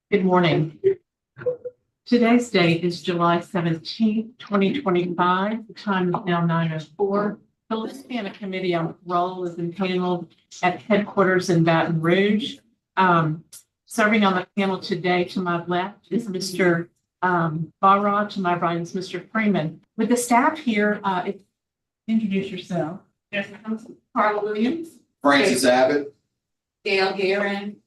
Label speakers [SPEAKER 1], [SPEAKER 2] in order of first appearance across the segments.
[SPEAKER 1] Good morning. Today's date is July 17th, 2025. The time is now 9:04. The Louisiana Committee on Parole is impaneled at headquarters in Baton Rouge. Serving on the panel today to my left is Mr. Barra. To my right is Mr. Freeman. With the staff here, introduce yourself. Carla Williams.
[SPEAKER 2] Francis Abbott.
[SPEAKER 3] Dale Guerin.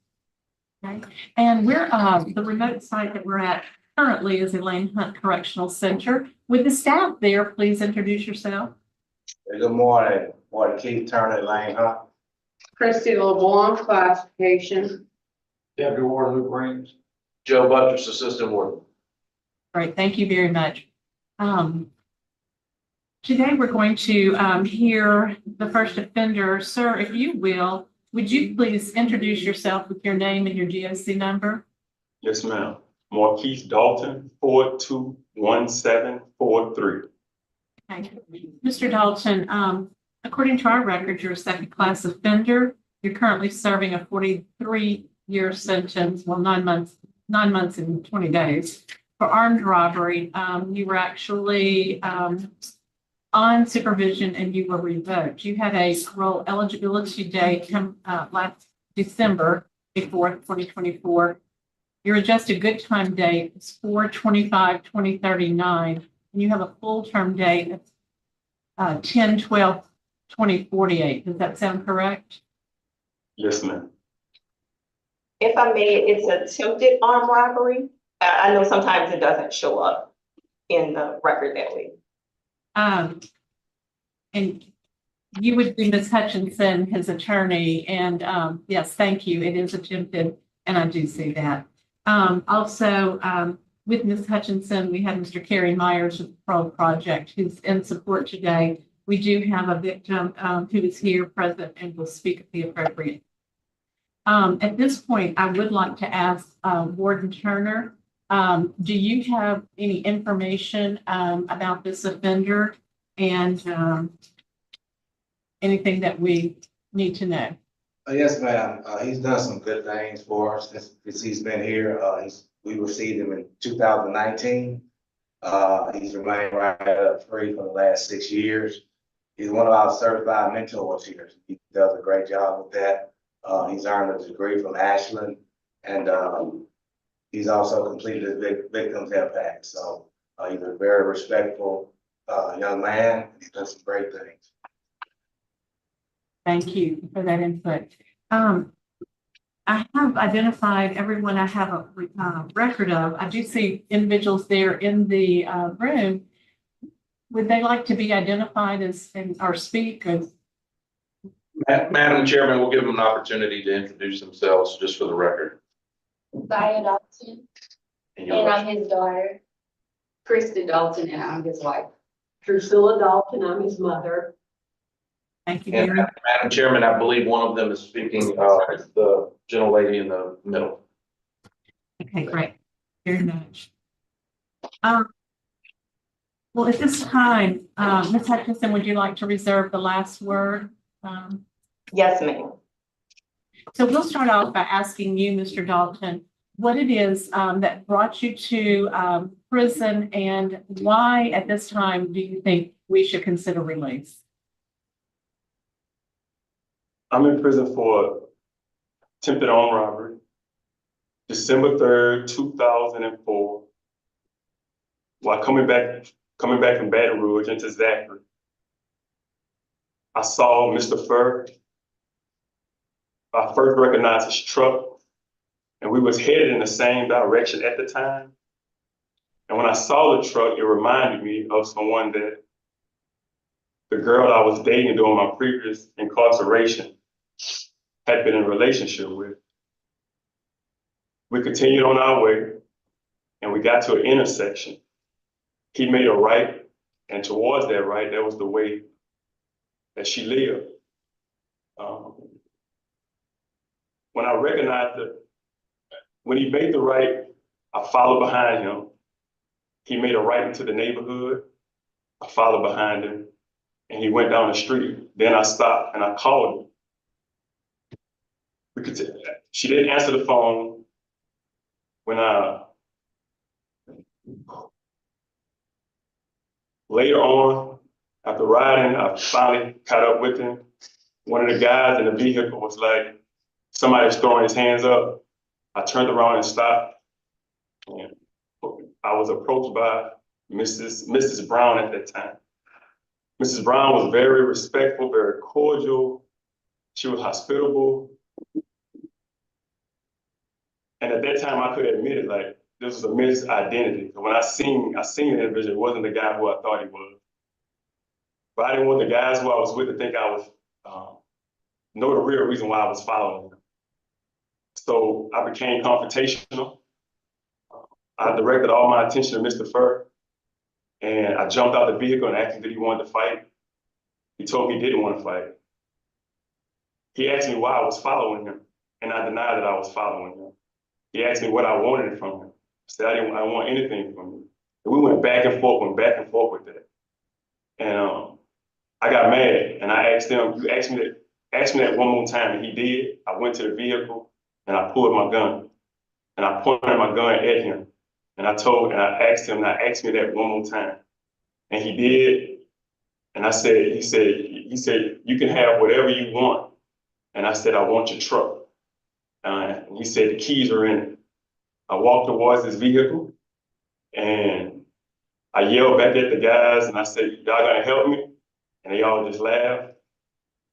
[SPEAKER 1] Okay. And we're the remote site that we're at currently is Elaine Hunt Correctional Center. With the staff there, please introduce yourself.
[SPEAKER 2] Good morning. Warden Keith Turner, Elaine Hunt.
[SPEAKER 3] Christy LeBlanc, classification.
[SPEAKER 2] Deputy Warden Luke Reams.
[SPEAKER 4] Joe Buttress, Assistant Warden.
[SPEAKER 1] Great, thank you very much. Today we're going to hear the first offender. Sir, if you will, would you please introduce yourself with your name and your GOC number?
[SPEAKER 5] Yes, ma'am. MARQUIS DALTON, 421743.
[SPEAKER 1] Okay. Mr. Dalton, according to our records, you're a second-class offender. You're currently serving a 43-year sentence, well, 9 months and 20 days for armed robbery. You were actually on supervision and you were revoked. You had a parole eligibility date last December 4th, 2024. Your adjusted good time date is 4/25/2039, and you have a full term date of 10/12/2048. Does that sound correct?
[SPEAKER 5] Yes, ma'am.
[SPEAKER 6] If I may, it's attempted armed robbery. I know sometimes it doesn't show up in the record that way.
[SPEAKER 1] And you would be Ms. Hutchinson, his attorney, and yes, thank you. It is attempted, and I do see that. Also, with Ms. Hutchinson, we have Mr. Kerry Myers of the Parole Project, who's in support today. We do have a victim who is here present and will speak at the appropriate. At this point, I would like to ask Warden Turner, do you have any information about this offender and anything that we need to know?
[SPEAKER 2] Yes, ma'am. He's done some good things for us since he's been here. We received him in 2019. He's remained right up free for the last 6 years. He's one of our certified mentors here. He does a great job with that. He's earned a degree from Ashland, and he's also completed his victims impact. So he's a very respectful young man. He's done some great things.
[SPEAKER 1] Thank you for that input. I have identified everyone I have a record of. I do see individuals there in the room. Would they like to be identified as or speak?
[SPEAKER 4] Madam Chairman, we'll give them an opportunity to introduce themselves just for the record.
[SPEAKER 3] Via Dalton, and I'm his daughter. Christy Dalton, and I'm his wife.
[SPEAKER 7] Drusilla Dalton, I'm his mother.
[SPEAKER 1] Thank you,
[SPEAKER 4] And
[SPEAKER 1] Gary.
[SPEAKER 4] Madam Chairman, I believe one of them is speaking, the gentlelady in the middle.
[SPEAKER 1] Okay, great. Very much. Well, at this time, Ms. Hutchinson, would you like to reserve the last word?
[SPEAKER 6] Yes, ma'am.
[SPEAKER 1] So we'll start off by asking you, Mr. Dalton, what it is that brought you to prison and why at this time do you think we should consider release?
[SPEAKER 5] I'm in prison for attempted armed robbery, December 3rd, 2004. While coming back from Baton Rouge into Zachary, I saw Mr. Fur. I first recognized his truck, and we was headed in the same direction at the time. And when I saw the truck, it reminded me of someone that the girl I was dating during my previous incarceration had been in a relationship with. We continued on our way, and we got to an intersection. He made a right, and towards that right, that was the way that she lived. When I recognized that, when he made the right, I followed behind him. He made a right into the neighborhood. I followed behind him, and he went down the street. Then I stopped and I called him. She didn't answer the phone. when later on, after riding, I finally caught up with him. One of the guys in the vehicle was like, somebody's throwing his hands up. I turned around and stopped. And I was approached by Mrs. Brown at that time. Mrs. Brown was very respectful, very cordial. She was hospitable. And at that time, I could admit it, like, this was a misidentity. When I seen the individual, it wasn't the guy who I thought he was. But I didn't want the guys who I was with to think I was, know the real reason why I was following them. So I became confrontational. I directed all my attention to Mr. Fur, and I jumped out the vehicle and asked him if he wanted to fight. He told me he didn't want to fight. He asked me why I was following him, and I denied that I was following him. He asked me what I wanted from him. I said I didn't want anything from him. And we went back and forth with that. And I got mad, and I asked him, you ask me that one more time, and he did. I went to the vehicle, and I pulled my gun, and I pointed my gun at him. And I asked him, now ask me that one more time. And he did. And he said, you can have whatever you want. And I said, I want your truck. And he said, the keys are in it. I walked towards this vehicle and I yelled back at the guys and I said, y'all gonna help me? And they all just laughed.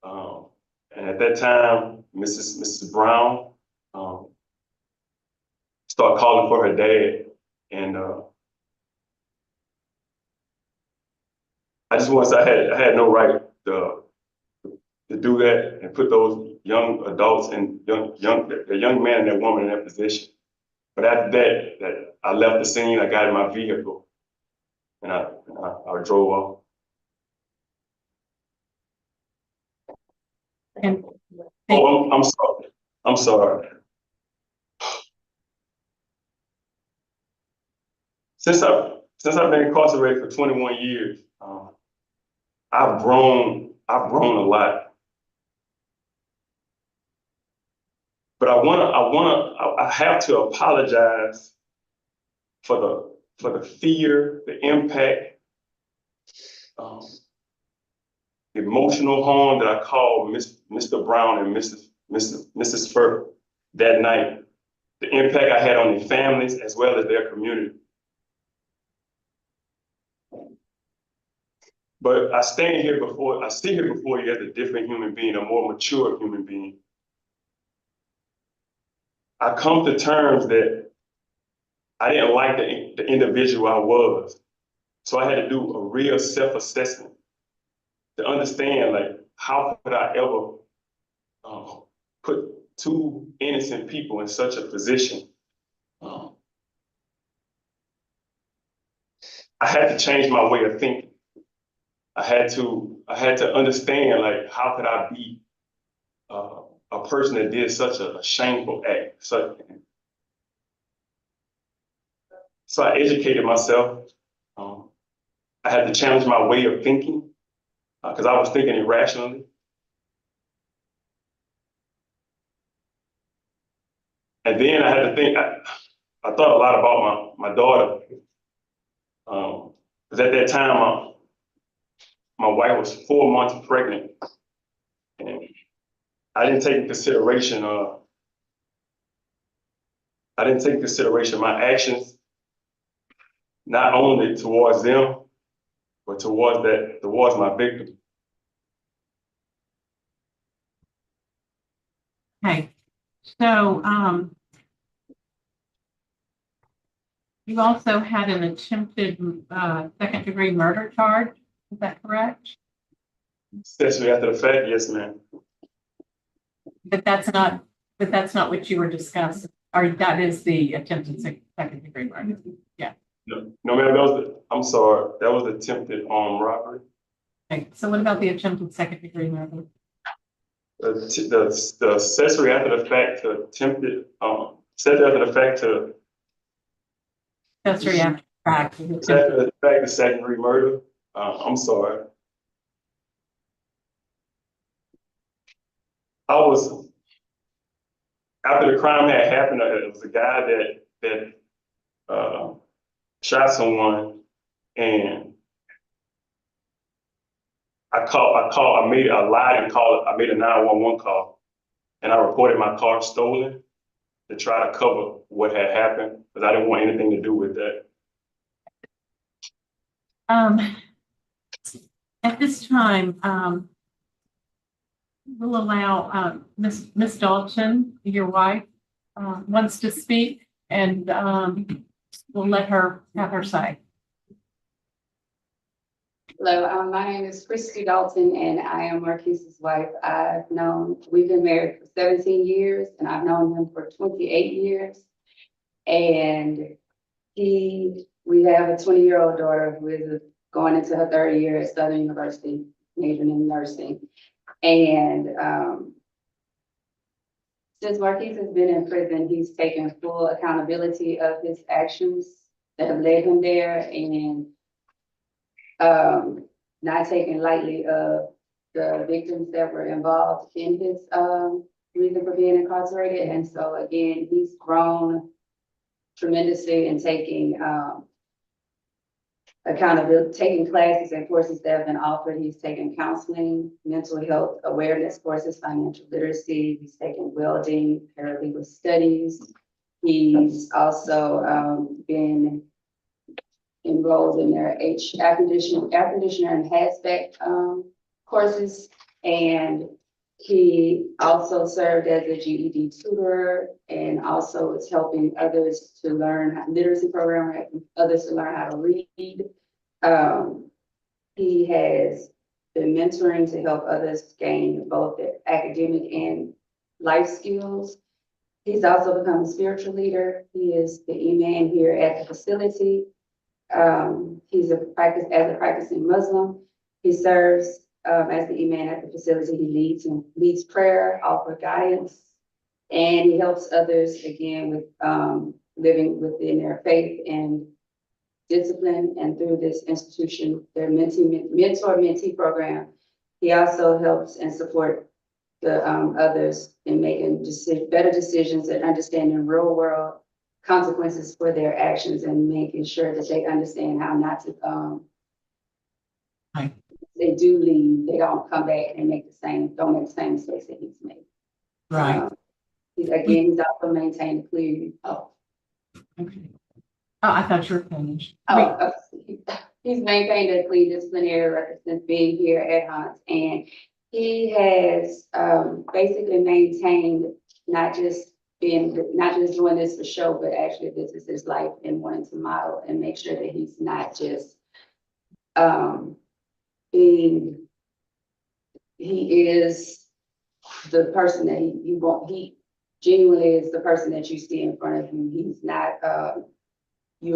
[SPEAKER 5] And at that time, Mrs. Brown started calling for her dad. And I just want to say I had no right to do that and put those young adults and the young man and that woman in that position. But after that I left the scene, I got in my vehicle and I drove off.
[SPEAKER 1] And
[SPEAKER 5] Oh, I'm sorry. I'm sorry. Since I've been incarcerated for 21 years, I've grown a lot. But I have to apologize for the fear, the impact, the emotional harm that I caused Mr. Brown and Mrs. Fur that night. The impact I had on their families as well as their community. But I see here before you as a different human being, a more mature human being. I come to terms that I didn't like the individual I was. So I had to do a real self-assessment to understand, like, how could I ever put two innocent people in such a position? I had to change my way of thinking. I had to understand, like, how could I be a person that did such a shameful act? So I educated myself. I had to challenge my way of thinking because I was thinking irrationally. And then I had to think, I thought a lot about my daughter. Because at that time, my wife was 4 months pregnant. And I didn't take into consideration my actions, not only towards them, but towards my victim.
[SPEAKER 1] okay, so you also had an attempted second-degree murder charge. Is that correct?
[SPEAKER 5] Especially after the fact, yes, ma'am.
[SPEAKER 1] But that's not what you were discussing, or that is the attempted second-degree murder. Yeah.
[SPEAKER 5] No, ma'am, I'm sorry, that was attempted armed robbery.
[SPEAKER 1] Okay, so what about the attempted second-degree murder?
[SPEAKER 5] The accessory after the fact to attempted, accessory after the fact to
[SPEAKER 1] Accessory after the fact.
[SPEAKER 5] after the fact to second-degree murder. I'm sorry. After the crime had happened, it was a guy that that shot someone, and I made a lie and I made a 911 call, and I reported my car stolen to try to cover what had happened, because I didn't want anything to do with that.
[SPEAKER 1] At this time, we'll allow Miss Dalton, your wife, wants to speak, and we'll let her have her say.
[SPEAKER 3] Hello, my name is Christy Dalton, and I am Marquis's wife. We've been married for 17 years, and I've known him for 28 years. And we have a 20-year-old daughter who is going into her third year at Southern University, majoring in nursing. And since Marquis has been in prison, he's taken full accountability of his actions that have led him there, and not taking lightly of the victims that were involved in his reason for being incarcerated. And so again, he's grown tremendously in taking accountability, taking classes and courses that have been offered. He's taken counseling, mental health awareness courses, financial literacy. He's taken welding, paralegal studies. He's also been enrolled in their air conditioner and HVAC courses. And he also served as a GED tutor, and also is helping others to learn literacy program, helping others to learn how to read. He has been mentoring to help others gain both their academic and life skills. He's also become a spiritual leader. He is the imam here at the facility. He's a practicing Muslim. He serves as the imam at the facility. He leads prayer, offers guidance, and he helps others again with living within their faith and discipline. And through this institution, their mentor-mentee program, he also helps and supports the others in making better decisions and understanding real world consequences for their actions, and making sure that they understand how not to they do leave, they don't come back and don't make the same mistakes that he's made.
[SPEAKER 1] Right.
[SPEAKER 3] He's also maintained a clear.
[SPEAKER 1] Okay. Oh, I thought you were finished.
[SPEAKER 3] He's maintained a clean disciplinary record since being here at Hunt, and he has basically maintained not just doing this for show, but actually this is his life, and wanting to model and make sure that he's not just he is the person that he genuinely is the person that you see in front of you. He's not he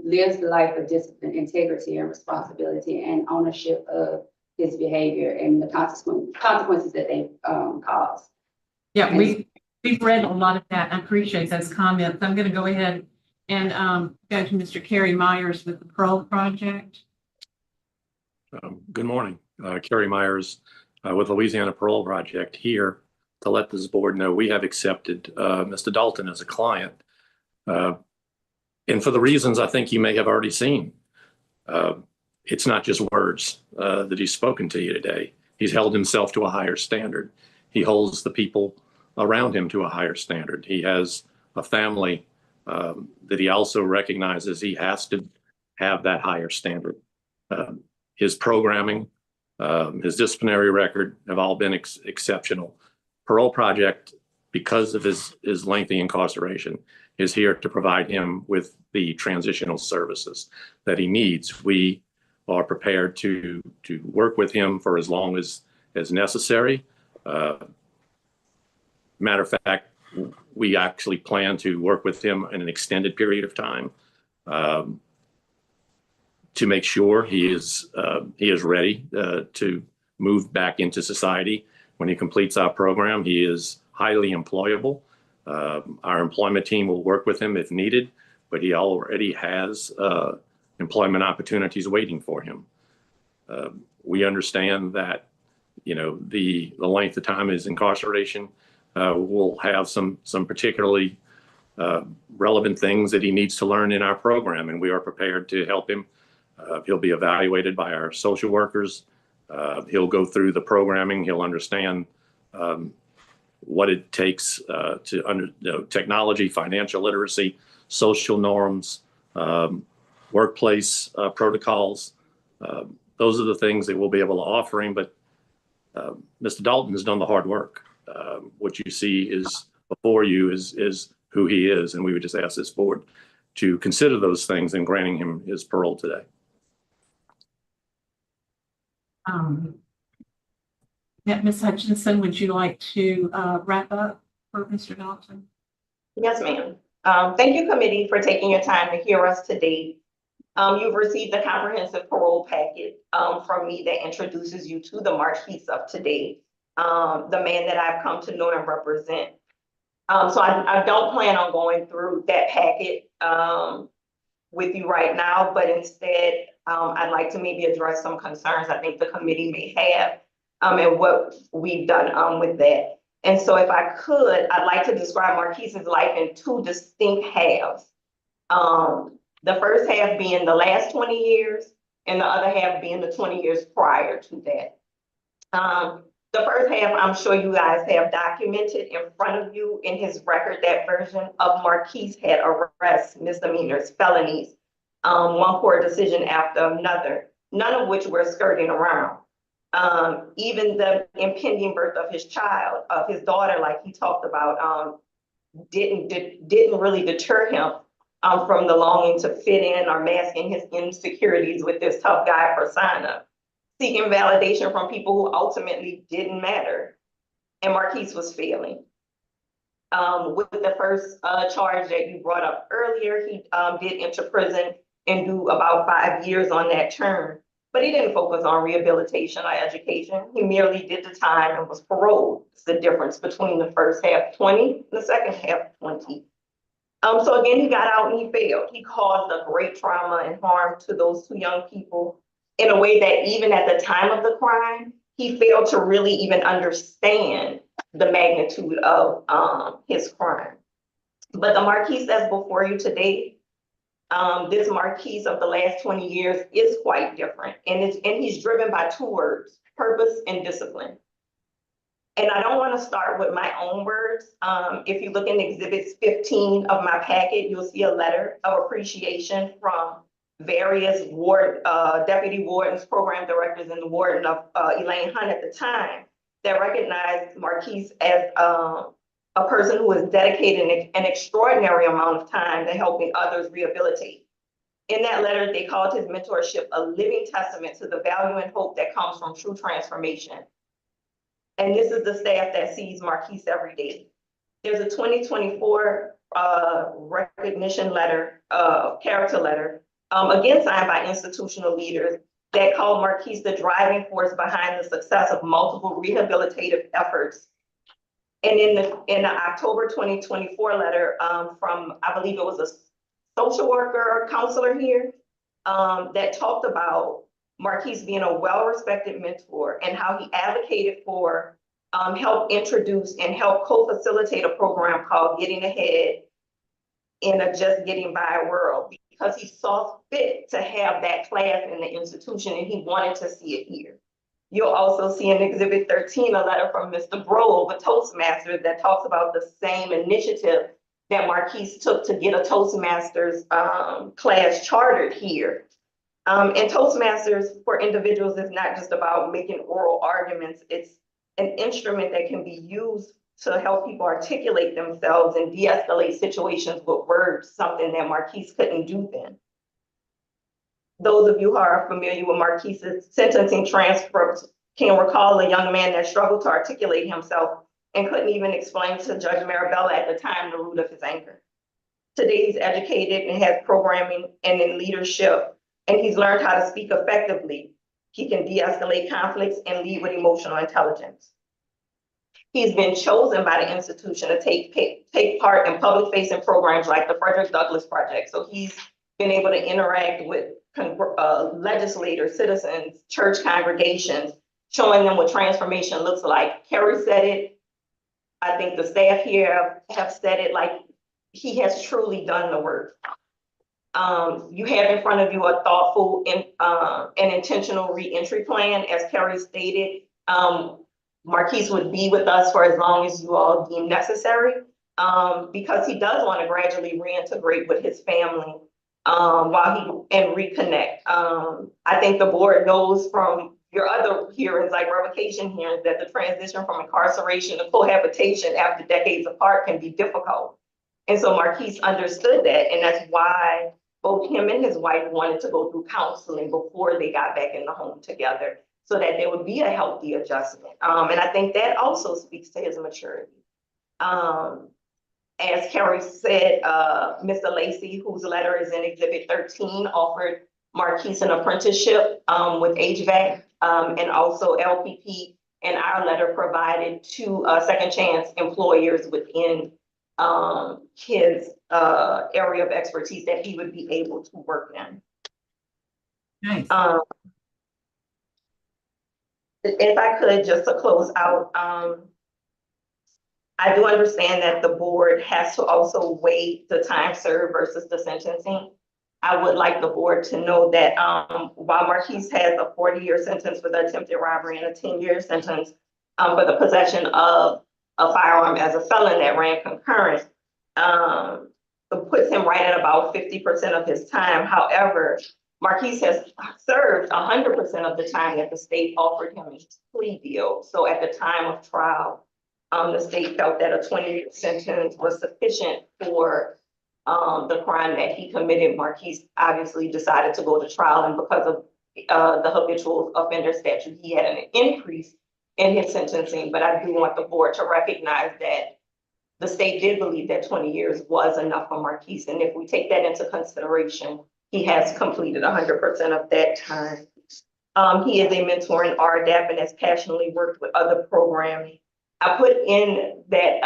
[SPEAKER 3] lives the life of discipline, integrity, and responsibility, and ownership of his behavior and the consequences that they cause.
[SPEAKER 1] Yeah, we've read a lot of that. I appreciate those comments. I'm going to go ahead and go to Mr. Kerry Myers with the Parole Project.
[SPEAKER 8] Good morning, Kerry Myers with Louisiana Parole Project, here to let this board know we have accepted Mr. Dalton as a client. And for the reasons I think you may have already seen. It's not just words that he's spoken to you today. He's held himself to a higher standard. He holds the people around him to a higher standard. He has a family that he also recognizes he has to have that higher standard. His programming, his disciplinary record have all been exceptional. Parole Project, because of his lengthy incarceration, is here to provide him with the transitional services that he needs. We are prepared to work with him for as long as necessary. Matter of fact, we actually plan to work with him in an extended period of time to make sure he is ready to move back into society. When he completes our program, he is highly employable. Our employment team will work with him if needed, but he already has employment opportunities waiting for him. We understand that, the length of time his incarceration will have some particularly relevant things that he needs to learn in our program, and we are prepared to help him. He'll be evaluated by our social workers. He'll go through the programming. He'll understand what it takes technology, financial literacy, social norms, workplace protocols. Those are the things that we'll be able to offer him. But Mr. Dalton has done the hard work. What you see is before you is who he is, and we would just ask this board to consider those things in granting him his parole today.
[SPEAKER 1] Yeah, Ms. Hutchinson, would you like to wrap up for Mr. Dalton?
[SPEAKER 6] Yes, ma'am. Thank you, committee, for taking your time to hear us today. You've received a comprehensive parole packet from me that introduces you to the Marquis of today, the man that I've come to know and represent. So I don't plan on going through that packet with you right now, but instead, I'd like to maybe address some concerns I think the committee may have and what we've done with that. And so if I could, I'd like to describe Marquis's life in two distinct halves. The first half being the last 20 years and the other half being the 20 years prior to that. The first half, I'm sure you guys have documented in front of you in his record. That version of Marquis had arrests, misdemeanors, felonies, one poor decision after another, none of which we're skirting around. Even the impending birth of his child, of his daughter, like he talked about, didn't really deter him from the longing to fit in or masking his insecurities with this tough guy persona, seeking validation from people who ultimately didn't matter. And Marquis was failing. With the first charge that you brought up earlier, he did enter prison and do about 5 years on that term. But he didn't focus on rehabilitation or education. He merely did the time and was paroled. It's the difference between the first half 20 and the second half 20. So again, he got out and he failed. He caused a great trauma and harm to those two young people in a way that even at the time of the crime, he failed to really even understand the magnitude of his crime. But the Marquis that's before you today, this Marquis of the last 20 years is quite different. And he's driven by two words: purpose and discipline. And I don't want to start with my own words. If you look in exhibits 15 of my packet, you'll see a letter of appreciation from various deputy wardens, program directors, and the warden of Elaine Hunt at the time that recognized Marquis as a person who has dedicated an extraordinary amount of time to helping others rehabilitate. In that letter, they called his mentorship a living testament to the value and hope that comes from true transformation. And this is the staff that sees Marquis every day. There's a 2024 recognition letter, character letter, again signed by institutional leaders that called Marquis the driving force behind the success of multiple rehabilitative efforts. And in the October 2024 letter from, I believe it was a social worker or counselor here, that talked about Marquis being a well-respected mentor and how he advocated for help introduce and help co-facilitate a program called Getting Ahead in a Just Getting By world, because he saw fit to have that class in the institution and he wanted to see it here. You'll also see in Exhibit 13 a letter from Mr. Grove, a Toastmaster, that talks about the same initiative that Marquis took to get a Toastmasters class chartered here. And Toastmasters for individuals is not just about making oral arguments. It's an instrument that can be used to help people articulate themselves and de-escalate situations with words, something that Marquis couldn't do then. Those of you who are familiar with Marquis's sentencing transcripts can recall a young man that struggled to articulate himself and couldn't even explain to Judge Marabella at the time the root of his anger. Today he's educated and has programming and in leadership, and he's learned how to speak effectively. He can de-escalate conflicts and lead with emotional intelligence. He's been chosen by the institution to take part in public-facing programs like the Frederick Douglass Project. So he's been able to interact with legislators, citizens, church congregations, showing them what transformation looks like. Kerry said it. I think the staff here have said it. Like, he has truly done the work. You have in front of you a thoughtful and intentional reentry plan, as Carrie stated. Marquis would be with us for as long as you all deem necessary, because he does want to gradually reintegrate with his family, and reconnect. I think the board knows from your other hearings, like revocation hearings, that the transition from incarceration to cohabitation after decades apart can be difficult. And so Marquis understood that, and that's why both him and his wife wanted to go through counseling before they got back in the home together, so that there would be a healthy adjustment. And I think that also speaks to his maturity. As Carrie said, Mr. Lacy, whose letter is in Exhibit 13, offered Marquis an apprenticeship with HVAC, and also LPP, and our letter provided two second chance employers within his area of expertise that he would be able to work in.
[SPEAKER 1] Nice.
[SPEAKER 6] If I could, just to close out, I do understand that the board has to also weigh the time served versus the sentencing. I would like the board to know that while Marquis has a 40-year sentence for the attempted robbery and a 10-year sentence for the possession of a firearm as a felon that ran concurrent, it puts him right at about 50% of his time. However, Marquis has served 100% of the time that the state offered him a plea deal. So at the time of trial, the state felt that a 20-year sentence was sufficient for the crime that he committed. Marquis obviously decided to go to trial, and because of the habitual offender statute, he had an increase in his sentencing. But I do want the board to recognize that the state did believe that 20 years was enough for Marquis, and if we take that into consideration, he has completed 100% of that time. He is a mentor in RDAP and has passionately worked with other programming. I put in that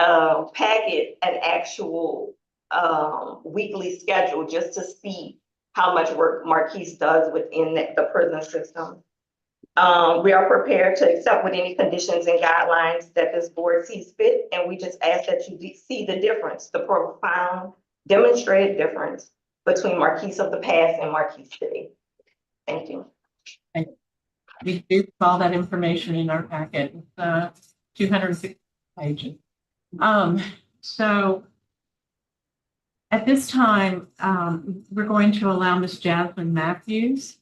[SPEAKER 6] packet an actual weekly schedule just to see how much work Marquis does within the prison system. We are prepared to accept with any conditions and guidelines that this board sees fit, and we just ask that you see the difference, the profound demonstrated difference between Marquis of the past and Marquis today. Thank you.
[SPEAKER 1] We do all that information in our packet, 260 pages. So at this time, we're going to allow Ms. Jasmine Matthews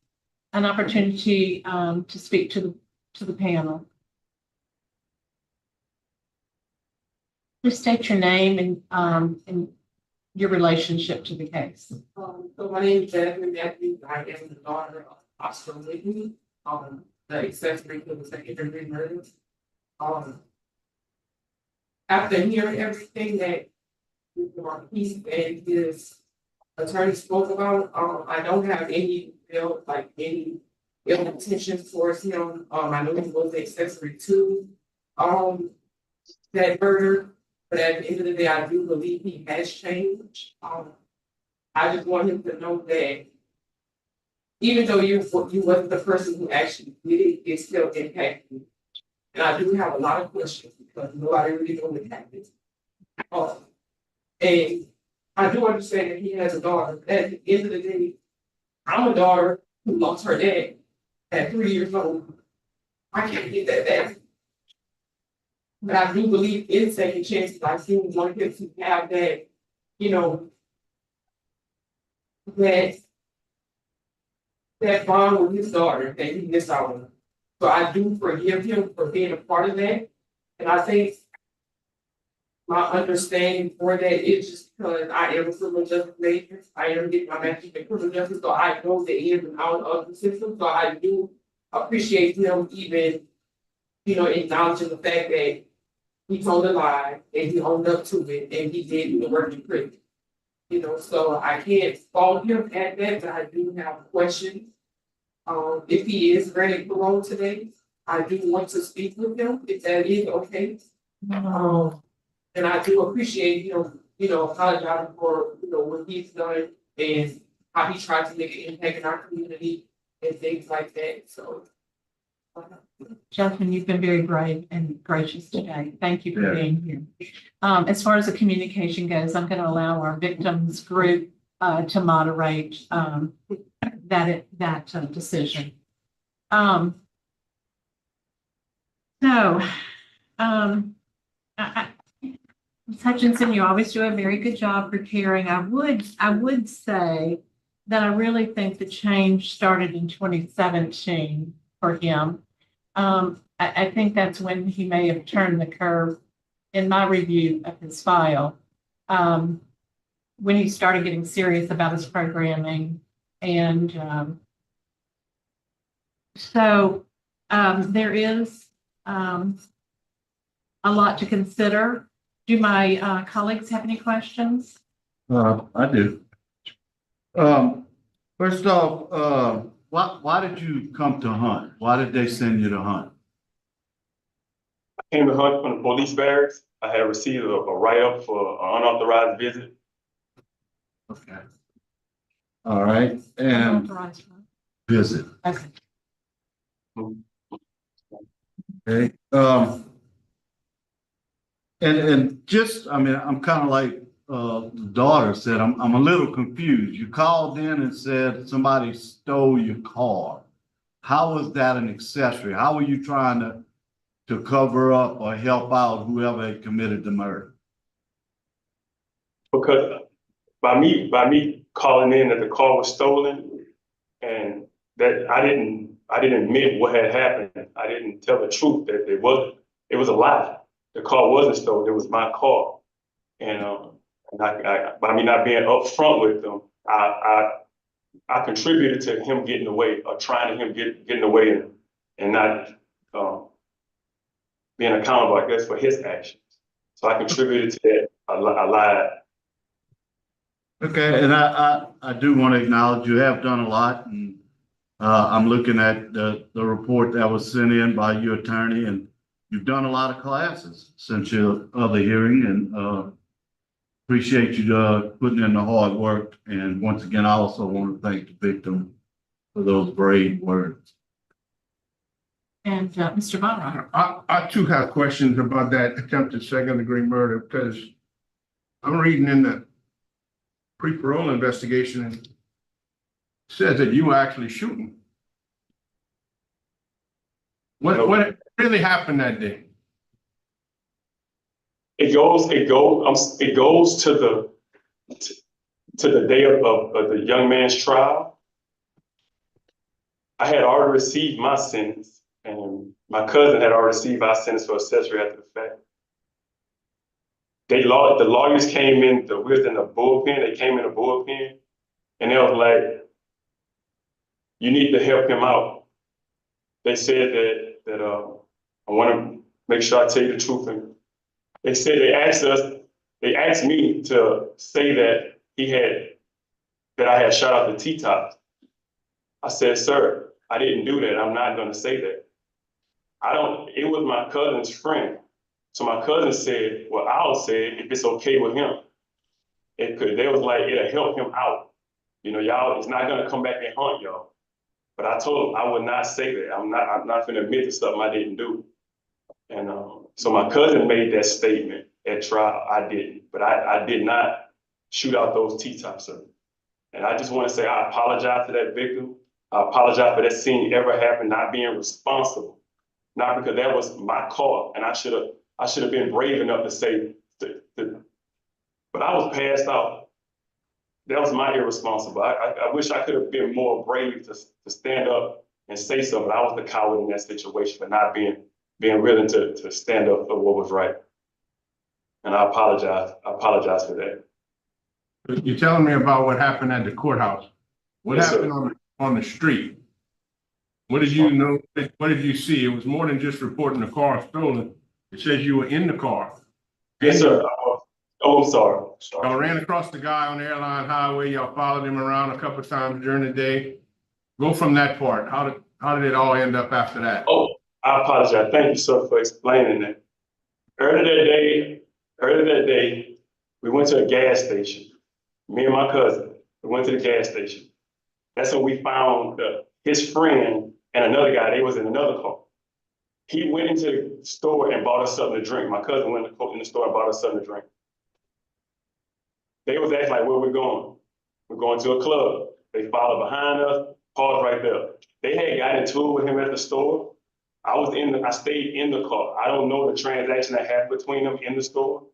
[SPEAKER 1] an opportunity to speak to the panel. Please state your name and your relationship to the case.
[SPEAKER 9] So my name is Jasmine Matthews. I am the daughter of Oscar Whitney, the accessory to the second-degree murder. After hearing everything that Mr. Marquis and his attorney spoke about, I don't have any ill intention towards him. I know he was accessory to that murder, but at the end of the day, I do believe he has changed. I just want him to know that even though you wasn't the person who actually did it, it still impacted me. And I do have a lot of questions because nobody really knows what happened. And I do understand that he has a daughter. At the end of the day, I'm a daughter who lost her dad at 3 years old. I can't get that back. But I do believe in second chances. I do want him to have that, that bond with his daughter that he missed out on. So I do forgive him for being a part of that. And I think my understanding for that is just because I am a criminal justice major. I am getting my master's in criminal justice, so I know the ins and outs of the system. So I do appreciate him even, acknowledging the fact that he told a lie and he owned up to it and he did the work in prison. So I can't fault him at that, but I do have questions. If he is granted parole today, I do want to speak with him, if that is okay. And I do appreciate him, apologizing for, what he's done and how he tried to make an impact in our community and things like that. So
[SPEAKER 1] Gentlemen, you've been very brave and gracious today. Thank you for
[SPEAKER 10] Yeah.
[SPEAKER 1] being here. As far as the communication goes, I'm going to allow our victims group to moderate that decision. Ms. Hutchinson, you always do a very good job preparing. I would say that I really think the change started in 2017 for him. I think that's when he may have turned the curve in my review of his file. When he started getting serious about his programming. And there is a lot to consider. Do my colleagues have any questions?
[SPEAKER 10] I do. First off, why did you come to hunt? Why did they send you to hunt?
[SPEAKER 5] I came to hunt from the police barracks. I had received a write-up for an unauthorized visit.
[SPEAKER 10] Okay. All right, and
[SPEAKER 1] Unauthorized, right?
[SPEAKER 10] visit,
[SPEAKER 1] Okay.
[SPEAKER 10] okay? And just, I mean, I'm kind of like the daughter said, I'm a little confused. You called in and said somebody stole your car. How was that an accessory? How were you trying to cover up or help out whoever had committed the murder?
[SPEAKER 5] Because by me calling in that the car was stolen and that I didn't admit what had happened. I didn't tell the truth that it was a lie. The car wasn't stolen. It was my car. And by me not being upfront with them, I contributed to him getting away or trying to him getting away and not being accountable, I guess, for his actions. So I contributed to that. I lied.
[SPEAKER 10] Okay, and I do want to acknowledge you have done a lot, and I'm looking at the report that was sent in by your attorney, and you've done a lot of classes since your other hearing, and appreciate you putting in the hard work. And once again, I also want to thank the victim for those brave words.
[SPEAKER 1] And Mr. Bonner.
[SPEAKER 11] I too have questions about that attempted second-degree murder, because I'm reading in the pre-parole investigation and it says that you were actually shooting. What really happened that day?
[SPEAKER 5] It goes to the day of the young man's trial. I had already received my sentence, and my cousin had already received our sentence for accessory after the fact. The lawyers came in, we was in the bullpen, they came in the bullpen, and they was like, you need to help him out. They said that I want to make sure I tell you the truth. And they said they asked me to say that I had shot out the T-tops. I said, sir, I didn't do that. I'm not going to say that. It was my cousin's friend. So my cousin said, well, I'll say it if it's okay with him. They was like, it'll help him out. You know, y'all, it's not going to come back and haunt y'all. But I told him I would not say that. I'm not going to admit to something I didn't do. And so my cousin made that statement at trial. I didn't, but I did not shoot out those T-tops, sir. And I just want to say I apologize to that victim. I apologize for that scene ever happened, not being responsible. Not because that was my car, and I should have been brave enough to say, but I was passed out. That was my irresponsible. I wish I could have been more brave to stand up and say something. I was the coward in that situation for not being willing to stand up for what was right. And I apologize. I apologize for that.
[SPEAKER 11] You're telling me about what happened at the courthouse. What
[SPEAKER 5] Yes,
[SPEAKER 11] happened on the street? What did you know? What did you see? It was more than just reporting the car stolen. It says you were in the car.
[SPEAKER 5] Yes, sir. Oh, I'm sorry.
[SPEAKER 11] Y'all ran across the guy on the airline highway. Y'all followed him around a couple of times during the day. Go from that part. How did it all end up after that?
[SPEAKER 5] Oh, I apologize. Thank you, sir, for explaining that. Earlier that day, we went to a gas station. Me and my cousin, we went to the gas station. That's when we found his friend and another guy. They was in another car. He went into the store and bought us something to drink. My cousin went in the store and bought us something to drink. They was acting like, where we going? We're going to a club. They followed behind us, paused right there. They had got into it with him at the store. I stayed in the car. I don't know the transaction that happened between them in the store.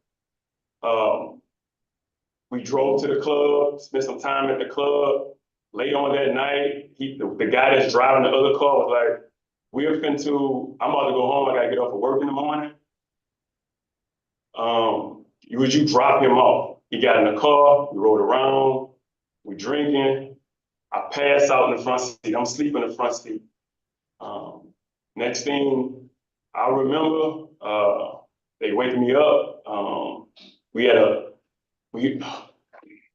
[SPEAKER 5] We drove to the club, spent some time at the club. Later on that night, the guy that's driving the other car was like, I'm about to go home. I gotta get off of work in the morning. Would you drop him off? He got in the car, we rode around, we drinking. I pass out in the front seat. I'm sleeping in the front seat. Next thing I remember, they wake me up.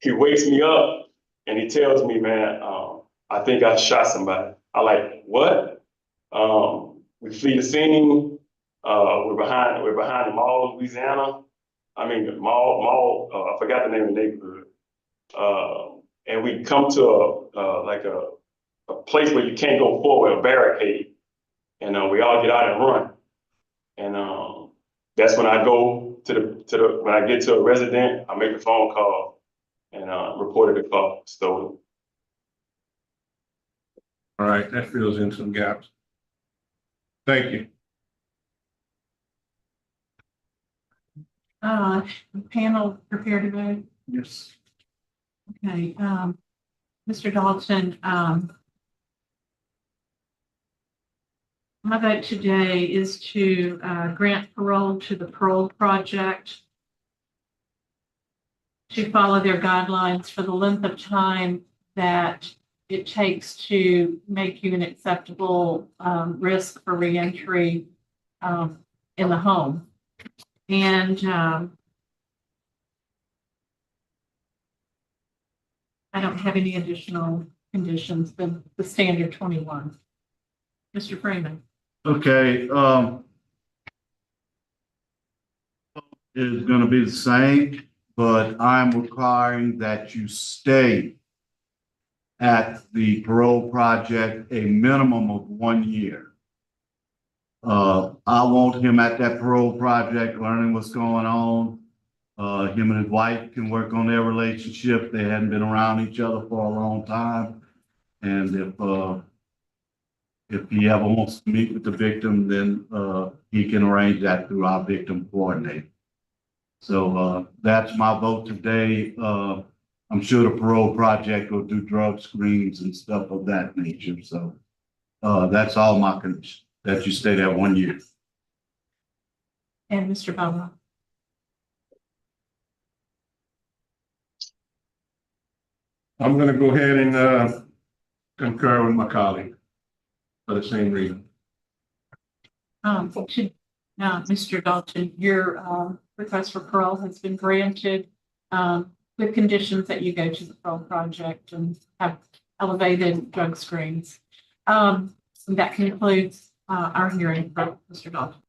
[SPEAKER 5] He wakes me up and he tells me, man, I think I shot somebody. I like, what? We flee the scene. We're behind the mall of Louisiana. I mean, the mall, I forgot the name of the neighborhood. And we come to a place where you can't go forward, a barricade. And we all get out and run. And that's when I go when I get to a resident, I make a phone call and reported the car stolen.
[SPEAKER 11] All right, that fills in some gaps. Thank you.
[SPEAKER 1] Panel prepared to vote?
[SPEAKER 11] Yes.
[SPEAKER 1] Okay, Mr. Dalton, my vote today is to grant parole to the Parole Project to follow their guidelines for the length of time that it takes to make you an acceptable risk for reentry in the home. And I don't have any additional conditions than the standard 21. Mr. Freeman.
[SPEAKER 10] Okay, it's gonna be the same, but I'm requiring that you stay at the parole project a minimum of 1 year. I want him at that parole project, learning what's going on. Him and his wife can work on their relationship. They hadn't been around each other for a long time. And if he ever wants to meet with the victim, then he can arrange that through our victim coordinator. So that's my vote today. I'm sure the parole project will do drug screens and stuff of that nature. So that's all my condition, that you stay there 1 year.
[SPEAKER 1] And Mr. Bowman.
[SPEAKER 11] I'm gonna go ahead and concur with my colleague for the same reason.
[SPEAKER 1] Mr. Dalton, your request for parole has been granted with conditions that you go to the parole project and have elevated drug screens. That concludes our hearing for Mr. Dalton.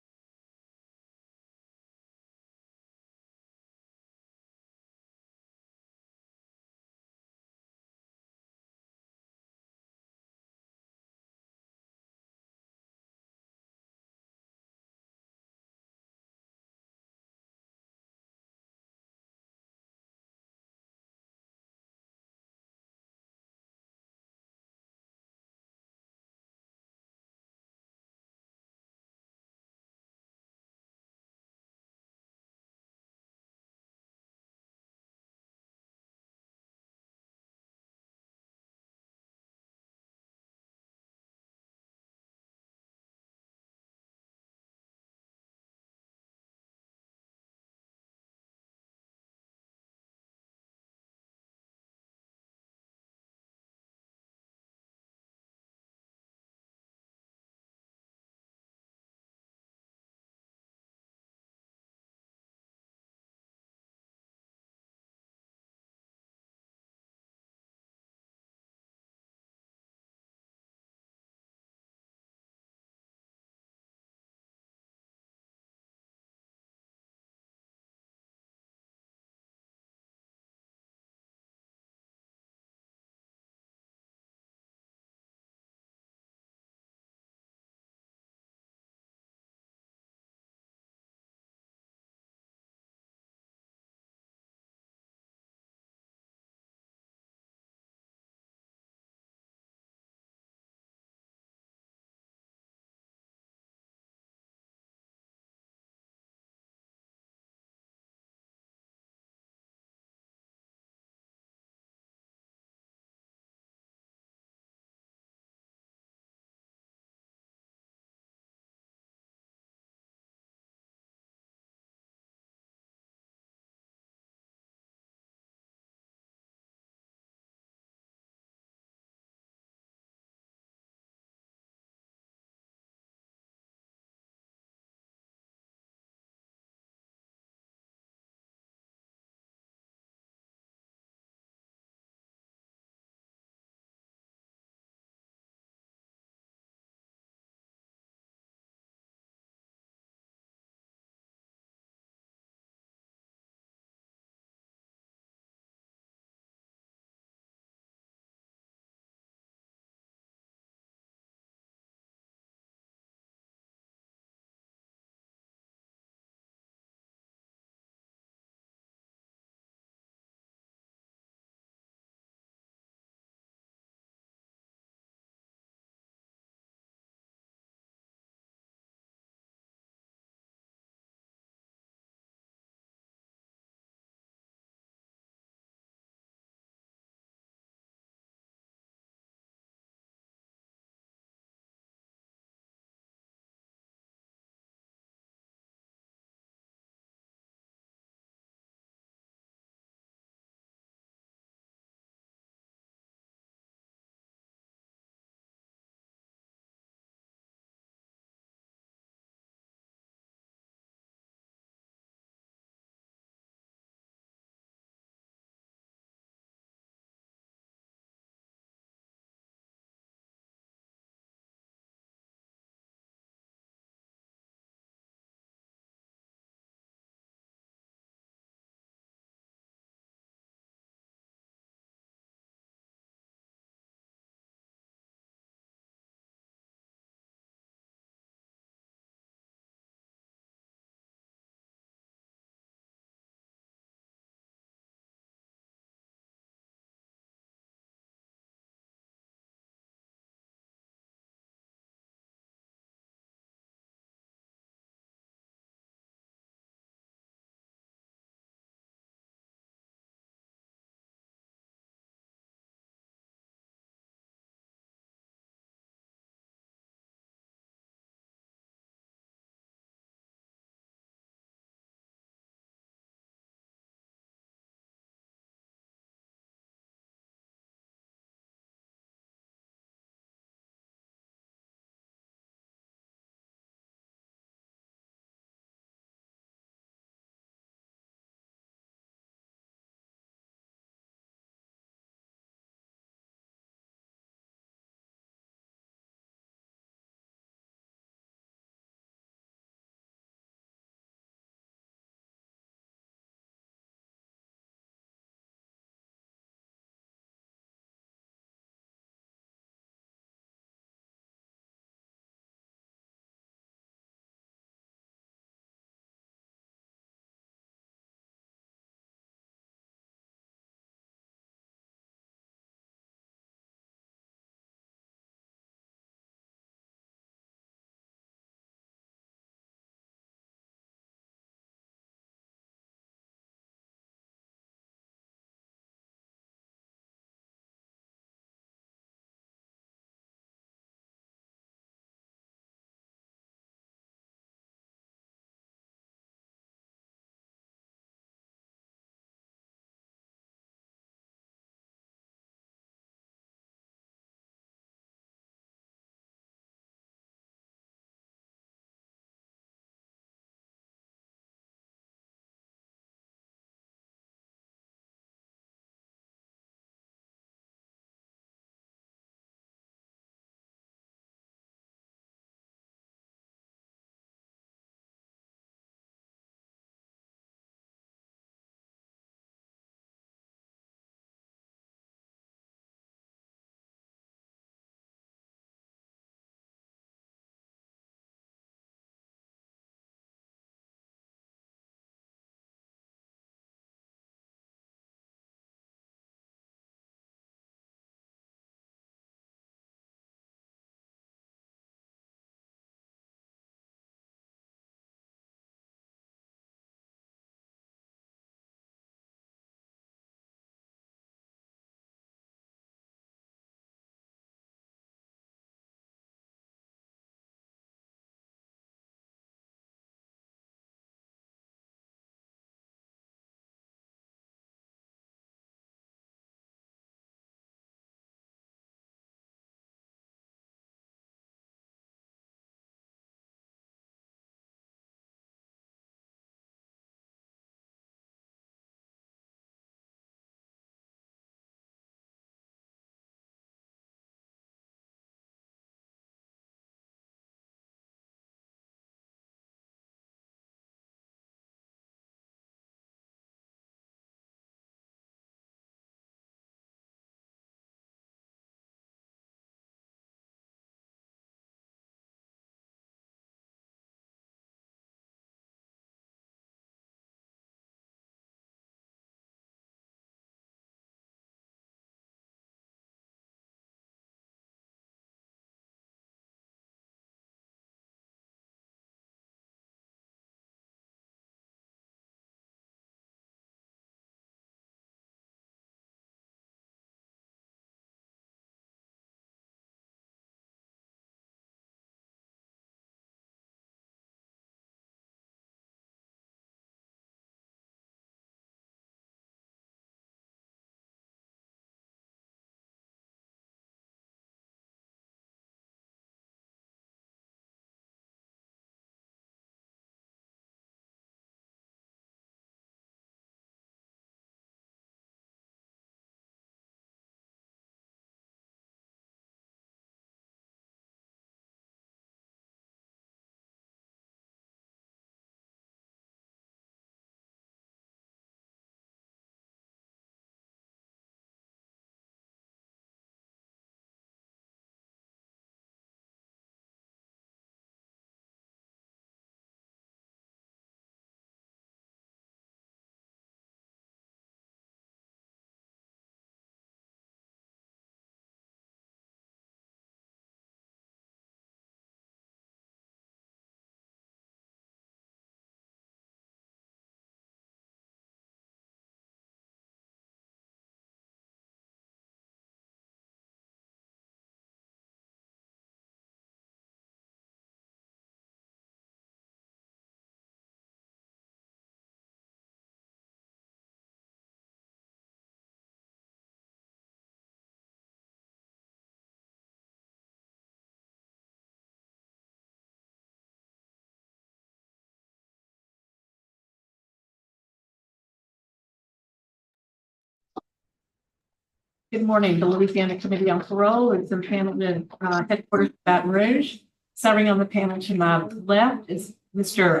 [SPEAKER 1] Good morning. The Louisiana Committee on Parole is impaneled in headquarters in Baton Rouge. Serving on the panel to my left is Mr.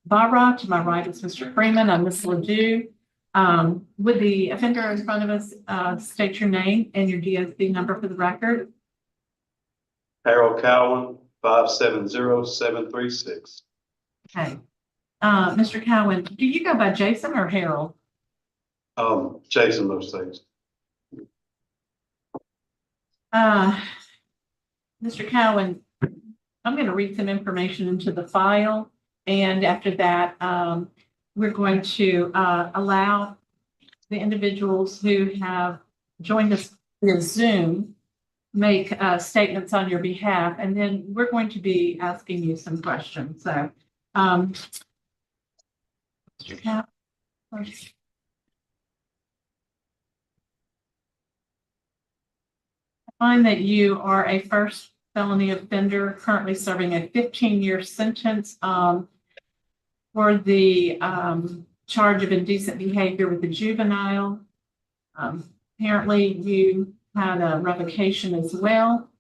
[SPEAKER 1] Barra. To my right is Mr. Freeman. I'm Ms. Ledoux. Would the offender in front of us state your name and your DSB number for the record?
[SPEAKER 12] Harold Cowan, 570736.
[SPEAKER 1] Okay. Mr. Cowan, do you go by Jason or Harold?
[SPEAKER 12] Jason, those things.
[SPEAKER 1] Mr. Cowan, I'm going to read some information into the file, and after that, we're going to allow the individuals who have joined us via Zoom make statements on your behalf, and then we're going to be asking you some questions. So, Mr. Cowan, first. Find that you are a first felony offender currently serving a 15-year sentence for the charge of indecent behavior with a juvenile. Apparently, you had a revocation as well.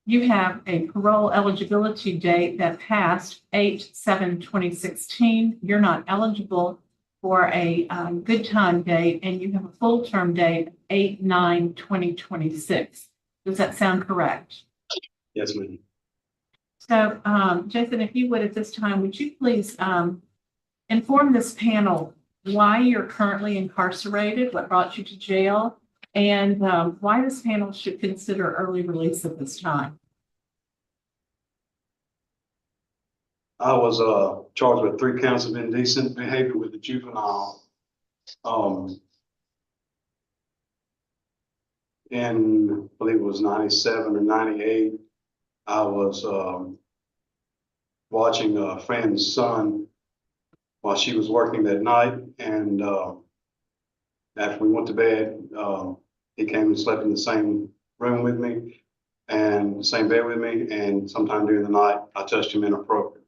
[SPEAKER 1] You have a parole eligibility date that passed 8/7/2016. You're not eligible for a good time date, and you have a full term date 8/9/2026. Does that sound correct?
[SPEAKER 12] Yes, ma'am.
[SPEAKER 1] So, Jason, if you would at this time, would you please inform this panel why you're currently incarcerated, what brought you to jail, and why this panel should consider early release at this time?
[SPEAKER 12] I was charged with 3 counts of indecent behavior with a juvenile. In, I believe it was 97 or 98, I was watching a friend's son while she was working that night. And after we went to bed, he came and slept in the same room with me and the same bed with me. And sometime during the night, I touched him inappropriately.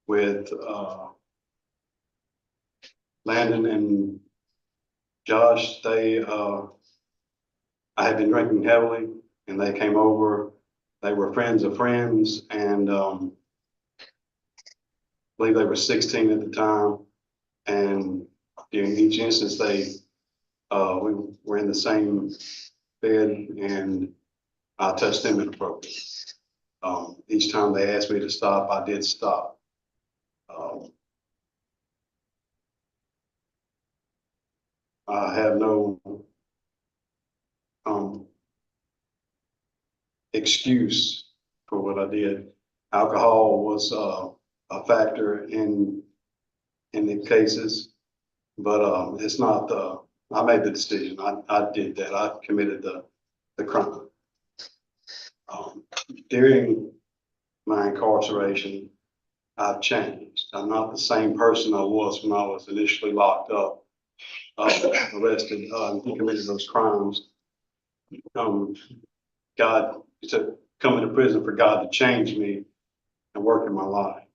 [SPEAKER 12] With Landon and Josh, I had been drinking heavily, and they came over. They were friends of friends, and I believe they were 16 at the time. And during each instance, we were in the same bed, and I touched them inappropriately. Each time they asked me to stop, I did stop. I have no excuse for what I did. Alcohol was a factor in the cases, but it's not I made the decision. I did that. I committed the crime. During my incarceration, I've changed. I'm not the same person I was when I was initially locked up, arrested, and committed those crimes. God, it took coming to prison for God to change me and work in my life.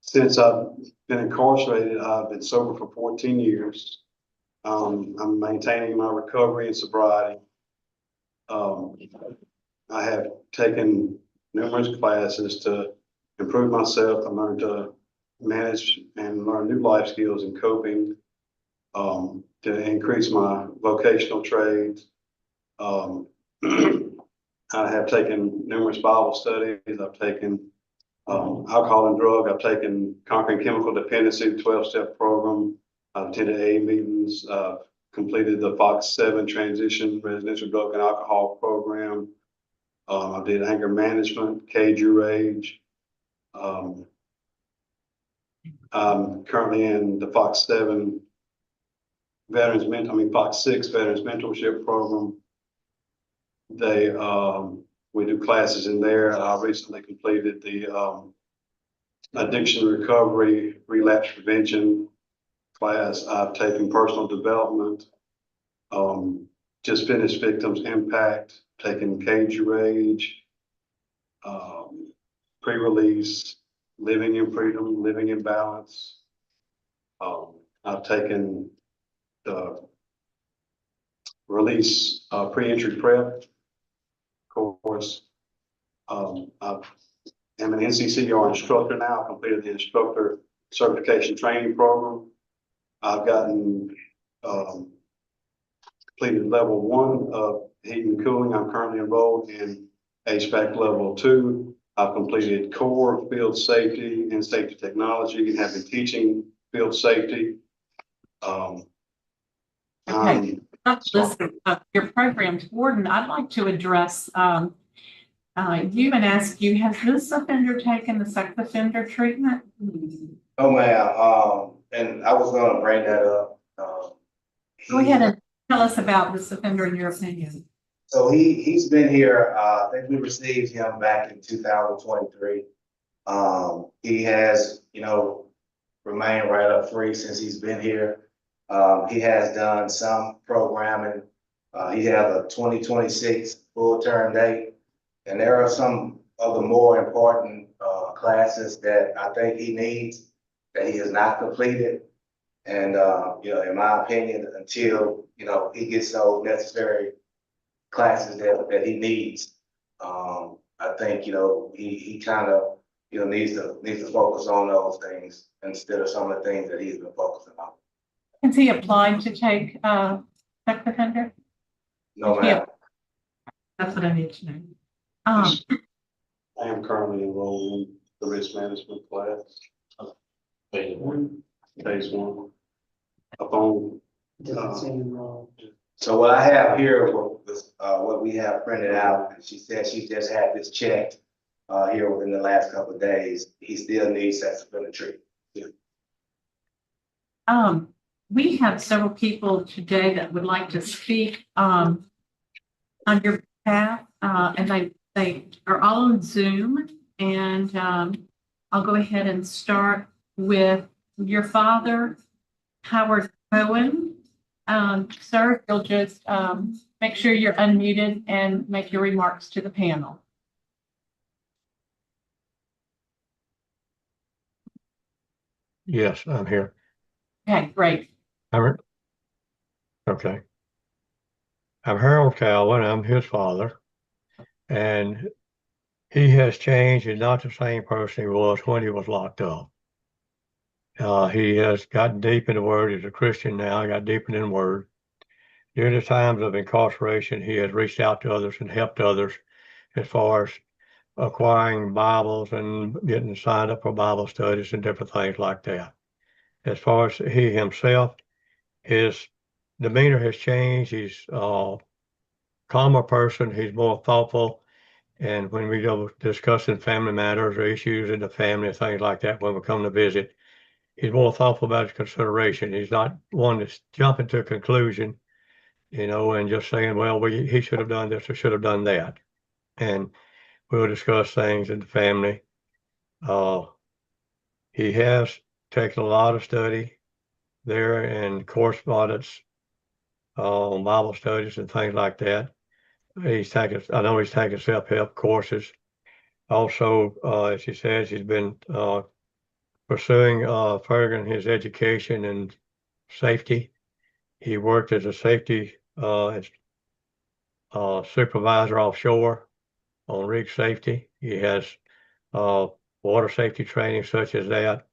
[SPEAKER 12] Since I've been incarcerated, I've been sober for 14 years. I'm maintaining my recovery and sobriety. I have taken numerous classes to improve myself. I learned to manage and learn new life skills and coping, to increase my vocational trades. I have taken numerous Bible studies. I've taken alcohol and drug. I've taken Conquering Chemical Dependency, 12-step program. I've attended AA meetings. I've completed the Fox 7 Transition Residential Drug and Alcohol Program. I did anger management, Cage Your Rage. I'm currently in the Fox 7 Fox 6 Veterans Mentorship Program. We do classes in there. I recently completed the addiction recovery, relapse prevention class. I've taken personal development, just finished victims impact, taken Cage Your Rage, pre-release, living in freedom, living in balance. I've taken the release, pre-entry prep course. I'm an NCCR instructor now. I completed the instructor certification training program. I've gotten, completed level 1 of heating and cooling. I'm currently enrolled in HVAC level 2. I've completed core field safety and safety technology and have been teaching field safety.
[SPEAKER 1] Okay. Listen, your program's warden, I'd like to address you and ask you, has this offender taken the sex offender treatment?
[SPEAKER 2] Oh, ma'am, and I was gonna bring that up.
[SPEAKER 1] Go ahead and tell us about this offender in your opinion.
[SPEAKER 2] So he's been here, I think we received him back in 2023. He has, remained right up free since he's been here. He has done some programming. He has a 2026 full term date. And there are some of the more important classes that I think he needs that he has not completed. And, in my opinion, until, he gets those necessary classes that he needs, I think, he kind of, needs to focus on those things instead of some of the things that he's been focusing on.
[SPEAKER 1] Has he applied to take sex offender?
[SPEAKER 2] No,
[SPEAKER 1] Yeah.
[SPEAKER 2] ma'am.
[SPEAKER 1] That's what I need to know.
[SPEAKER 12] I am currently enrolled in the risk management class. Phase 1. Upon,
[SPEAKER 2] So what I have here was what we have printed out, and she said she just had this checked here within the last couple of days. He still needs sex offender treatment.
[SPEAKER 1] We have several people today that would like to speak on your behalf, and they are all on Zoom. And I'll go ahead and start with your father, Howard Cowan. Sir, if you'll just make sure you're unmuted and make your remarks to the panel.
[SPEAKER 13] Yes, I'm here.
[SPEAKER 1] Okay, great.
[SPEAKER 13] Okay. I'm Harold Cowan. I'm his father. And he has changed. He's not the same person he was when he was locked up. He has gotten deep in the Word. He's a Christian now. He got deep in the Word. During the times of incarceration, he has reached out to others and helped others as far as acquiring Bibles and getting signed up for Bible studies and different things like that. As far as he himself, his demeanor has changed. He's a calmer person. He's more thoughtful. And when we go discussing family matters or issues in the family, things like that, when we come to visit, he's more thoughtful about his consideration. He's not one that's jumping to a conclusion, and just saying, well, he should have done this or should have done that. And we'll discuss things in the family. He has taken a lot of study there and correspondence on Bible studies and things like that. I know he's taken self-help courses. Also, as he says, he's been pursuing furthering his education and safety. He worked as a safety supervisor offshore on rig safety. He has water safety training such as that.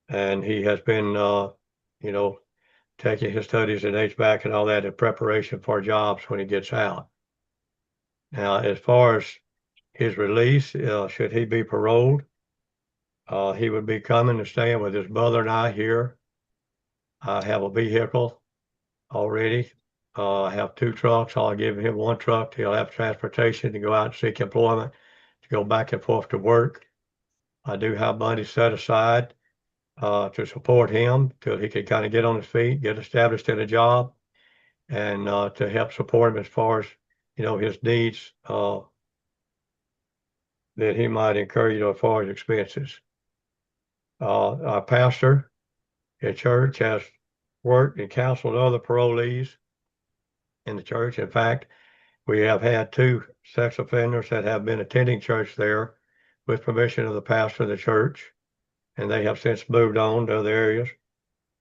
[SPEAKER 13] And he has been, taking his studies in HVAC and all that in preparation for jobs when he gets out. Now, as far as his release, should he be paroled, he would be coming and staying with his brother and I here. I have a vehicle already. I have 2 trucks. I'll give him 1 truck. He'll have transportation to go out and seek employment, to go back and forth to work. I do have money set aside to support him till he can kind of get on his feet, get established in a job, and to help support him as far as, his needs that he might incur, as far as expenses. Our pastor at church has worked and counseled other parolees in the church. In fact, we have had 2 sex offenders that have been attending church there with permission of the pastor of the church, and they have since moved on to other areas.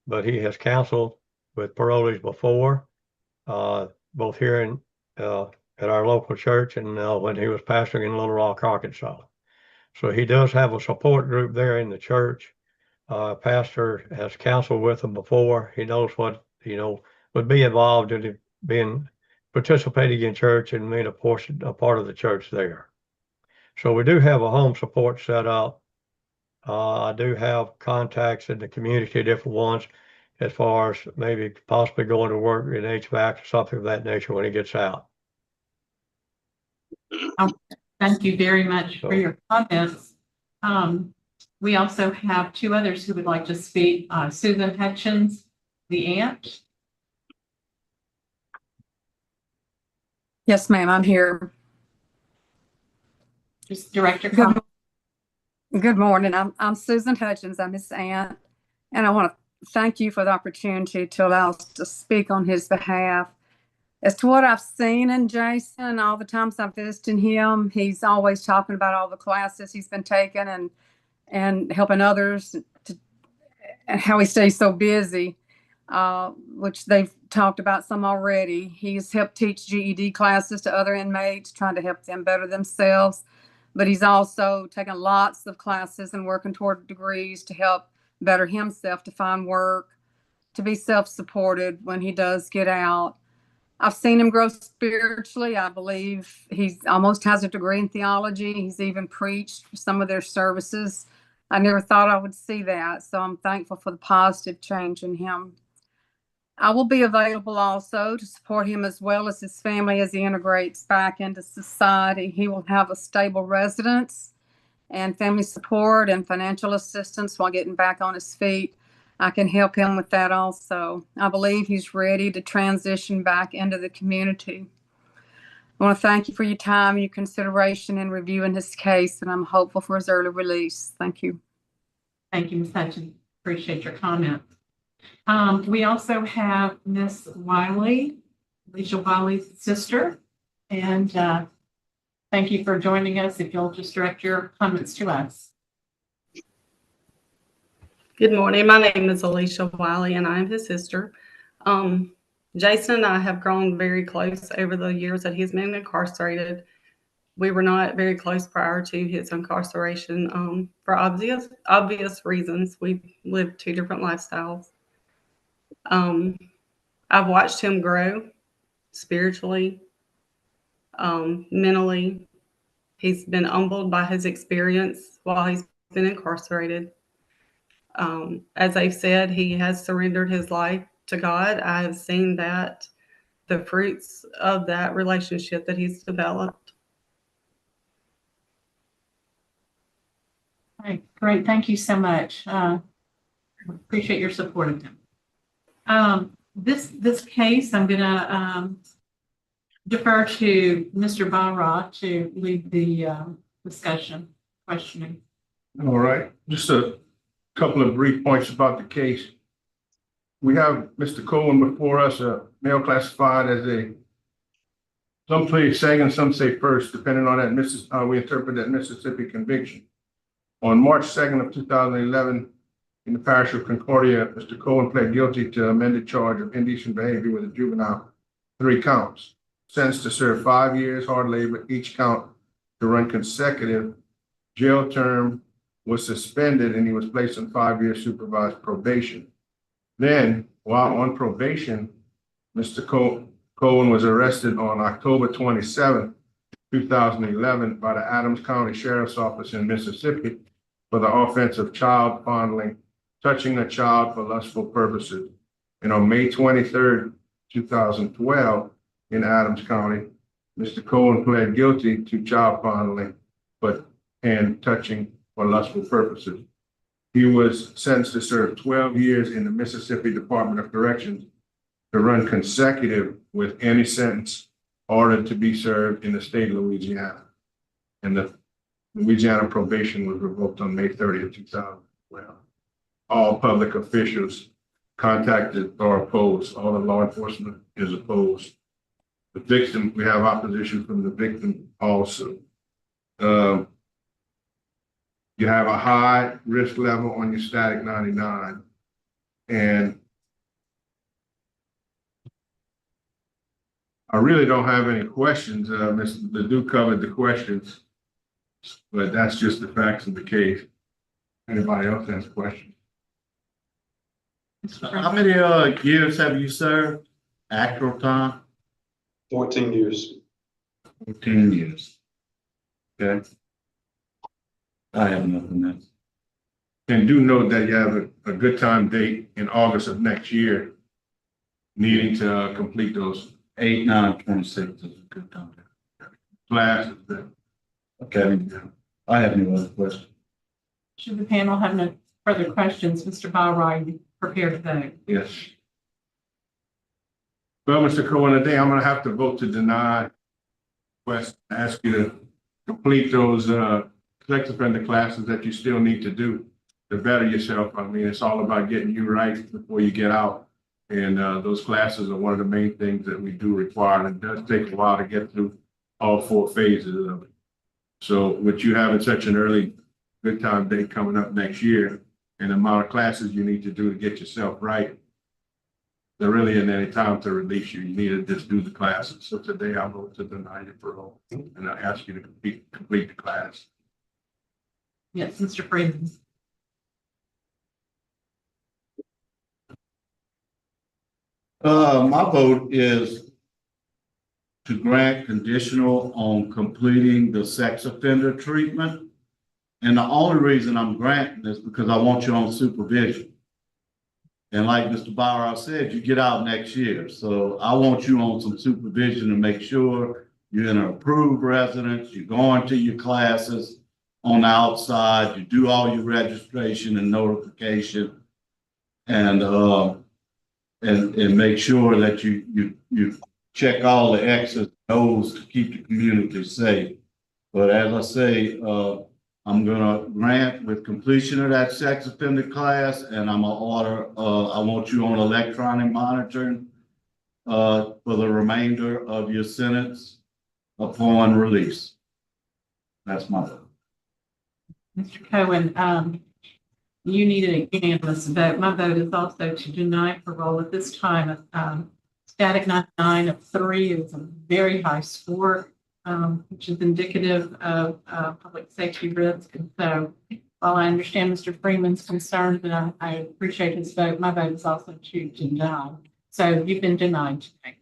[SPEAKER 13] But he has counseled with parolees before, both here in, at our local church and when he was pastoring in Little Rock, Arkansas. So he does have a support group there in the church. Pastor has counseled with him before. He knows what, would be involved in participating in church and being a part of the church there. So we do have a home support set up. I do have contacts in the community, different ones, as far as maybe possibly going to work in HVAC or something of that nature when he gets out.
[SPEAKER 1] Thank you very much for your comments. We also have two others who would like to speak. Susan Hutchins, the aunt.
[SPEAKER 14] Yes, ma'am, I'm here.
[SPEAKER 1] Just Director.
[SPEAKER 14] Good morning. I'm Susan Hutchins. I'm his aunt, and I want to thank you for the opportunity to allow us to speak on his behalf. As to what I've seen in Jason, all the times I've visited him, he's always talking about all the classes he's been taking and helping others and how he stays so busy, which they've talked about some already. He's helped teach GED classes to other inmates, trying to help them better themselves. But he's also taken lots of classes and working toward degrees to help better himself, to find work, to be self-supported when he does get out. I've seen him grow spiritually. I believe he almost has a degree in theology. He's even preached for some of their services. I never thought I would see that, so I'm thankful for the positive change in him. I will be available also to support him as well as his family as he integrates back into society. He will have a stable residence and family support and financial assistance while getting back on his feet. I can help him with that also. I believe he's ready to transition back into the community. I want to thank you for your time and your consideration in reviewing his case, and I'm hopeful for his early release. Thank you.
[SPEAKER 1] Thank you, Ms. Hutchins. Appreciate your comment. We also have Miss Wiley, Alicia Wiley's sister, and thank you for joining us. If you'll just direct your comments to us.
[SPEAKER 15] Good morning. My name is Alicia Wiley, and I'm his sister. Jason and I have grown very close over the years that he's been incarcerated. We were not very close prior to his incarceration for obvious reasons. We lived two different lifestyles. I've watched him grow spiritually, mentally. He's been humbled by his experience while he's been incarcerated. As I've said, he has surrendered his life to God. I have seen that, the fruits of that relationship that he's developed.
[SPEAKER 1] All right, great. Thank you so much. Appreciate your support of him. This case, I'm going to defer to Mr. Barra to lead the discussion, questioning.
[SPEAKER 11] All right, just a couple of brief points about the case. We have Mr. Cowan before us, a male classified as some say second, some say first, depending on that how we interpret that Mississippi conviction. On March 2nd of 2011, in the parish of Concordia, Mr. Cowan pled guilty to amended charge of indecent behavior with a juvenile, 3 counts. Sentenced to serve 5 years hard labor, each count to run consecutive. Jail term was suspended and he was placed on 5-year supervised probation. Then, while on probation, Mr. Cowan was arrested on October 27, 2011 by the Adams County Sheriff's Office in Mississippi for the offense of child fondling, touching a child for lustful purposes. And on May 23, 2012, in Adams County, Mr. Cowan pled guilty to child fondling and touching for lustful purposes. He was sentenced to serve 12 years in the Mississippi Department of Corrections to run consecutive with any sentence ordered to be served in the state of Louisiana. And the Louisiana probation was revoked on May 30th, 2012. All public officials contacted or opposed. All the law enforcement is opposed. The victim, we have opposition from the victim also. You have a high risk level on your static 99. And I really don't have any questions. Mr. Ledoux covered the questions. But that's just the facts of the case. Anybody else has questions?
[SPEAKER 10] How many years have you served? Actual time?
[SPEAKER 12] 14 years.
[SPEAKER 10] 14 years. Okay. I have nothing else.
[SPEAKER 11] And do note that you have a good time date in August of next year, needing to complete those
[SPEAKER 10] 8, 9, 26 is a good time.
[SPEAKER 11] classes.
[SPEAKER 10] Okay. I have no other questions.
[SPEAKER 1] Should the panel have no further questions, Mr. Byron, you prepared to vote?
[SPEAKER 11] Yes. Well, Mr. Cohen, today I'm gonna have to vote to deny request, ask you to complete those sex offender classes that you still need to do to better yourself. I mean, it's all about getting you right before you get out. And those classes are one of the main things that we do require, and it does take a while to get through all 4 phases of it. So with you having such an early good time date coming up next year and the amount of classes you need to do to get yourself right, there really isn't any time to release you. You need to just do the classes. So today I vote to deny your parole and I ask you to complete the class.
[SPEAKER 1] Yes, Mr. Freeman.
[SPEAKER 10] My vote is to grant conditional on completing the sex offender treatment. And the only reason I'm granting is because I want you on supervision. And like Mr. Bauer said, you get out next year. So I want you on some supervision to make sure you're an approved resident, you're going to your classes on the outside, you do all your registration and notification. And make sure that you check all the X's and O's to keep the community safe. But as I say, I'm gonna grant with completion of that sex offender class, and I'm gonna order, I want you on electronic monitoring for the remainder of your sentence upon release. That's my vote.
[SPEAKER 1] Mr. Cohen, you need a unanimous vote. My vote is also to deny parole at this time. Static 99 of 3 is a very high score, which is indicative of public safety risk. And so while I understand Mr. Freeman's concerns and I appreciate his vote, my vote is also to deny. So you've been denied tonight.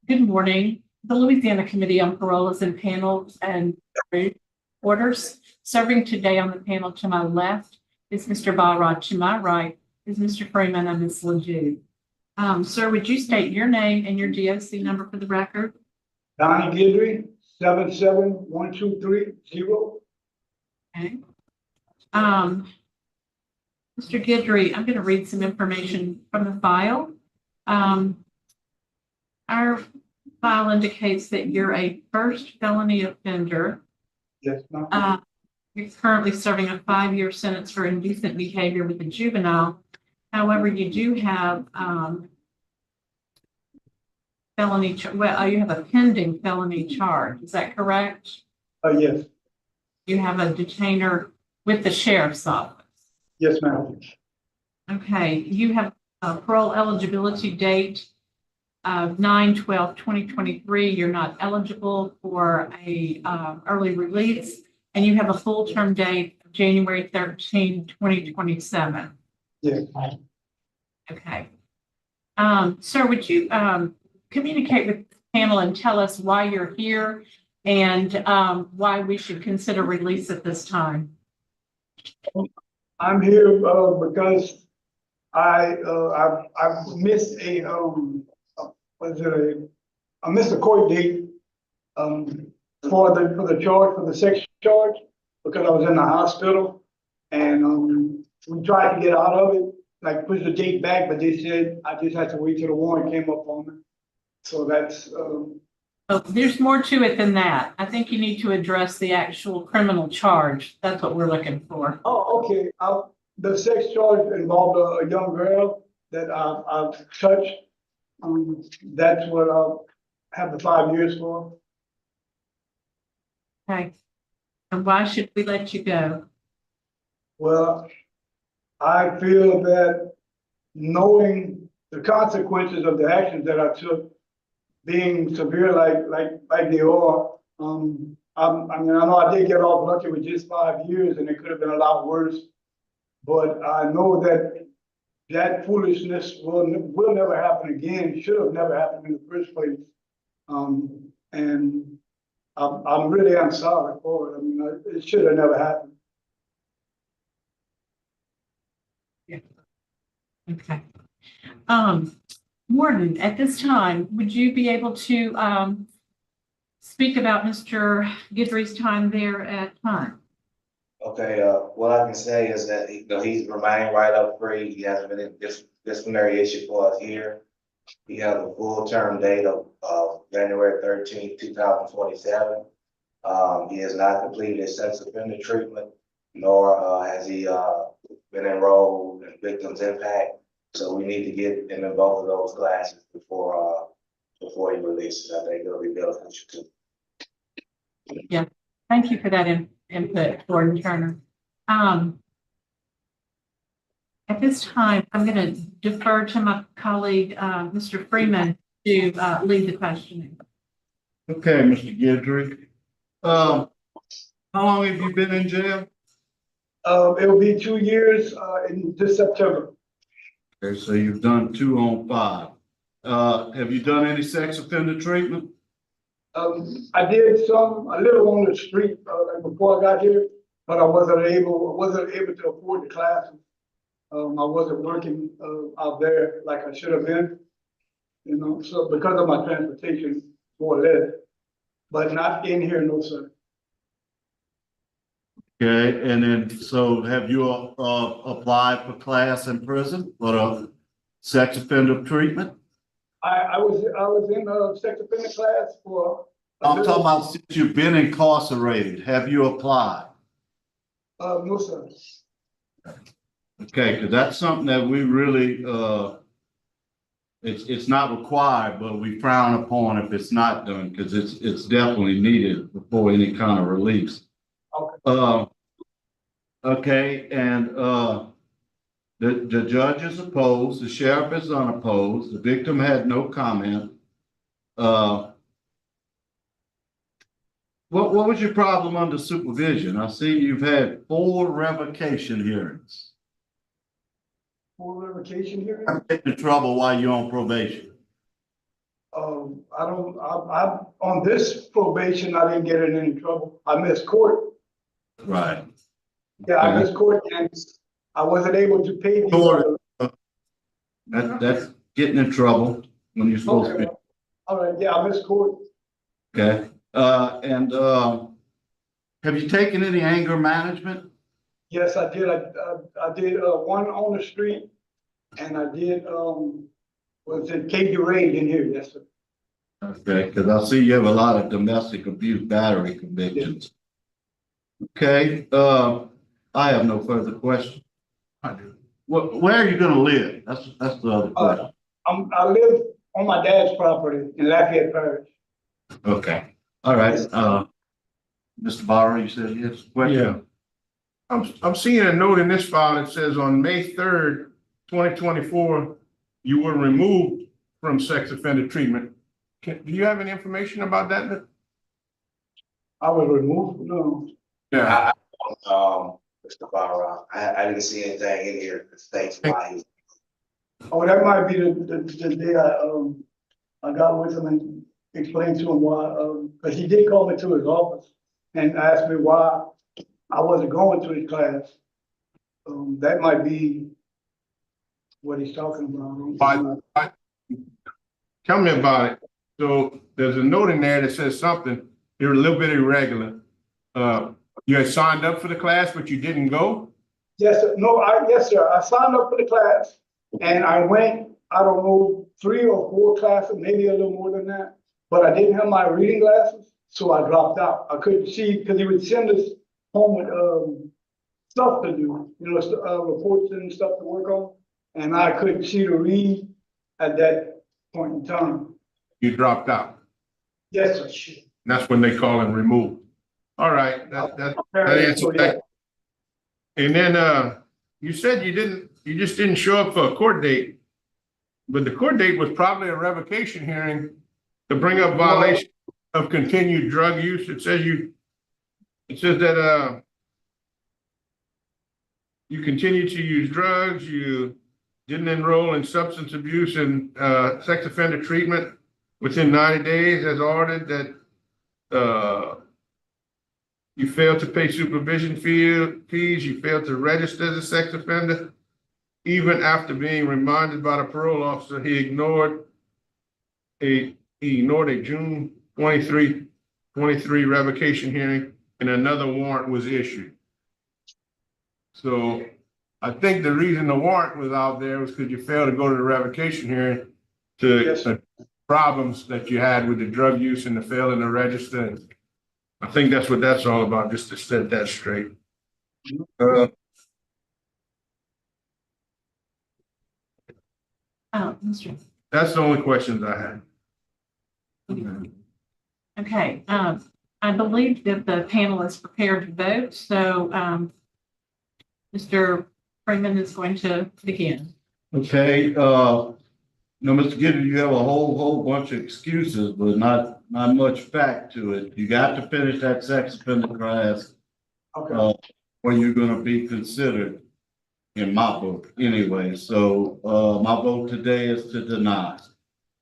[SPEAKER 1] Good morning. The Louisiana Committee on Parole is in panels and orders. Serving today on the panel to my left is Mr. Balrod. To my right is Mr. Freeman and Ms. Lejeune. Sir, would you state your name and your DOC number for the record?
[SPEAKER 16] Donnie Guidry, 77123.
[SPEAKER 1] Okay. Mr. Guidry, I'm going to read some information from the file. Our file indicates that you're a first felony offender.
[SPEAKER 16] Yes, ma'am.
[SPEAKER 1] You're currently serving a 5-year sentence for indecent behavior with a juvenile. However, you do have you have a pending felony charge. Is that correct?
[SPEAKER 16] Yes.
[SPEAKER 1] You have a detainer with the sheriff's office.
[SPEAKER 16] Yes, ma'am.
[SPEAKER 1] Okay, you have a parole eligibility date of 9/12/2023. You're not eligible for a early release, and you have a full term date of January 13, 2027.
[SPEAKER 16] Yes.
[SPEAKER 1] Okay. Sir, would you communicate with the panel and tell us why you're here and why we should consider release at this time?
[SPEAKER 16] I'm here because I missed I missed a court date for the charge, for the sex charge, because I was in the hospital, and we tried to get out of it, like push the date back, but they said I just had to wait till the warrant came up on me. So that's
[SPEAKER 1] Oh, there's more to it than that. I think you need to address the actual criminal charge. That's what we're looking for.
[SPEAKER 16] Oh, okay. The sex charge involved a young girl that I've touched. That's what I'll have the 5 years for.
[SPEAKER 1] Okay. And why should we let you go?
[SPEAKER 16] Well, I feel that knowing the consequences of the actions that I took, being severe like they are, I mean, I know I did get off lucky with just 5 years, and it could have been a lot worse. But I know that foolishness will never happen again. Should have never happened in the first place. And I'm really sorry for it. I mean, it should have never happened.
[SPEAKER 1] Yeah. Okay. Morton, at this time, would you be able to speak about Mr. Guidry's time there at Hunt?
[SPEAKER 2] Okay, what I can say is that he's remained right up free. He hasn't been in disciplinary issue for us here. He has a full term date of January 13, 2027. He has not completed his sex offender treatment, nor has he been enrolled in victims impact. So we need to get him in both of those classes before he releases. I think it'll be beneficial too.
[SPEAKER 1] Yeah, thank you for that input, Gordon Turner. At this time, I'm going to defer to my colleague, Mr. Freeman, to lead the questioning.
[SPEAKER 10] Okay, Mr. Guidry. How long have you been in jail?
[SPEAKER 16] It'll be 2 years in this September.
[SPEAKER 10] Okay, so you've done 2 on 5. Have you done any sex offender treatment?
[SPEAKER 16] I did a little on the street before I got here, but I wasn't able to afford the classes. I wasn't working out there like I should have been, so because of my transportation, more or less, but not in here, no, sir.
[SPEAKER 10] Okay, and then, so have you applied for class in prison for the sex offender treatment?
[SPEAKER 16] I was in a sex offender class for.
[SPEAKER 10] I'm talking about since you've been incarcerated, have you applied?
[SPEAKER 16] No, sir.
[SPEAKER 10] Okay, because that's something that we really, it's not required, but we frown upon if it's not done, because it's definitely needed before any kind of release.
[SPEAKER 16] Okay.
[SPEAKER 10] Okay, and the judge is opposed, the sheriff is unopposed, the victim had no comment. What was your problem under supervision? I see you've had 4 revocation hearings.
[SPEAKER 16] 4 revocation hearings?
[SPEAKER 10] I'm getting in trouble while you're on probation.
[SPEAKER 16] I don't, on this probation, I didn't get in any trouble. I missed court.
[SPEAKER 10] Right.
[SPEAKER 16] Yeah, I missed court and I wasn't able to pay these.
[SPEAKER 10] Court, that's getting in trouble when you're supposed to be.
[SPEAKER 16] All right, yeah, I missed court.
[SPEAKER 10] Okay, have you taken any anger management?
[SPEAKER 16] Yes, I did. I did, one on the street and I did, was it Katie Ray in here? Yes, sir.
[SPEAKER 10] Okay, because I see you have a lot of domestic abuse battery convictions. Okay, I have no further questions.
[SPEAKER 11] I do.
[SPEAKER 10] Where are you gonna live? That's the other question.
[SPEAKER 16] I live on my dad's property in Lafayette Parish.
[SPEAKER 10] Okay, all right, Mr. Barrow, you said yes, question?
[SPEAKER 11] Yeah. I'm seeing a note in this file that says on May 3rd, 2024, you were removed from sex offender treatment. Do you have any information about that?
[SPEAKER 16] I was removed, no.
[SPEAKER 11] Yeah.
[SPEAKER 2] Mr. Barra, I didn't see anything in here that states why he's.
[SPEAKER 16] Oh, that might be the day I got with him and explained to him why, because he did call me to his office and asked me why I wasn't going to his class. That might be what he's talking about.
[SPEAKER 11] Tell me about it. So there's a note in there that says something, you're a little bit irregular. You had signed up for the class, but you didn't go?
[SPEAKER 16] Yes, sir. No, yes, sir. I signed up for the class and I went, I don't know, 3 or 4 classes, maybe a little more than that. But I didn't have my reading glasses, so I dropped out. I couldn't see because he would send us home with stuff to do, reports and stuff to work on. And I couldn't see to read at that point in time.
[SPEAKER 11] You dropped out.
[SPEAKER 16] Yes, sir.
[SPEAKER 11] That's when they call and remove. All right, that answers that. And then you said you just didn't show up for a court date, but the court date was probably a revocation hearing to bring up violation of continued drug use. It says that you continue to use drugs, you didn't enroll in substance abuse and sex offender treatment within 90 days as ordered, that you failed to pay supervision fees, you failed to register as a sex offender. Even after being reminded by the parole officer, he ignored a June 23 revocation hearing and another warrant was issued. So I think the reason the warrant was out there was because you failed to go to the revocation hearing to problems that you had with the drug use and the failing to register. I think that's what that's all about, just to set that straight.
[SPEAKER 1] Mr.
[SPEAKER 11] That's the only questions I had.
[SPEAKER 1] Okay, I believe that the panel is prepared to vote, so Mr. Freeman is going to begin.
[SPEAKER 10] Okay, no, Mr. Guidry, you have a whole bunch of excuses, but not much fact to it. You got to finish that sex offender class.
[SPEAKER 16] Okay.
[SPEAKER 10] When you're gonna be considered, in my book, anyway. So, my vote today is to deny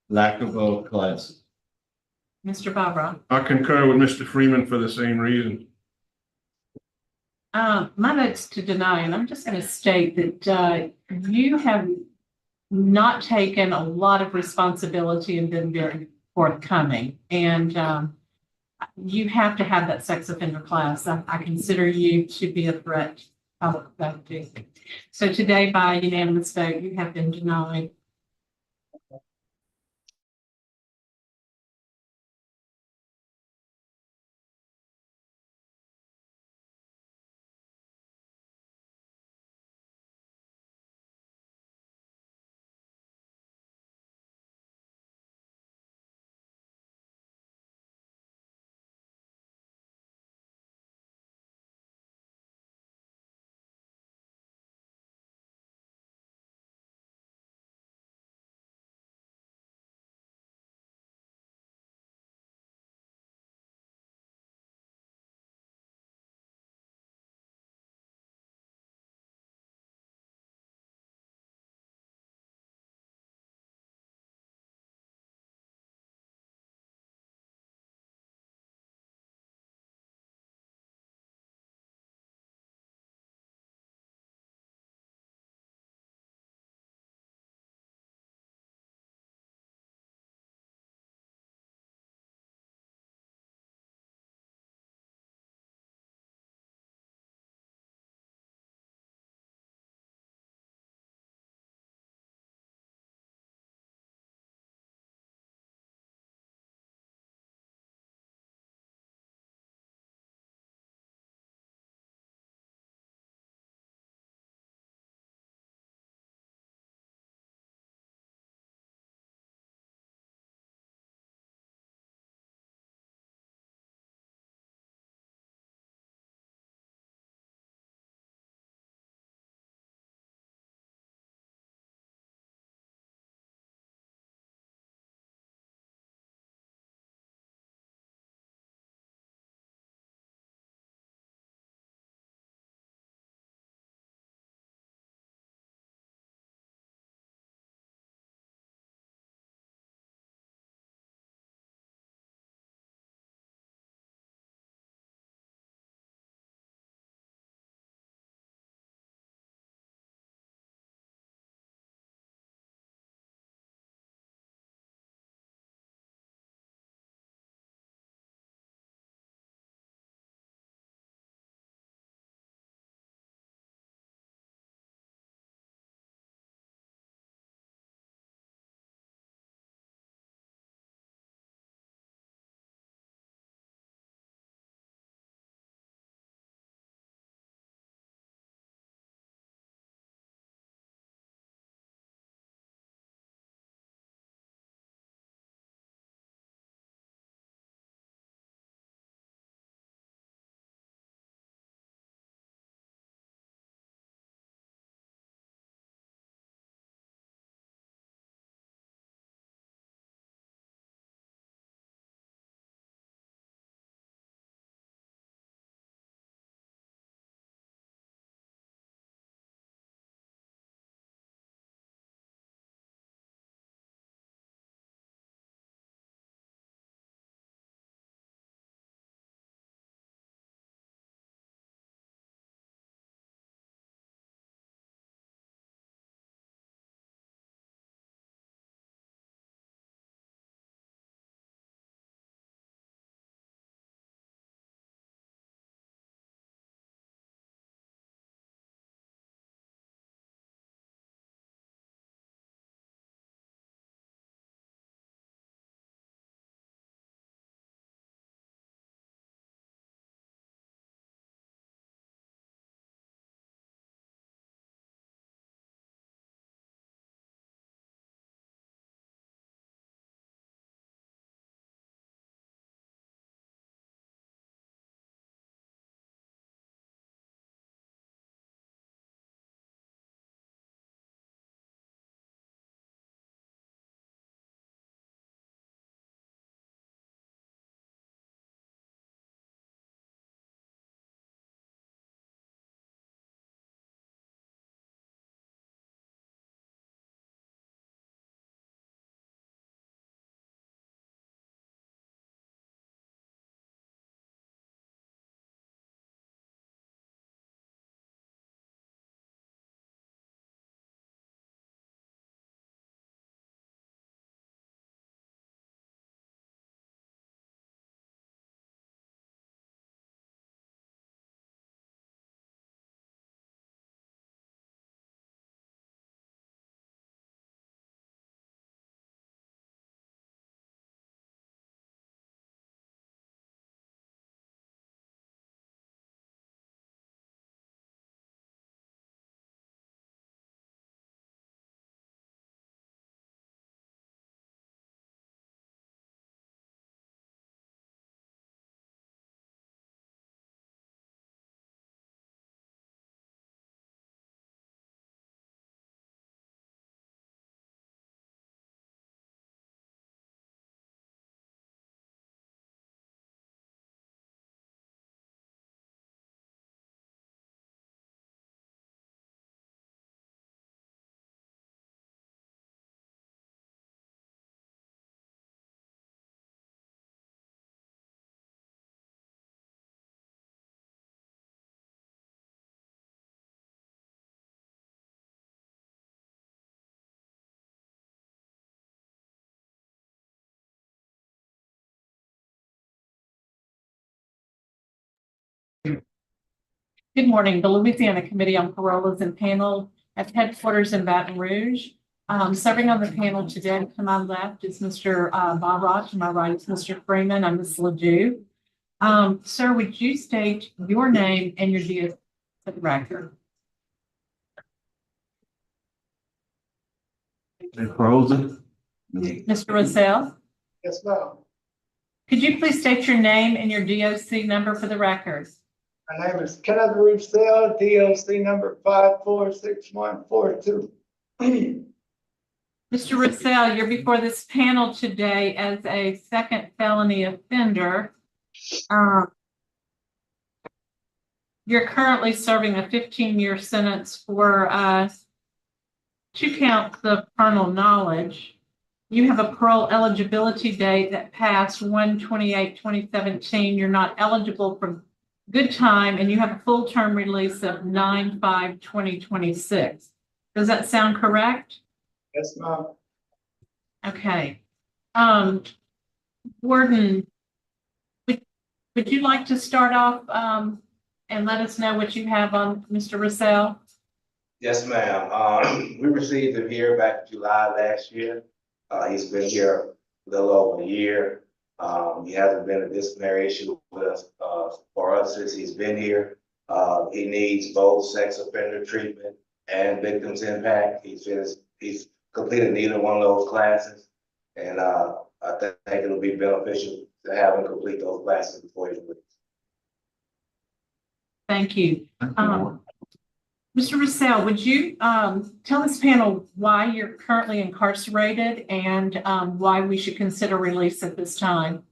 [SPEAKER 10] lack of both classes.
[SPEAKER 1] Mr. Barbara.
[SPEAKER 11] I concur with Mr. Freeman for the same reason.
[SPEAKER 1] My vote's to deny, and I'm just going to state that you have not taken a lot of responsibility and been very forthcoming. And you have to have that sex offender class. I consider you to be a threat to public safety. So today, by unanimous vote, you have been denied. Good morning. The Louisiana Committee on Parole is impaneled at headquarters in Baton Rouge. Serving on the panel today to my left is Mr. Barrott, to my right is Mr. Freeman and Ms. Ledoux. Sir, would you state your name and your DOC for the record?
[SPEAKER 10] Frozen?
[SPEAKER 1] Mr. Russell,
[SPEAKER 16] Yes, ma'am.
[SPEAKER 1] could you please state your name and your DOC number for the record?
[SPEAKER 16] My name is Kenneth Roussell, DOC number 546142.
[SPEAKER 1] Mr. Russell, you're before this panel today as a second felony offender. You're currently serving a 15-year sentence for 2 counts of carnal knowledge. You have a parole eligibility date that passed 1/28/2017. You're not eligible for good time, and you have a full term release of 9/5/2026. Does that sound correct?
[SPEAKER 16] Yes, ma'am.
[SPEAKER 1] Okay. Warden, would you like to start off and let us know what you have on Mr. Russell?
[SPEAKER 2] Yes, ma'am. We received him here back in July last year. He's been here a little over a year. He hasn't been a disciplinary issue with us, for us since he's been here. He needs both sex offender treatment and victims impact. He's completed neither one of those classes. And I think it'll be beneficial to have him complete those classes before he leaves.
[SPEAKER 1] Thank you. Mr. Russell, would you tell this panel why you're currently incarcerated and why we should consider release at this time?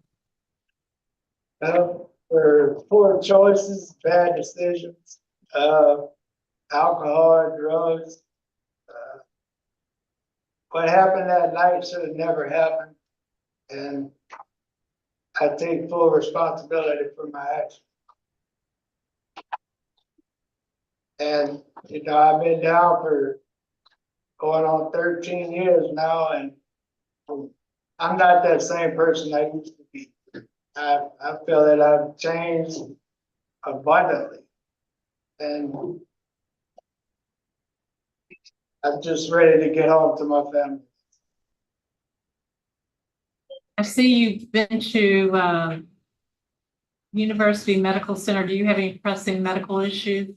[SPEAKER 16] For poor choices, bad decisions, alcohol, drugs. What happened that night should have never happened. And I take full responsibility for my actions. And, you know, I've been down for going on 13 years now, and I'm not that same person I used to be. I feel that I've changed abundantly. And I'm just ready to get home to my family.
[SPEAKER 1] I see you've been to University Medical Center. Do you have any pressing medical issues?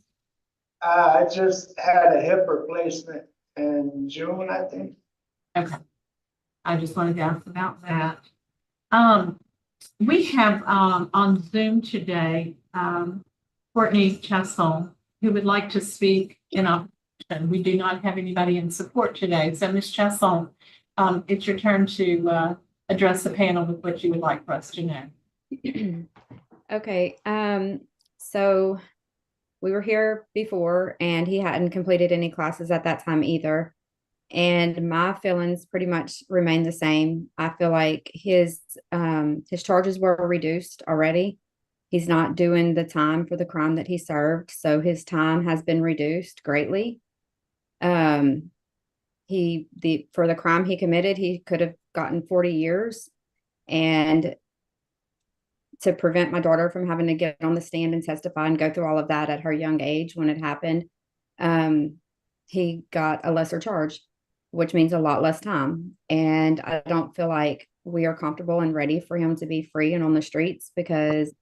[SPEAKER 16] I just had a hip replacement in June, I think.
[SPEAKER 1] Okay. I just wanted to ask about that. We have on Zoom today, Courtney Chesson, who would like to speak in opposition. We do not have anybody in support today. So Ms. Chesson, it's your turn to address the panel with what you would like for us to know.
[SPEAKER 17] Okay. So we were here before and he hadn't completed any classes at that time either. And my feelings pretty much remain the same. I feel like his charges were reduced already. He's not doing the time for the crime that he served. So his time has been reduced greatly. For the crime he committed, he could have gotten 40 years. And to prevent my daughter from having to get on the stand and testify and go through all of that at her young age when it happened, he got a lesser charge, which means a lot less time. And I don't feel like we are comfortable and ready for him to be free and on the streets, because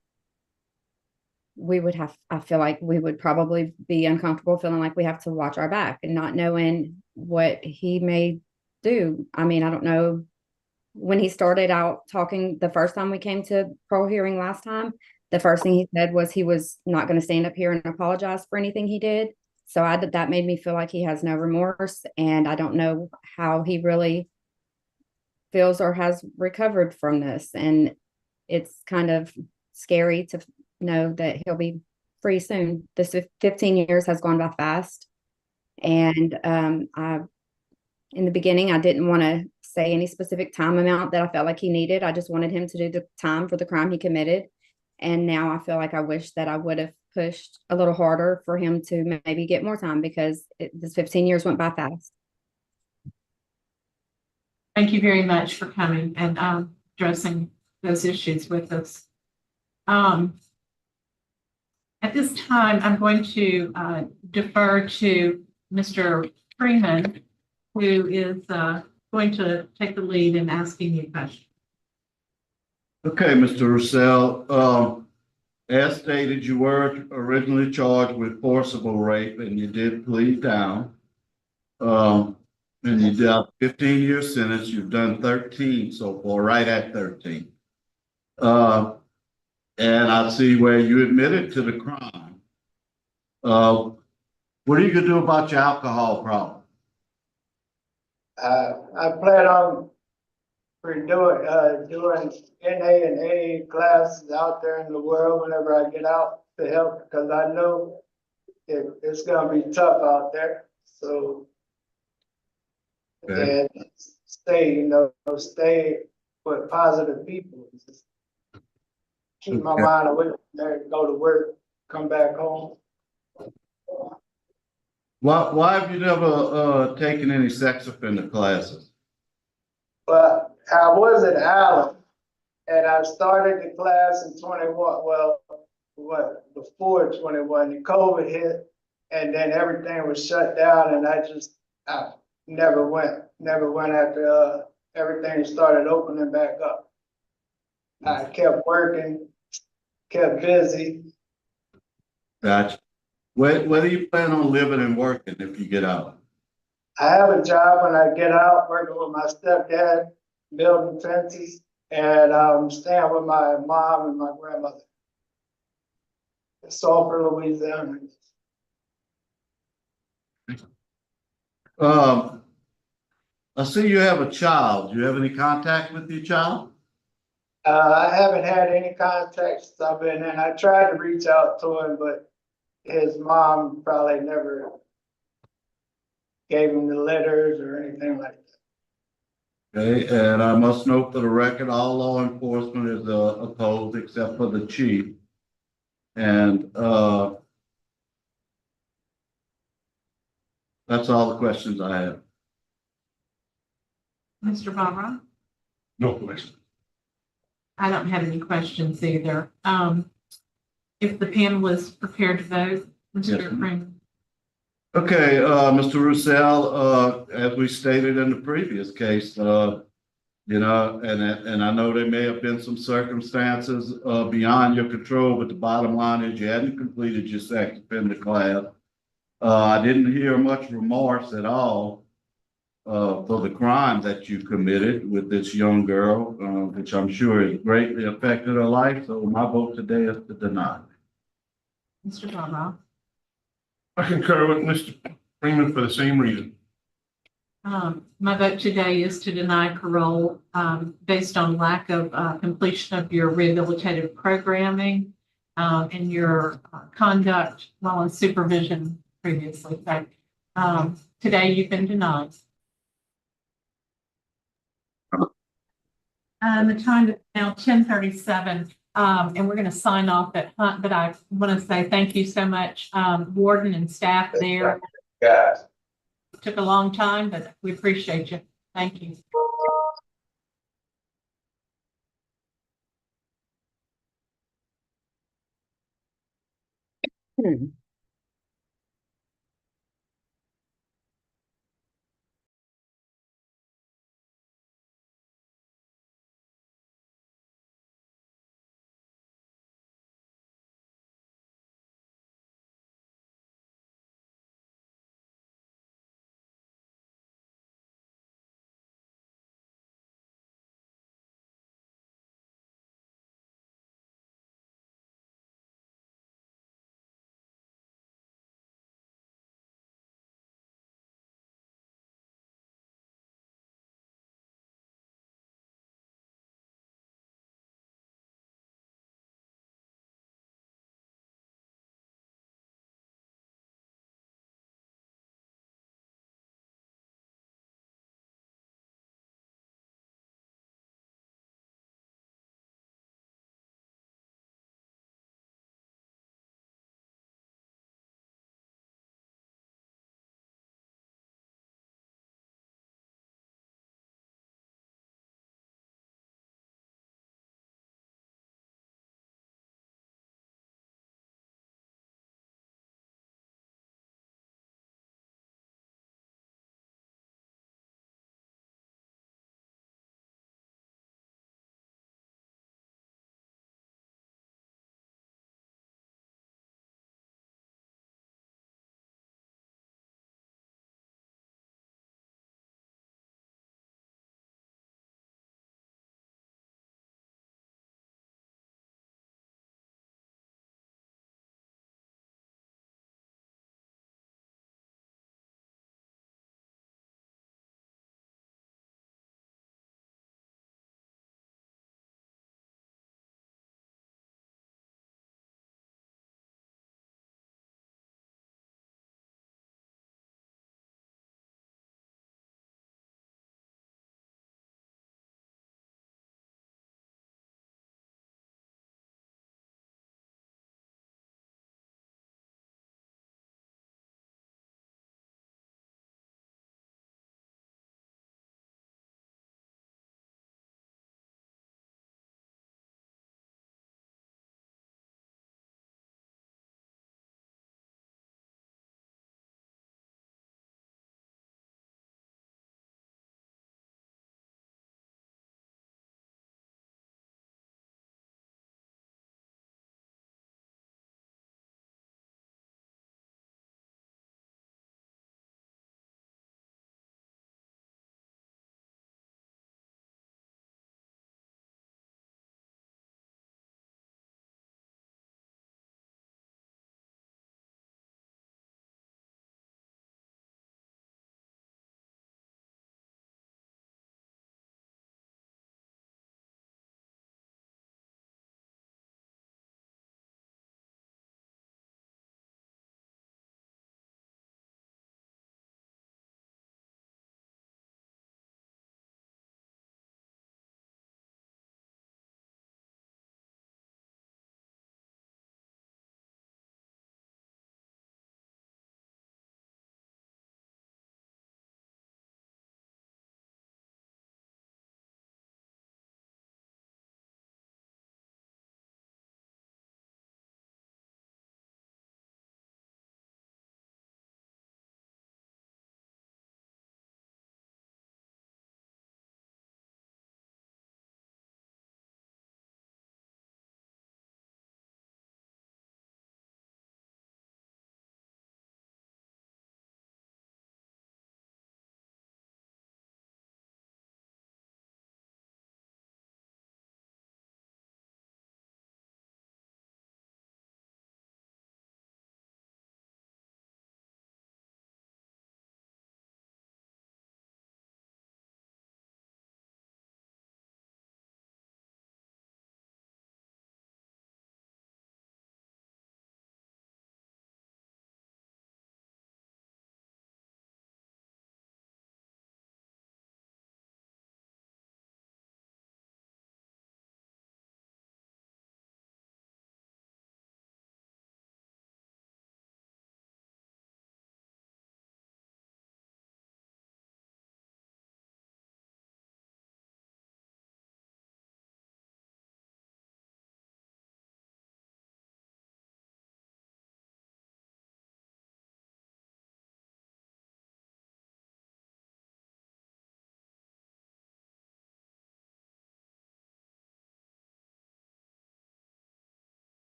[SPEAKER 17] I feel like we would probably be uncomfortable feeling like we have to watch our back and not knowing what he may do. I mean, I don't know. When he started out talking the first time we came to parole hearing last time, the first thing he said was he was not going to stand up here and apologize for anything he did. So that made me feel like he has no remorse, and I don't know how he really feels or has recovered from this. And it's kind of scary to know that he'll be free soon. This 15 years has gone by fast. And in the beginning, I didn't want to say any specific time amount that I felt like he needed. I just wanted him to do the time for the crime he committed. And now I feel like I wish that I would have pushed a little harder for him to maybe get more time, because this 15 years went by fast.
[SPEAKER 1] Thank you very much for coming and addressing those issues with us. At this time, I'm going to defer to Mr. Freeman, who is going to take the lead in asking you questions.
[SPEAKER 10] Okay, Mr. Roussel, as stated, you were originally charged with forcible rape and you did plead down. And you did a 15-year sentence. You've done 13 so far, right at 13. And I see where you admitted to the crime. What are you gonna do about your alcohol problem?
[SPEAKER 16] I plan on doing NA and AA classes out there in the world whenever I get out to help, because I know it's gonna be tough out there. So,
[SPEAKER 10] Okay.
[SPEAKER 16] and stay with positive people. Just keep my mind away from there, go to work, come back home.
[SPEAKER 10] Why have you never taken any sex offender classes?
[SPEAKER 16] But I was at Allen and I started the class in 21, before 21, the COVID hit and then everything was shut down and I never went after everything started opening back up. I kept working, kept busy.
[SPEAKER 10] Gotcha. Where do you plan on living and working if you get out?
[SPEAKER 16] I have a job when I get out, working with my stepdad, building fences, and staying with my mom and my grandmother in Sulphur, Louisiana.
[SPEAKER 10] I see you have a child. Do you have any contact with your child?
[SPEAKER 16] I haven't had any contact since I've been in. I tried to reach out to him, but his mom probably never gave him the letters or anything like that.
[SPEAKER 10] Okay, and I must note for the record, all law enforcement is opposed except for the chief. And that's all the questions I have.
[SPEAKER 1] Mr. Barra?
[SPEAKER 11] No question.
[SPEAKER 1] I don't have any questions either. If the panel is prepared to vote, Mr.
[SPEAKER 10] Yes,
[SPEAKER 1] Freeman?
[SPEAKER 10] Okay, Mr. Roussel, as we stated in the previous case, and I know there may have been some circumstances beyond your control, but the bottom line is you hadn't completed your sex offender class. I didn't hear much remorse at all for the crime that you committed with this young girl, which I'm sure has greatly affected her life. So my vote today is to deny.
[SPEAKER 1] Mr. Barra?
[SPEAKER 11] I concur with Mr. Freeman for the same reason.
[SPEAKER 1] My vote today is to deny parole based on lack of completion of your rehabilitative programming and your conduct while in supervision previously. So today you've been denied. The time is now 10:37, and we're going to sign off at Hunt, but I want to say thank you so much, Warden and staff there.
[SPEAKER 2] Guys.
[SPEAKER 1] It took a long time, but we appreciate you. Thank you.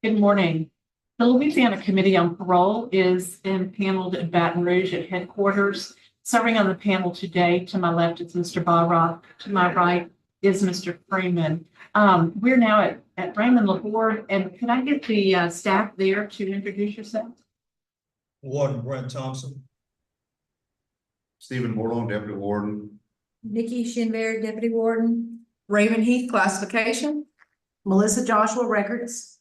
[SPEAKER 1] Good morning. The Louisiana Committee on Parole is impaneled in Baton Rouge at headquarters. Serving on the panel today, to my left is Mr. Barra, to my right is Mr. Freeman. We're now at Raymond LaFord, and could I get the staff there to introduce yourself?
[SPEAKER 18] Warden Brent Thompson.
[SPEAKER 10] Stephen Bordelon, Deputy Warden.
[SPEAKER 19] Nikki Shinberry, Deputy Warden. Raven Heath, Classification. Melissa Joshua, Records.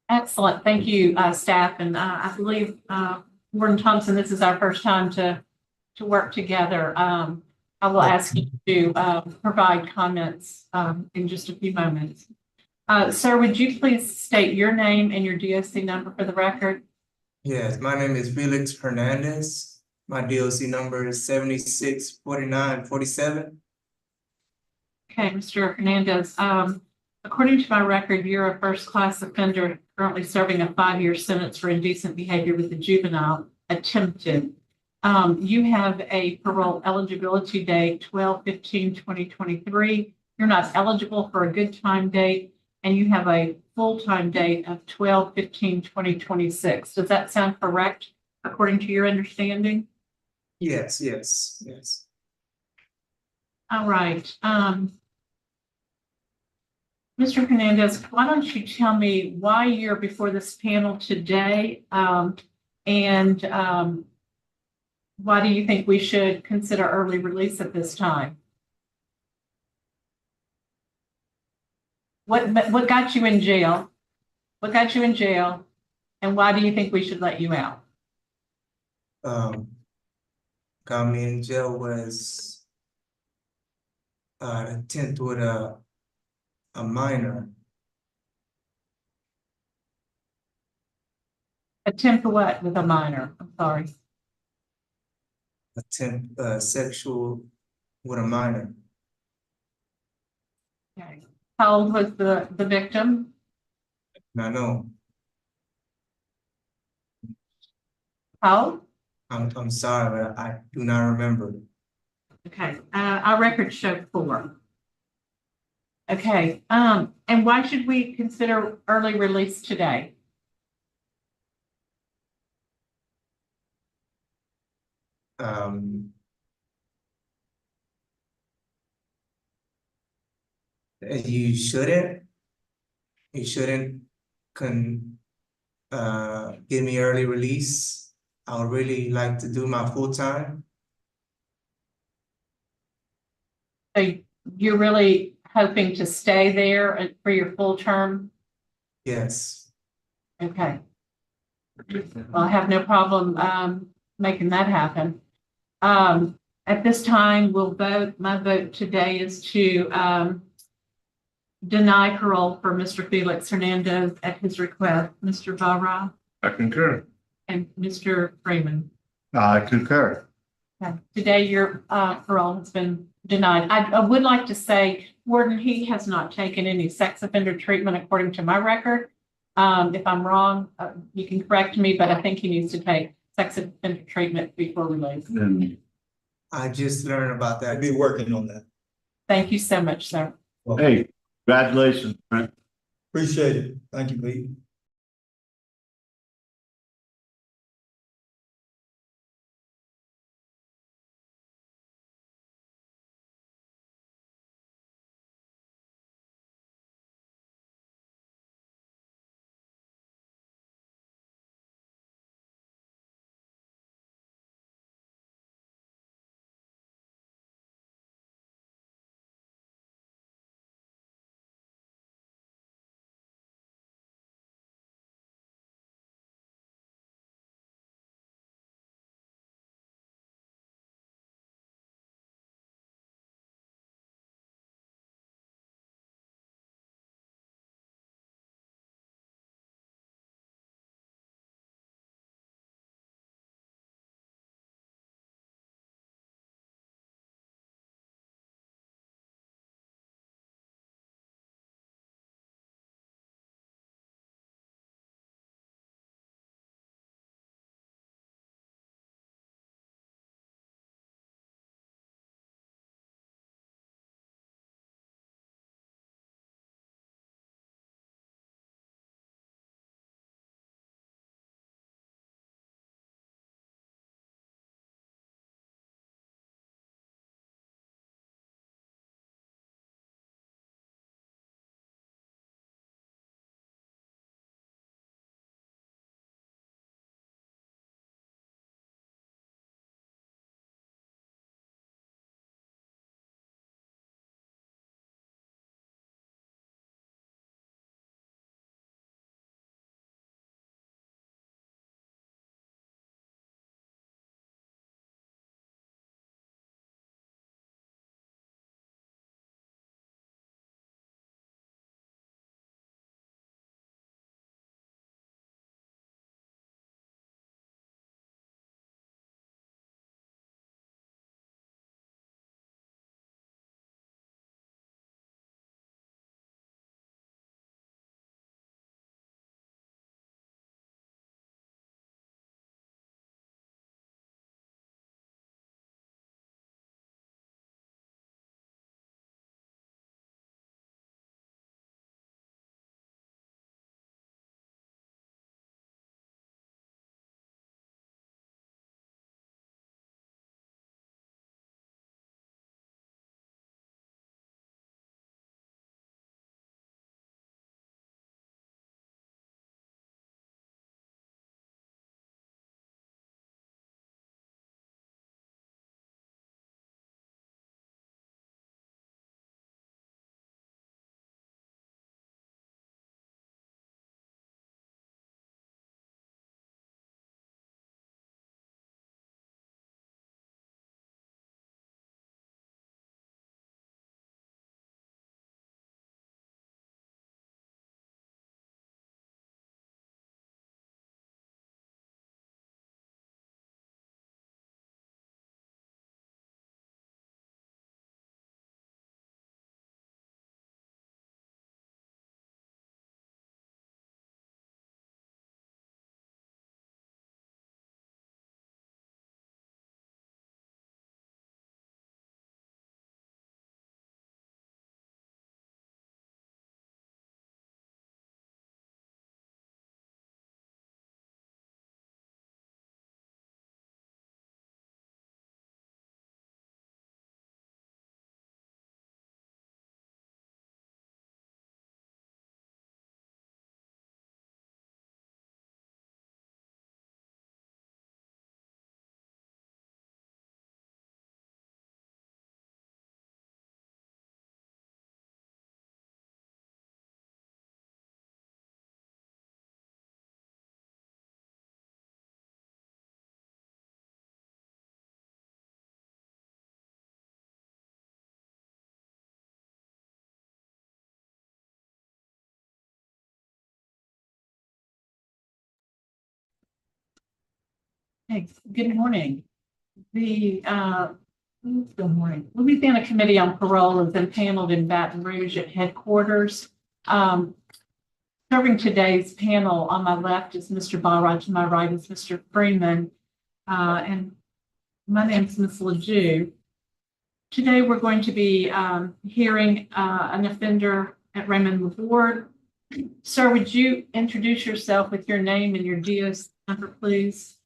[SPEAKER 1] Excellent. Thank you, staff. And I believe, Warden Thompson, this is our first time to work together. I will ask you to provide comments in just a few moments. Sir, would you please state your name and your DOC number for the record?
[SPEAKER 20] Yes, my name is Felix Hernandez. My DOC number is 764947.
[SPEAKER 1] Okay, Mr. Hernandez, according to my record, you're a first-class offender currently serving a 5-year sentence for indecent behavior with a juvenile attempted. You have a parole eligibility date 12/15/2023. You're not eligible for a good time date, and you have a full-time date of 12/15/2026. Does that sound correct according to your understanding?
[SPEAKER 20] Yes.
[SPEAKER 1] All right. Mr. Hernandez, why don't you tell me why you're before this panel today, and why do you think we should consider early release at this time? What got you in jail? What got you in jail, and why do you think we should let you out?
[SPEAKER 20] Got me in jail was attempt with a minor.
[SPEAKER 1] Attempt what with a minor? I'm sorry.
[SPEAKER 20] Attempt sexual with a minor.
[SPEAKER 1] Okay. How old was the victim?
[SPEAKER 20] I know.
[SPEAKER 1] How old?
[SPEAKER 20] I'm sorry, but I do not remember.
[SPEAKER 1] Okay, our records show 4. Okay, and why should we consider early release today?
[SPEAKER 20] You shouldn't give me early release. I would really like to do my full time.
[SPEAKER 1] So you're really hoping to stay there for your full term?
[SPEAKER 20] Yes.
[SPEAKER 1] Okay. Well, I have no problem making that happen. At this time, we'll vote. My vote today is to deny parole for Mr. Felix Hernandez at his request. Mr. Barra
[SPEAKER 10] I concur.
[SPEAKER 1] and Mr. Freeman.
[SPEAKER 10] I concur.
[SPEAKER 1] Okay. Today, your parole has been denied. I would like to say, Warden, he has not taken any sex offender treatment according to my record. If I'm wrong, you can correct me, but I think he needs to take sex offender treatment before release.
[SPEAKER 20] I just learned about that.
[SPEAKER 18] I'll be working on that.
[SPEAKER 1] Thank you so much, sir.
[SPEAKER 10] Hey, congratulations, Brent.
[SPEAKER 18] Appreciate it. Thank you, Pete.
[SPEAKER 1] Hey, good morning. Good morning. Louisiana Committee on Parole has been paneled in Baton Rouge at headquarters. Serving today's panel, on my left is Mr. Barra, to my right is Mr. Freeman, and my name is Ms. LeJew. Today we're going to be hearing an offender at Raymond Ward. Sir, would you introduce yourself with your name and your DOC number, please?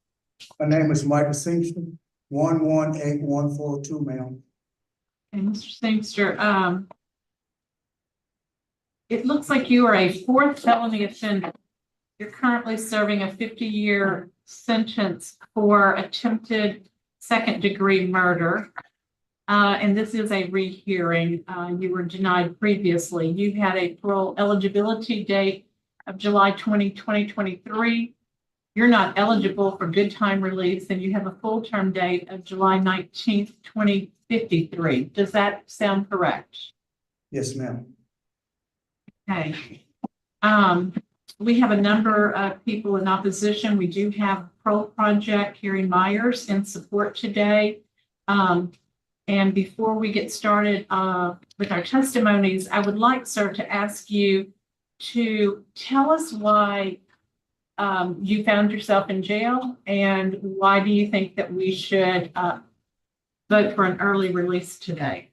[SPEAKER 19] My name is Michael Seamster, 118142, ma'am.
[SPEAKER 1] And Mr. Seamster, it looks like you are a fourth felony offender. You're currently serving a 50-year sentence for attempted second-degree murder. And this is a rehearing. You were denied previously. You had a parole eligibility date of July 20, 2023. You're not eligible for good time release, and you have a full term date of July 19th, 2053. Does that sound correct?
[SPEAKER 19] Yes, ma'am.
[SPEAKER 1] Okay. We have a number of people in opposition. We do have Parole Project Carrie Myers in support today. And before we get started with our testimonies, I would like, sir, to ask you to tell us why you found yourself in jail, and why do you think that we should vote for an early release today?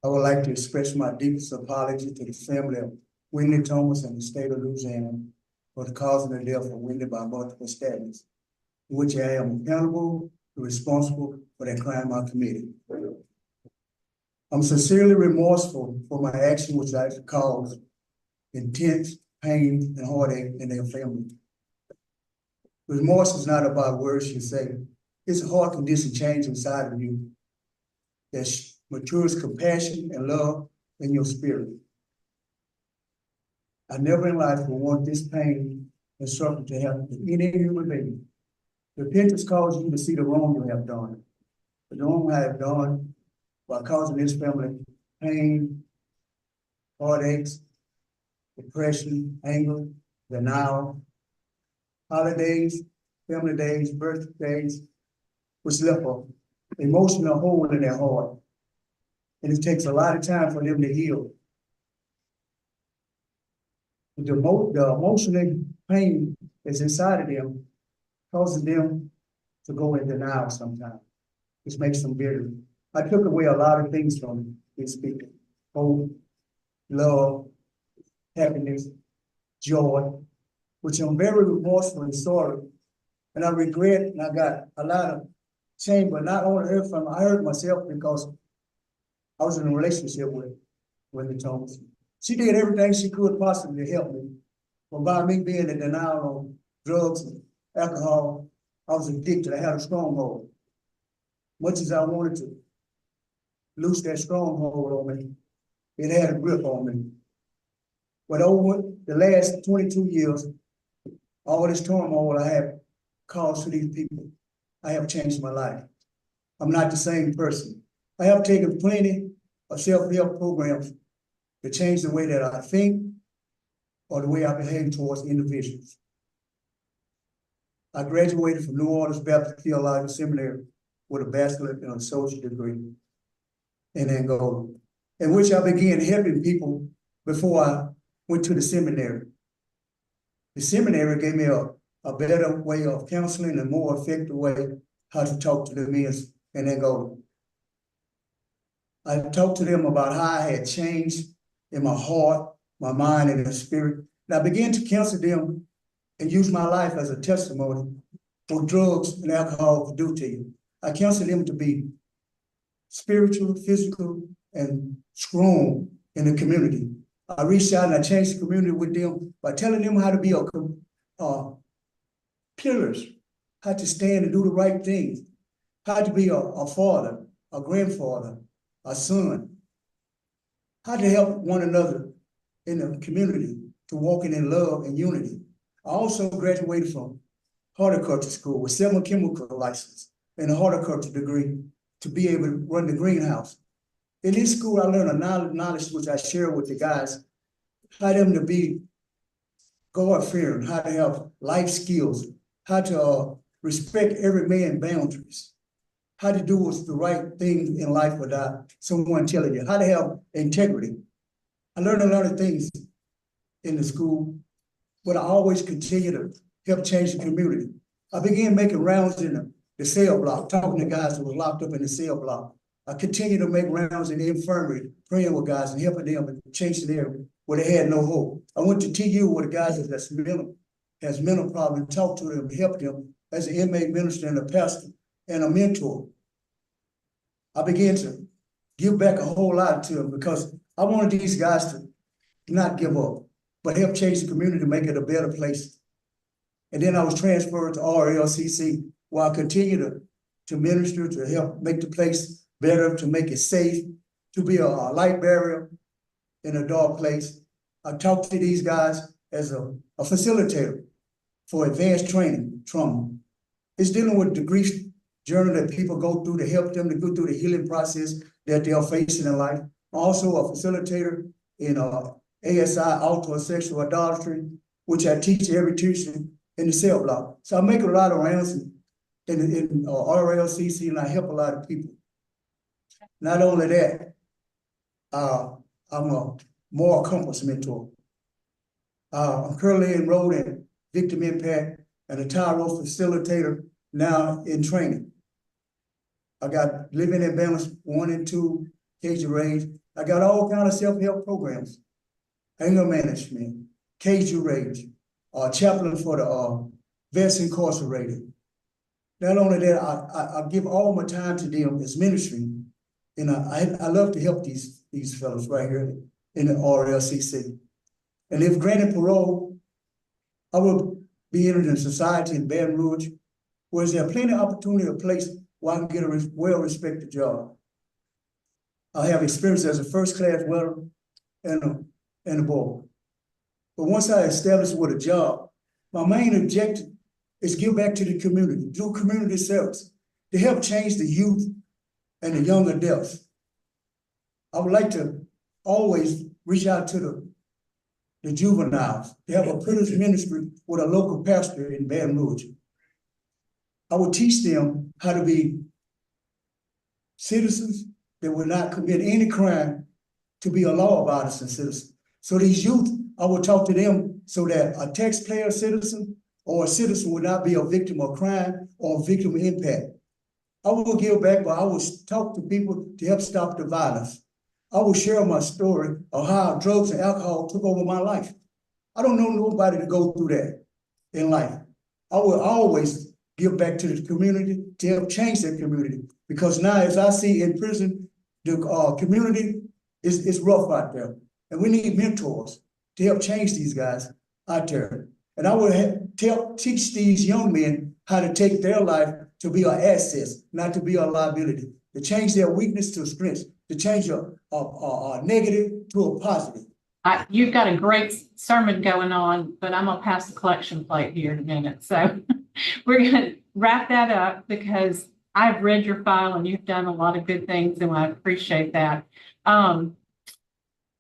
[SPEAKER 19] I would like to express my deepest apology to the family of Wendy Thomas and the state of Louisiana for the cause of the death of Wendy by multiple statements, in which I am accountable and responsible for that crime I committed. I'm sincerely remorseful for my action, which I caused intense pain and heartache in their family. Remorse is not about words you say. It's a heart condition change inside of you that matures compassion and love in your spirit. I never in life will want this pain and suffering to happen to any human being. Repentance calls you to see the wrong you have done. The wrong I have done by causing this family pain, heartaches, depression, anger, denial, holidays, family days, birthdays, which left an emotional hole in their heart. And it takes a lot of time for them to heal. The emotional pain that's inside of them causes them to go in denial sometimes, which makes them bitter. I took away a lot of things from these people: hope, love, happiness, joy, which I'm very remorseful and sorry. And I regret, and I got a lot of shame, but not only hurt from, I hurt myself because I was in a relationship with Wendy Thomas. She did everything she could possibly to help me. But by me being in denial on drugs and alcohol, I was addicted. I had a stronghold. Much as I wanted to loose that stronghold on me, it had a grip on me. But over the last 22 years, all this turmoil I have caused to these people, I have changed my life. I'm not the same person. I have taken plenty of self-help programs to change the way that I think or the way I behave towards individuals. I graduated from New Orleans Baptist Theological Seminary with a bachelor's and associate degree in Angola, in which I began helping people before I went to the seminary. The seminary gave me a better way of counseling and more effective way how to talk to the men in Angola. I talked to them about how I had changed in my heart, my mind, and the spirit. And I began to counsel them and use my life as a testimony for drugs and alcohol to do to you. I counsel them to be spiritual, physical, and strong in the community. I reached out and I changed the community with them by telling them how to be pillars, how to stand and do the right things, how to be a father, a grandfather, a son, how to help one another in the community to walking in love and unity. I also graduated from horticulture school with 7 chemical license and a horticulture degree to be able to run the greenhouse. In this school, I learned a knowledge which I share with the guys, how them to be God-fearing, how to have life skills, how to respect every man's boundaries, how to do what's the right thing in life without someone telling you, how to have integrity. I learned a lot of things in the school, but I always continue to help change the community. I began making rounds in the cell block, talking to guys that were locked up in the cell block. I continue to make rounds in the infirmary, praying with guys and helping them and changing them where they had no hope. I went to TU with the guys that's mental problems, talk to them, help them as an inmate minister and a pastor and a mentor. I began to give back a whole lot to them because I wanted these guys to not give up, but help change the community, make it a better place. And then I was transferred to RLCC, where I continue to minister, to help make the place better, to make it safe, to be a light barrier in a dark place. I talked to these guys as a facilitator for advanced training, trauma. It's dealing with the grief journey that people go through to help them to go through the healing process that they are facing in life. Also a facilitator in ASI, alto and sexual idolatry, which I teach every Tuesday in the cell block. So I make a lot of rounds in RLCC and I help a lot of people. Not only that, I'm a moral compass mentor. I'm currently enrolled in victim impact and a Tyro facilitator now in training. I got Living in Balance 1 and 2, Cage Rage. I got all kinds of self-help programs. Anger management, Cage Rage, chaplain for the vets incarcerated. Not only that, I give all my time to them as ministry. And I love to help these fellows right here in the RLCC. And if granted parole, I will be entering a society in Baton Rouge, where there's plenty of opportunity, a place where I can get a well-respected job. I have experience as a first-class welder and a boy. But once I establish with a job, my main objective is give back to the community, do community service, to help change the youth and the young adults. I would like to always reach out to the juveniles. They have a privileged ministry with a local pastor in Baton Rouge. I would teach them how to be citizens that will not commit any crime, to be a law-abiding citizen. So these youth, I will talk to them so that a taxpayer citizen or a citizen will not be a victim of crime or a victim of impact. I will give back, but I will talk to people to help stop the violence. I will share my story of how drugs and alcohol took over my life. I don't know nobody to go through that in life. I will always give back to the community to help change that community. Because now, as I see in prison, the community is rough out there. And we need mentors to help change these guys out there. And I will teach these young men how to take their life to be an asset, not to be a liability, to change their weakness to strength, to change a negative to a positive.
[SPEAKER 1] You've got a great sermon going on, but I'm gonna pass the collection plate here in a minute. So we're gonna wrap that up because I've read your file and you've done a lot of good things and I appreciate that.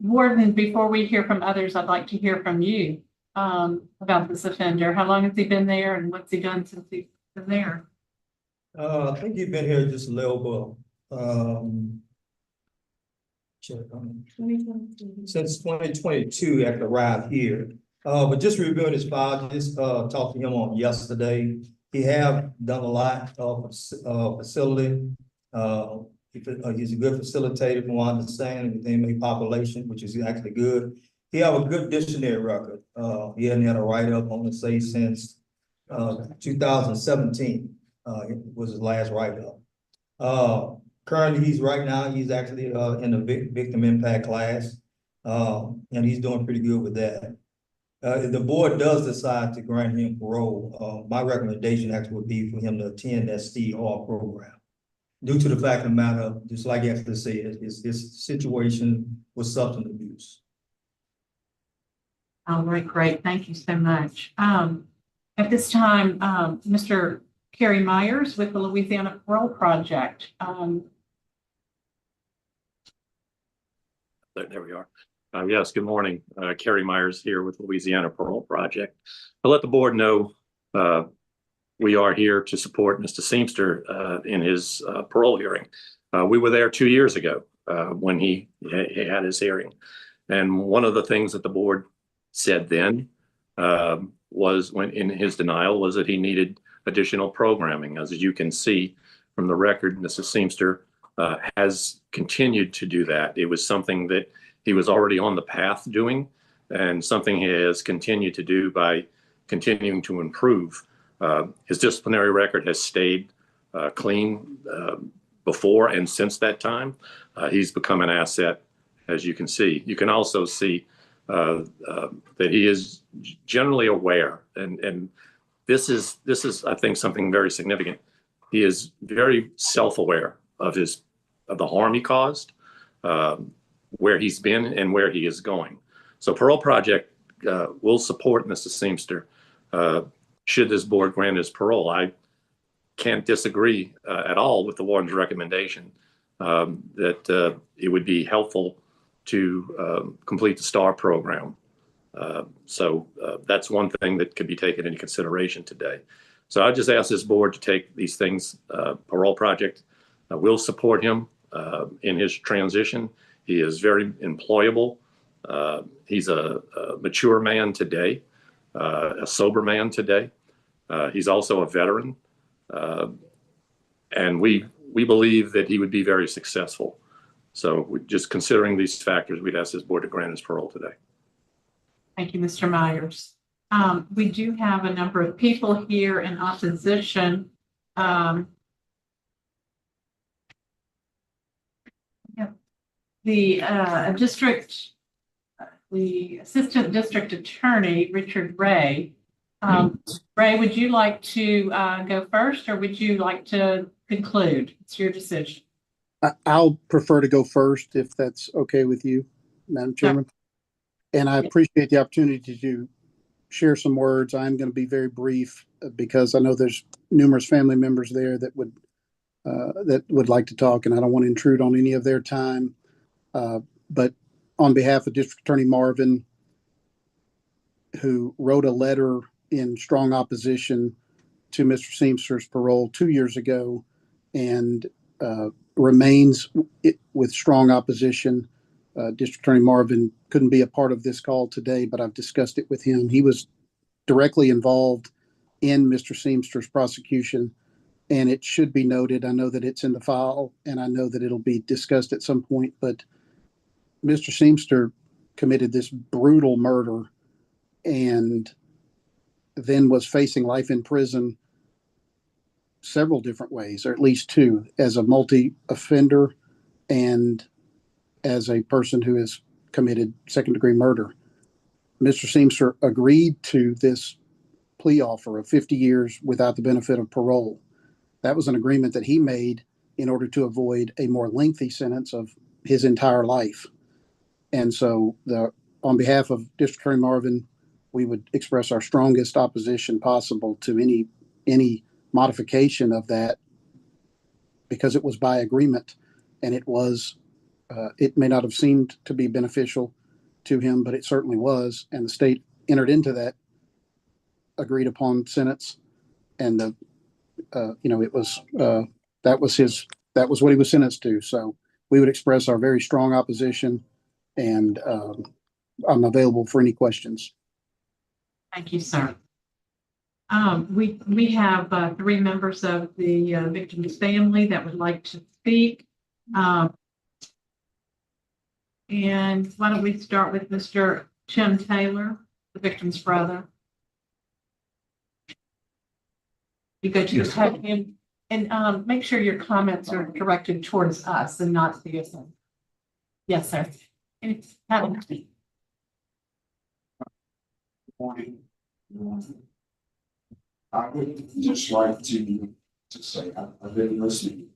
[SPEAKER 1] Warden, before we hear from others, I'd like to hear from you about this offender. How long has he been there and what's he done since he's been there?
[SPEAKER 18] I think you've been here just a little bit. Since 2022 after arrived here. But just reviewing his file, just talked to him on yesterday. He have done a lot of facility. He's a good facilitator from what I understand within the population, which is actually good. He have a good dictionary record. He hadn't had a write-up on the say since 2017 was his last write-up. Currently, he's actually in the victim impact class, and he's doing pretty good with that. If the board does decide to grant him parole, my recommendation actually would be for him to attend that STR program. Due to the fact of the matter, just like you actually said, his situation with substance abuse.
[SPEAKER 1] All right, great. Thank you so much. At this time, Mr. Kerry Myers with the Louisiana Parole Project.
[SPEAKER 8] There we are. Yes, good morning. Kerry Myers here with Louisiana Parole Project. I'll let the board know we are here to support Mr. Seamster in his parole hearing. We were there 2 years ago when he had his hearing. And one of the things that the board said then was when in his denial was that he needed additional programming. As you can see from the record, Mrs. Seamster has continued to do that. It was something that he was already on the path doing, and something he has continued to do by continuing to improve. His disciplinary record has stayed clean before and since that time. He's become an asset, as you can see. You can also see that he is generally aware, and this is I think something very significant. He is very self-aware of the harm he caused, where he's been and where he is going. So Parole Project will support Mr. Seamster should this board grant his parole. I can't disagree at all with the warden's recommendation that it would be helpful to complete the STAR program. So that's one thing that could be taken into consideration today. So I just ask this board to take these things. Parole Project will support him in his transition. He is very employable. He's a mature man today, a sober man today. He's also a veteran. And we believe that he would be very successful. So just considering these factors, we'd ask this board to grant his parole today.
[SPEAKER 1] Thank you, Mr. Myers. We do have a number of people here in opposition. The Assistant District Attorney, Richard Ray. Ray, would you like to go first, or would you like to conclude? It's your decision.
[SPEAKER 21] I'll prefer to go first if that's okay with you, Madam Chairman. And I appreciate the opportunity to share some words. I'm going to be very brief because I know there's numerous family members there that would like to talk, and I don't want to intrude on any of their time. But on behalf of District Attorney Marvin, who wrote a letter in strong opposition to Mr. Seamster's parole 2 years ago and remains with strong opposition. District Attorney Marvin couldn't be a part of this call today, but I've discussed it with him. He was directly involved in Mr. Seamster's prosecution, and it should be noted. I know that it's in the file, and I know that it'll be discussed at some point, but Mr. Seamster committed this brutal murder and then was facing life in prison several different ways, or at least two, as a multi-offender and as a person who has committed second-degree murder. Mr. Seamster agreed to this plea offer of 50 years without the benefit of parole. That was an agreement that he made in order to avoid a more lengthy sentence of his entire life. And so on behalf of District Attorney Marvin, we would express our strongest opposition possible to any modification of that, because it was by agreement, and it may not have seemed to be beneficial to him, but it certainly was. And the state entered into that agreed upon sentence, and that was what he was sentenced to. So we would express our very strong opposition, and I'm available for any questions.
[SPEAKER 1] Thank you, sir. We have 3 members of the victim's family that would like to speak. And why don't we start with Mr. Tim Taylor, the victim's brother. You go to the podium and make sure your comments are directed towards us and not the assembly. Yes, sir.
[SPEAKER 22] Morning. I would just like to say I've been listening,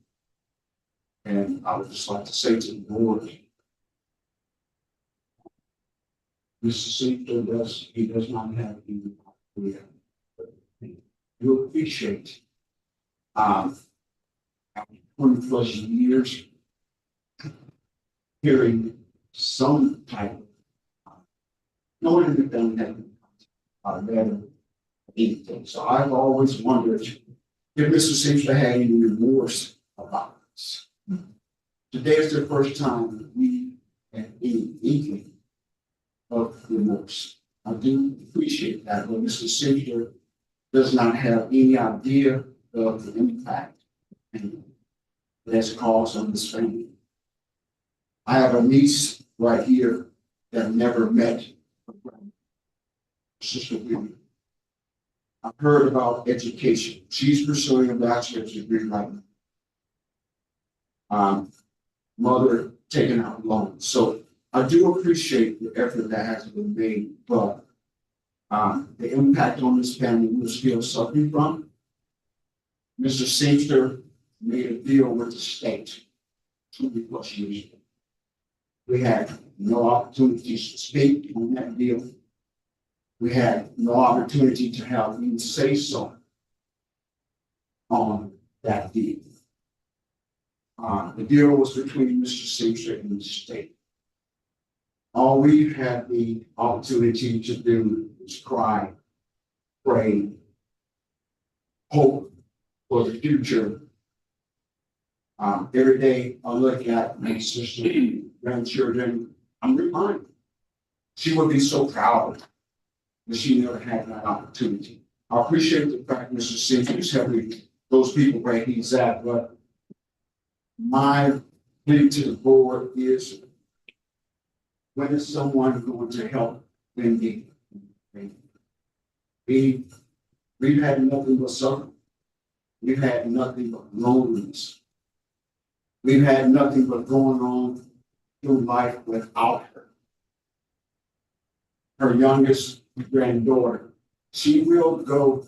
[SPEAKER 22] and I would just like to say to the board, Mr. Seamster does not have any idea, but you appreciate 20+ years hearing some type of knowing that them had better anything. So I've always wondered if Mr. Seamster had any remorse about this. Today is the first time that we had any inkling of remorse. I do appreciate that, but Mr. Seamster does not have any idea of the impact that's caused on this family. I have a niece right here that never met her sister William. I've heard about education. She's pursuing a bachelor's degree right now. Mother taking out loans. So I do appreciate the effort that has been made, but the impact on this family we're still suffering from. Mr. Seamster made a deal with the state 20+ years ago. We had no opportunities to speak on that deal. We had no opportunity to have even say so on that deal. The deal was between Mr. Seamster and the state. All we've had the opportunity to do is cry, pray, hope for the future. Every day I look at my sister, grandchildren, I'm reminded she would be so proud that she never had that opportunity. I appreciate the fact Mr. Seamster is helping those people where he's at, but my plea to the board is, when is someone going to help Wendy? We've had nothing but suffering. We've had nothing but loneliness. We've had nothing but going on through life without her. Her youngest granddaughter, she will go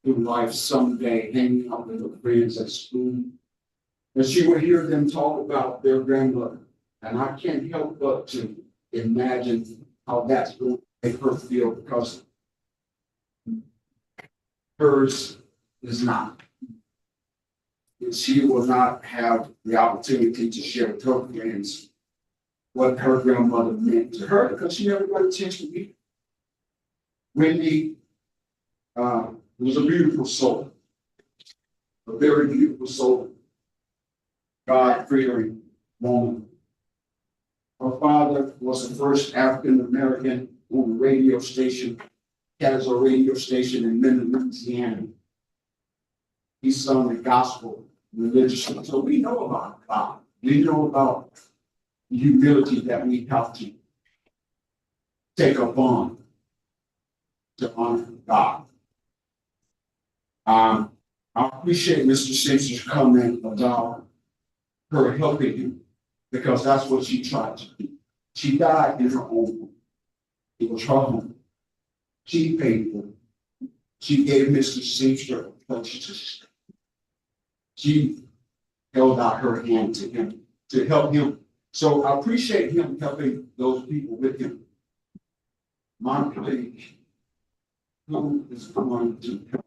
[SPEAKER 22] through life someday hanging out with her friends at school. And she will hear them talk about their grandmother. And I can't help but to imagine how that's going to make her feel, because hers is not. And she will not have the opportunity to share with her friends what her grandmother meant to her, because she never got a chance to meet her. Wendy was a beautiful soul, a very beautiful soul, God-fearing woman. Her father was the first African-American on a radio station, has a radio station in Minden, Louisiana. He sung the gospel religiously. So we know about God. We know about the humility that we have to take upon to honor God. I appreciate Mr. Seamster's comment about her helping him, because that's what she tried to do. She died in her own home. It was her home. She paid for it. She gave Mr. Seamster a place to stay. She held out her hand to him to help him. So I appreciate him helping those people with him. My plea, who is going to help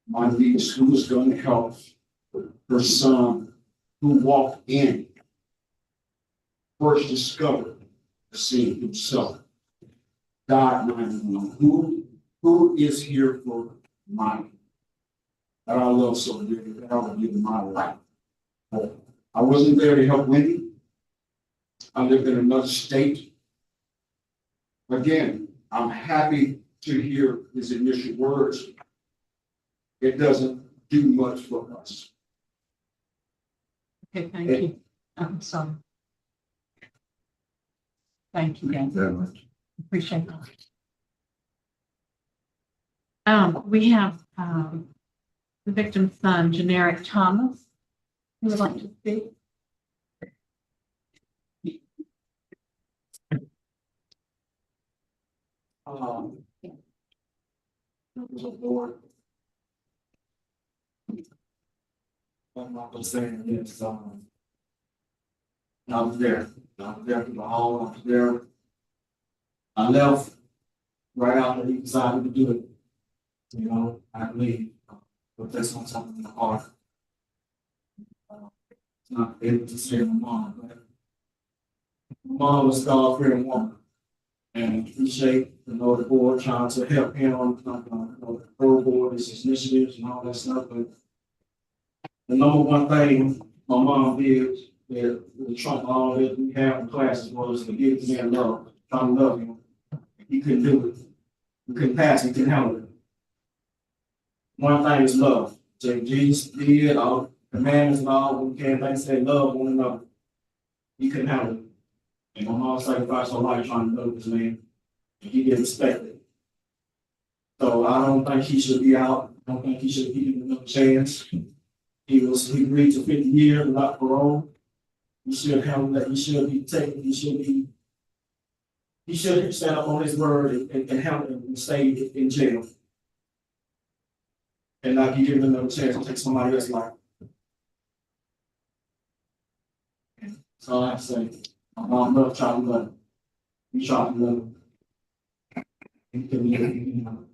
[SPEAKER 22] my niece, who is going to help her son, who walked in, first discovered the scene himself. God, who is here for mine? That I love so dearly, that I would give my life. I wasn't there to help Wendy. I lived in another state. Again, I'm happy to hear his initial words. It doesn't do much for us.
[SPEAKER 1] Okay, thank you. I'm sorry. Thank you, Dan.
[SPEAKER 22] Very much.
[SPEAKER 1] Appreciate that. We have the victim's son, Generic Thomas, who would like to speak.
[SPEAKER 22] Lord, what I was saying is, I was there. I was there for the hall. I was there. I left right after he decided to do it. You know, I believe, but that's not something in the heart. Not able to say my mom, but my mom was a God-fearing woman. And appreciate the board trying to help him, the pro board, his initiatives and all that stuff, but the number one thing my mom did that the trump all that we have in classes was to give the man love, try to love him. He couldn't do it. He couldn't pass it, he couldn't handle it. One thing is love. So Jesus did all commandments and all, we can't think say love one another. He couldn't handle it. And my mom sacrificed her life trying to love this man. And he get respected. So I don't think he should be out. I don't think he should be given another chance. He agreed to 50 years without parole. He should handle that. He should be taken. He should stand up on his word and handle it and stay in jail. And not be given another chance to take somebody else's life. So I have to say, my mom loved child love. We try to love him.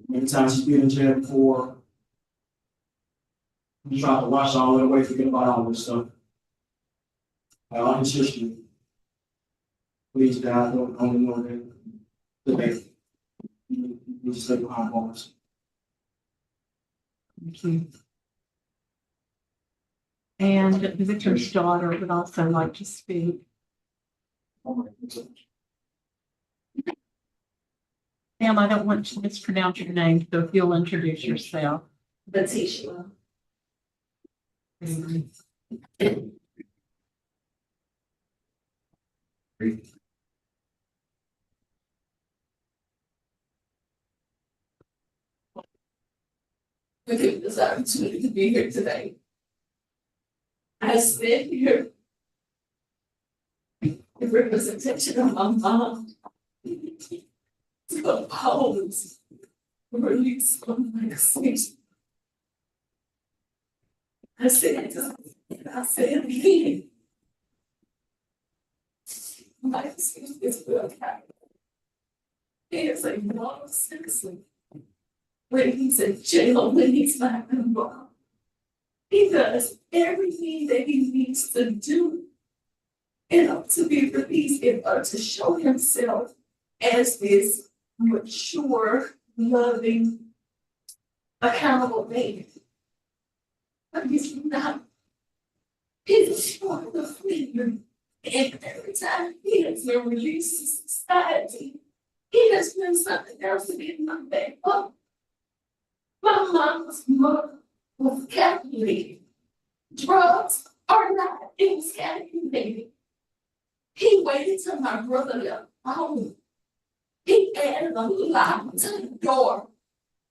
[SPEAKER 22] Many times she's been in jail before. We try to wash all that away, forget about all this stuff. All his history. Please, God, don't only know that today. You need to stay behind bars.
[SPEAKER 1] Thank you. And the victim's daughter would also like to speak. Ma'am, I don't want to mispronounce your name, so if you'll introduce yourself.
[SPEAKER 4] Batisha. For giving this opportunity to be here today. I stand here in representation of my mom to oppose the release of my decision. I said it, and I said it again. My decision is well calculated. He is a moral citizen. When he's in jail, when he's not involved, he does everything that he needs to do in order to be released, in order to show himself as this mature, loving, accountable man. But he's not. He's showing the freedom. And every time he has been released to society, he has been something else to get my back up. My mom's mother was calculated. Drugs are not, it was calculated. He waited till my brother left home. He added a lock to the door.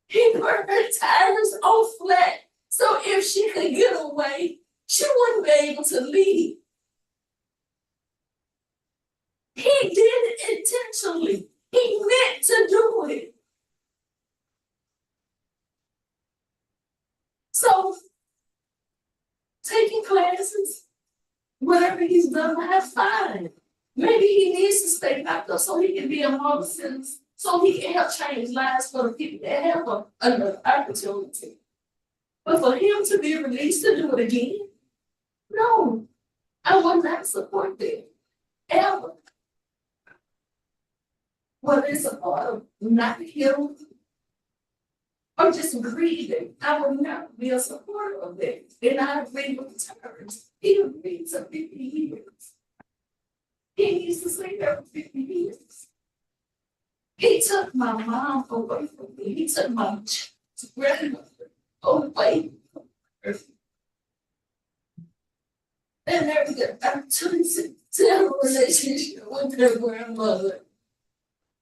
[SPEAKER 4] He put her tires on flat, so if she could get away, she wouldn't be able to leave. He did it intentionally. He meant to do it. So, taking classes, whatever he's done, I have fine. Maybe he needs to stay back up so he can be a model citizen, so he can help change lives for the people that have another opportunity. But for him to be released to do it again, no, I would not support that, ever. Whether it's a part of not healing or just grieving, I will not be a supporter of that. And I agree with the terms. He agreed to 50 years. He needs to stay there for 50 years. He took my mom away from me. He took my grandmother away from her. And never get back to have a relationship with their grandmother.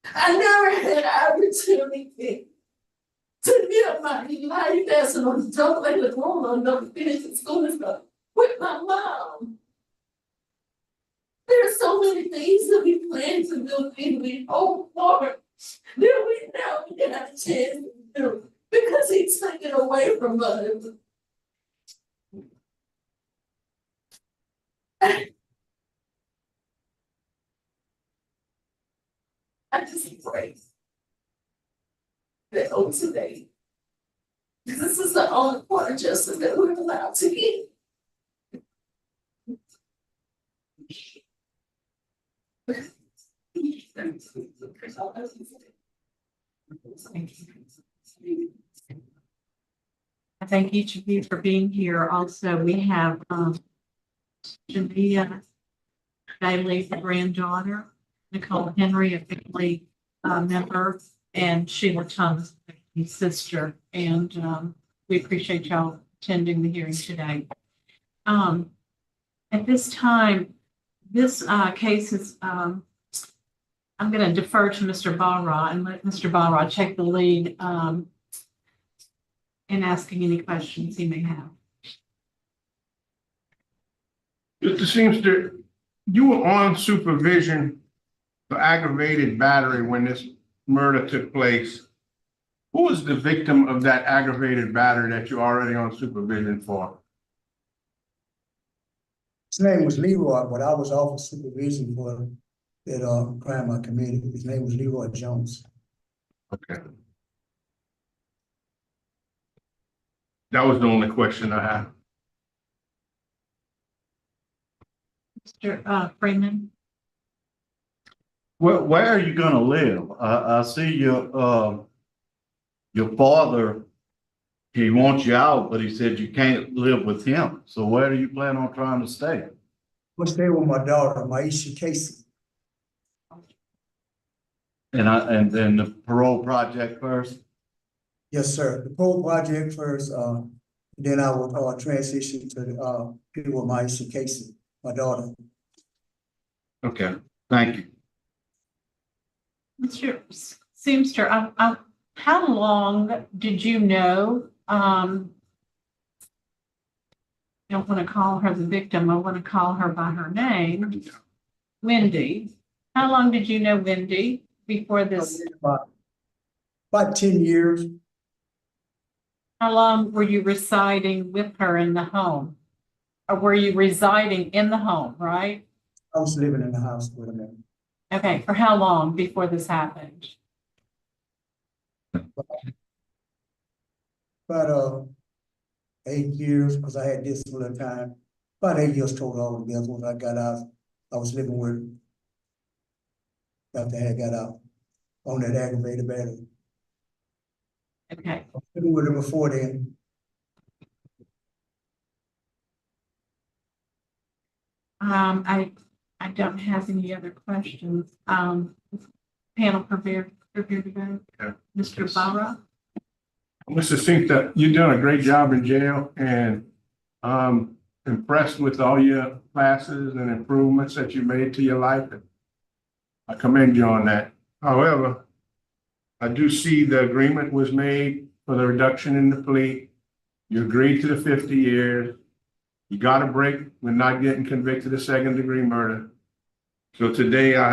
[SPEAKER 4] I never had an opportunity to live my life as an adult, like a grown up, finishing school and stuff with my mom. There's so many things that we plan to do and we hope for that we never get a chance to do because he's taken away from us. I just pray that on today, this is the only part of justice that we're allowed to get.
[SPEAKER 1] I thank each of you for being here. Also, we have Jamia Bailey, the granddaughter, Nicole Henry, a family member, and Sheila Thomas, his sister. And we appreciate y'all attending the hearing today. At this time, this case is, I'm going to defer to Mr. Barra and let Mr. Barra take the lead in asking any questions he may have.
[SPEAKER 11] Mr. Seamster, you were on supervision for aggravated battery when this murder took place. Who was the victim of that aggravated battery that you're already on supervision for?
[SPEAKER 19] His name was Leroy, but I was off of supervision for that crime I committed. His name was Leroy Jones.
[SPEAKER 11] Okay. That was the only question I had.
[SPEAKER 1] Mr. Freeman?
[SPEAKER 10] Where are you gonna live? I see your father, he wants you out, but he said you can't live with him. So where do you plan on trying to stay?
[SPEAKER 19] I'm stay with my daughter, Maisha Casey.
[SPEAKER 10] And then the parole project first?
[SPEAKER 19] Yes, sir. The Parole project first, then I will transition to people with Maisha Casey, my daughter.
[SPEAKER 10] Okay, thank you.
[SPEAKER 1] Mr. Seamster, how long did you know? I don't want to call her the victim. I want to call her by her name, Wendy. How long did you know Wendy before this?
[SPEAKER 19] About 10 years.
[SPEAKER 1] How long were you residing with her in the home? Or were you residing in the home, right?
[SPEAKER 19] I was living in the house with her.
[SPEAKER 1] Okay, for how long before this happened?
[SPEAKER 19] About 8 years, because I had this full time. About 8 years total altogether. When I got out, I was living with her after I had got out on that aggravated battery.
[SPEAKER 1] Okay.
[SPEAKER 19] I was living with her before then.
[SPEAKER 1] I don't have any other questions. Panel prepared to go.
[SPEAKER 11] Yeah.
[SPEAKER 1] Mr. Barra?
[SPEAKER 11] Mr. Seamster, you're doing a great job in jail, and I'm impressed with all your classes and improvements that you made to your life. I commend you on that. However, I do see the agreement was made for the reduction in the plea. You agreed to the 50 years. You got a break with not getting convicted of second-degree murder. So today I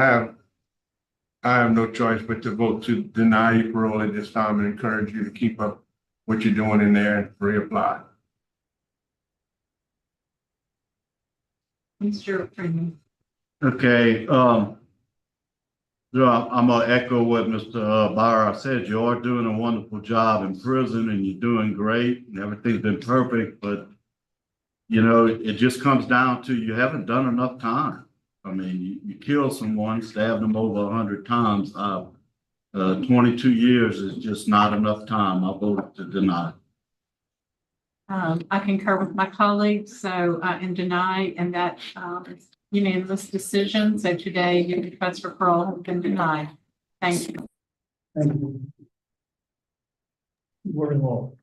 [SPEAKER 11] have no choice but to vote to deny you parole at this time and encourage you to keep up what you're doing in there and reapply.
[SPEAKER 1] Mr. Freeman?
[SPEAKER 10] Okay, so I'm gonna echo what Mr. Barra said. You are doing a wonderful job in prison and you're doing great and everything's been perfect, but you know, it just comes down to you haven't done enough time. I mean, you killed someone, stabbed them over 100 times. 22 years is just not enough time. I voted to deny.
[SPEAKER 1] I concur with my colleagues, so and deny, and that is unanimous decision. So today your request for parole has been denied. Thank you.
[SPEAKER 19] Thank you. Very well.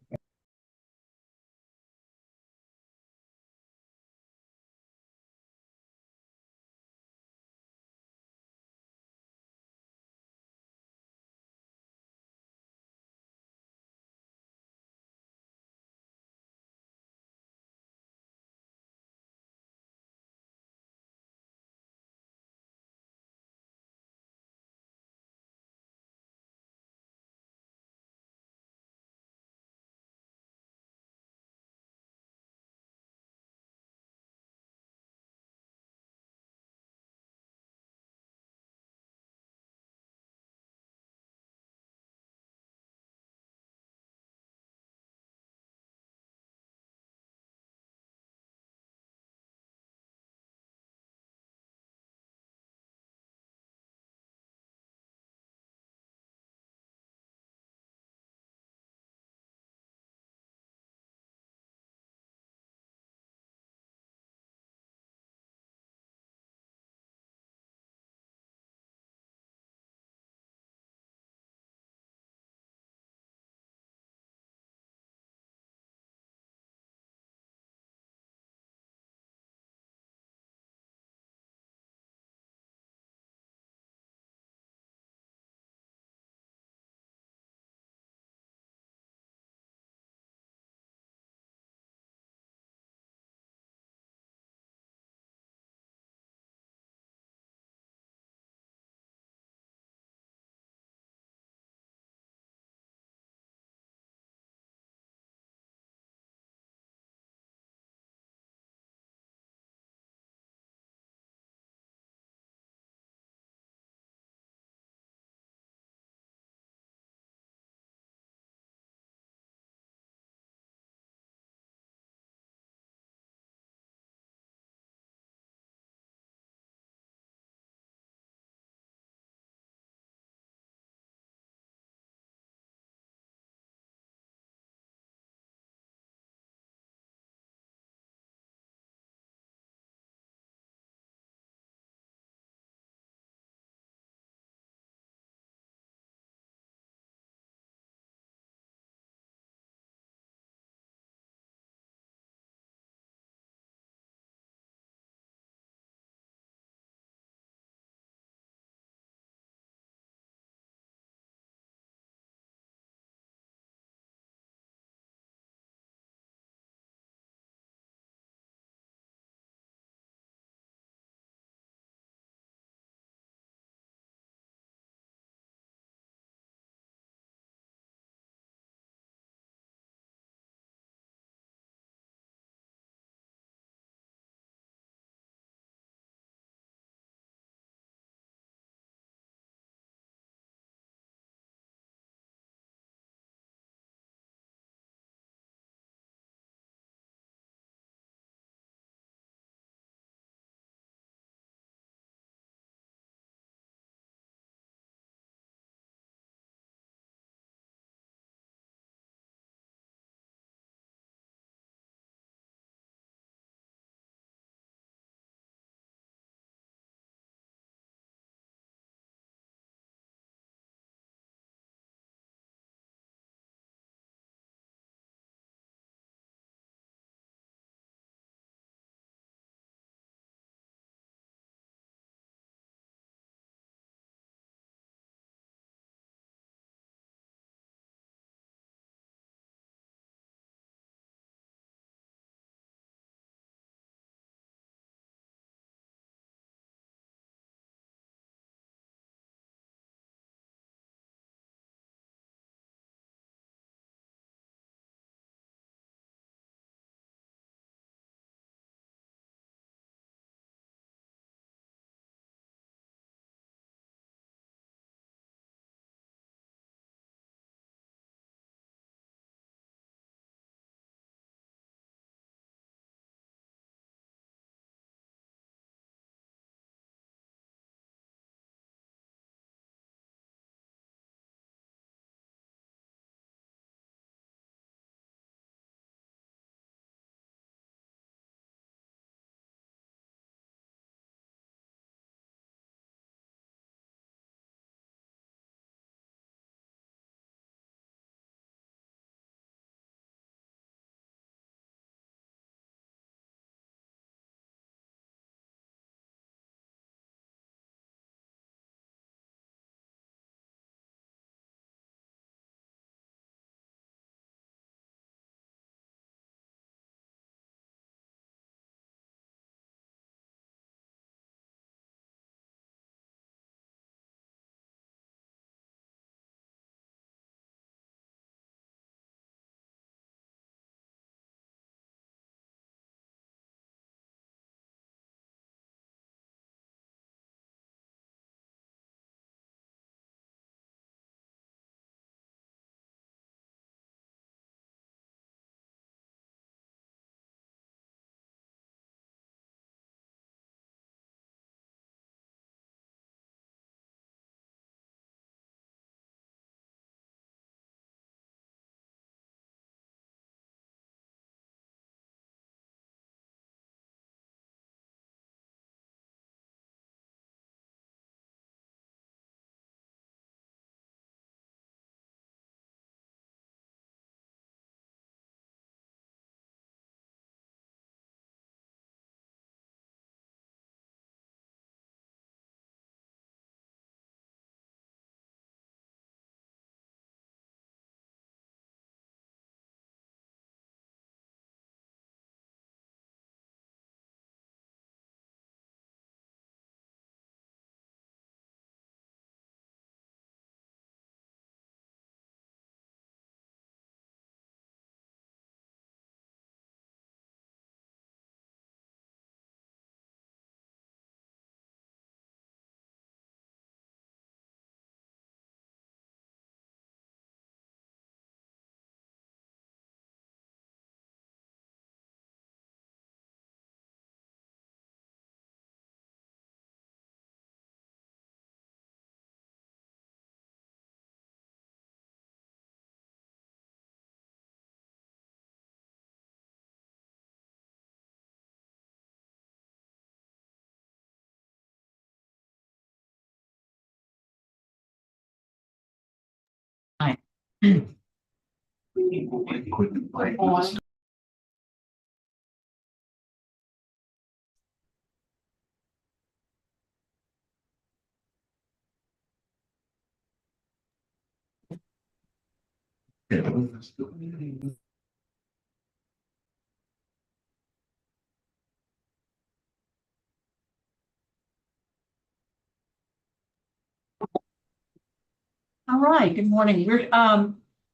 [SPEAKER 1] On. All right, good morning.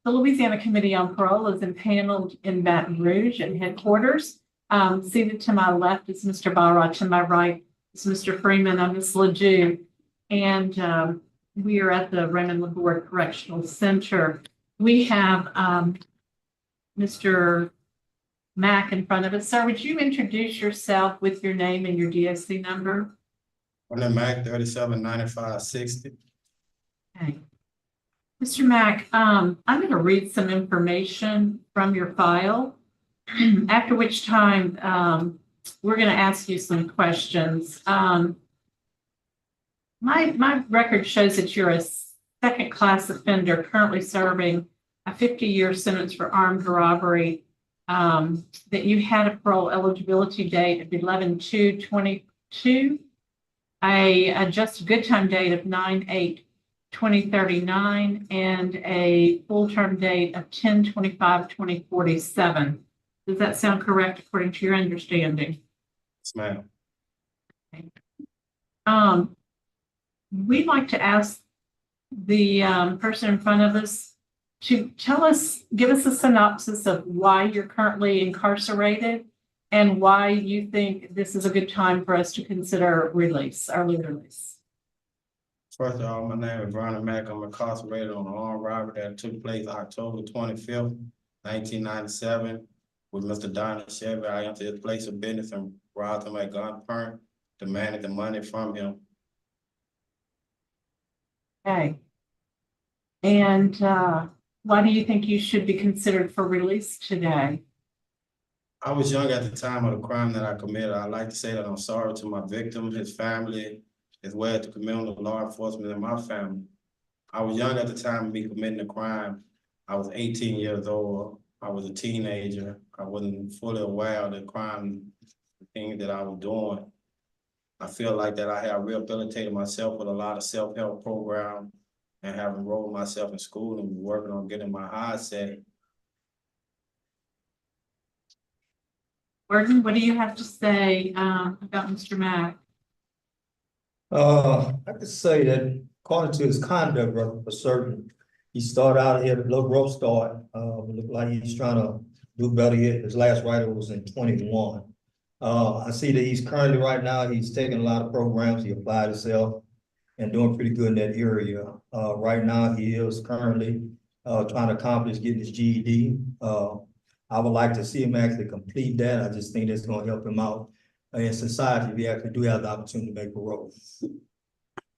[SPEAKER 1] The Louisiana Committee on Parole is impaneled in Baton Rouge at headquarters. Seated to my left is Mr. Barra, to my right is Mr. Freeman, I'm Ms. Ledoux. And we are at the Raymond LaGourde Correctional Center. We have Mr. Mack in front of us. Sir, would you introduce yourself with your name and your DSC number?
[SPEAKER 3] Vernon Mack, 379560.
[SPEAKER 1] Okay. Mr. Mack, I'm going to read some information from your file, after which time we're going to ask you some questions. My record shows that you're a second-class offender currently serving a 50-year sentence for armed robbery, that you had a parole eligibility date of 11/2/22, a just good time date of 9/8/2039, and a full term date of 10/25/2047. Does that sound correct according to your understanding?
[SPEAKER 3] Yes, ma'am.
[SPEAKER 1] Okay. We'd like to ask the person in front of us to give us a synopsis of why you're currently incarcerated and why you think this is a good time for us to consider release, early release.
[SPEAKER 3] First of all, my name is Vernon Mack. I'm incarcerated on an armed robbery that took place October 25th, 1997 with Mr. Donnie Chevy. I entered his place of business and robbed him at gunpoint, demanded the money from him.
[SPEAKER 1] Okay. And why do you think you should be considered for release today?
[SPEAKER 3] I was young at the time of the crime that I committed. I'd like to say that I'm sorry to my victim, his family, as well as the community, law enforcement, and my family. I was young at the time of me committing the crime. I was 18 years old. I was a teenager. I wasn't fully aware of the crime, the things that I was doing. I feel like that I have rehabilitated myself with a lot of self-help programs and have enrolled myself in school and working on getting my eyes set.
[SPEAKER 1] Gordon, what do you have to say about Mr. Mack?
[SPEAKER 18] I could say that according to his conduct record for certain, he started out here at a little rough start. Looked like he's trying to do better here. His last writer was in 21. I see that he's currently right now, he's taking a lot of programs. He applied himself and doing pretty good in that area. Right now, he is currently trying to accomplish getting his GED. I would like to see him actually complete that. I just think that's going to help him out in society if he actually do have the opportunity to make parole.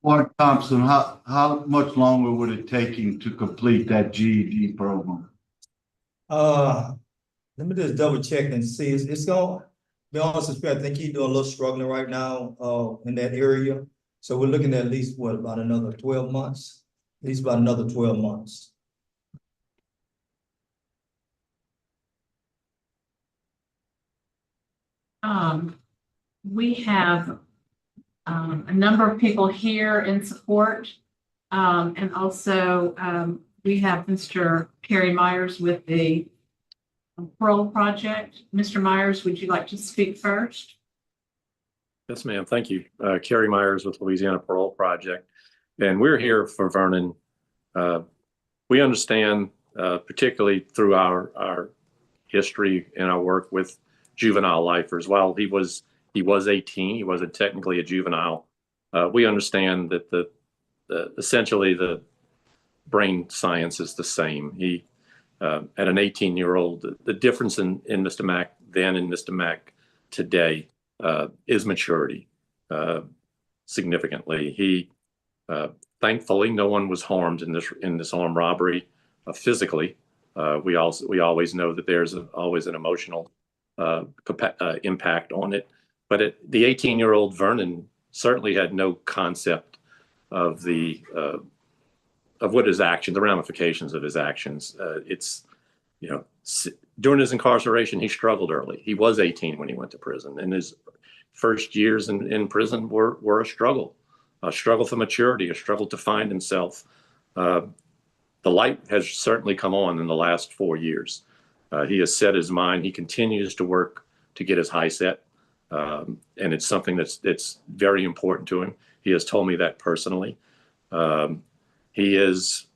[SPEAKER 10] Mark Thompson, how much longer would it take him to complete that GED program?
[SPEAKER 18] Let me just double check and see. It's going to be honest with you, I think he's doing a little struggling right now in that area. So we're looking at least what, about another 12 months? At least about another 12 months.
[SPEAKER 1] We have a number of people here in support. And also we have Mr. Kerry Myers with the Parole Project. Mr. Myers, would you like to speak first?
[SPEAKER 8] Yes, ma'am. Thank you. Kerry Myers with Louisiana Parole Project. And we're here for Vernon. We understand, particularly through our history and our work with juvenile lifers. While he was 18, he wasn't technically a juvenile. We understand that essentially the brain science is the same. He, at an 18-year-old, the difference in Mr. Mack then and Mr. Mack today is maturity significantly. He, thankfully, no one was harmed in this armed robbery physically. We always know that there's always an emotional impact on it. But the 18-year-old Vernon certainly had no concept of the what his actions, the ramifications of his actions. It's, you know, during his incarceration, he struggled early. He was 18 when he went to prison, and his first years in prison were a struggle for maturity, a struggle to find himself. The light has certainly come on in the last 4 years. He has set his mind. He continues to work to get his high set. And it's something that's very important to him. He has told me that personally. He is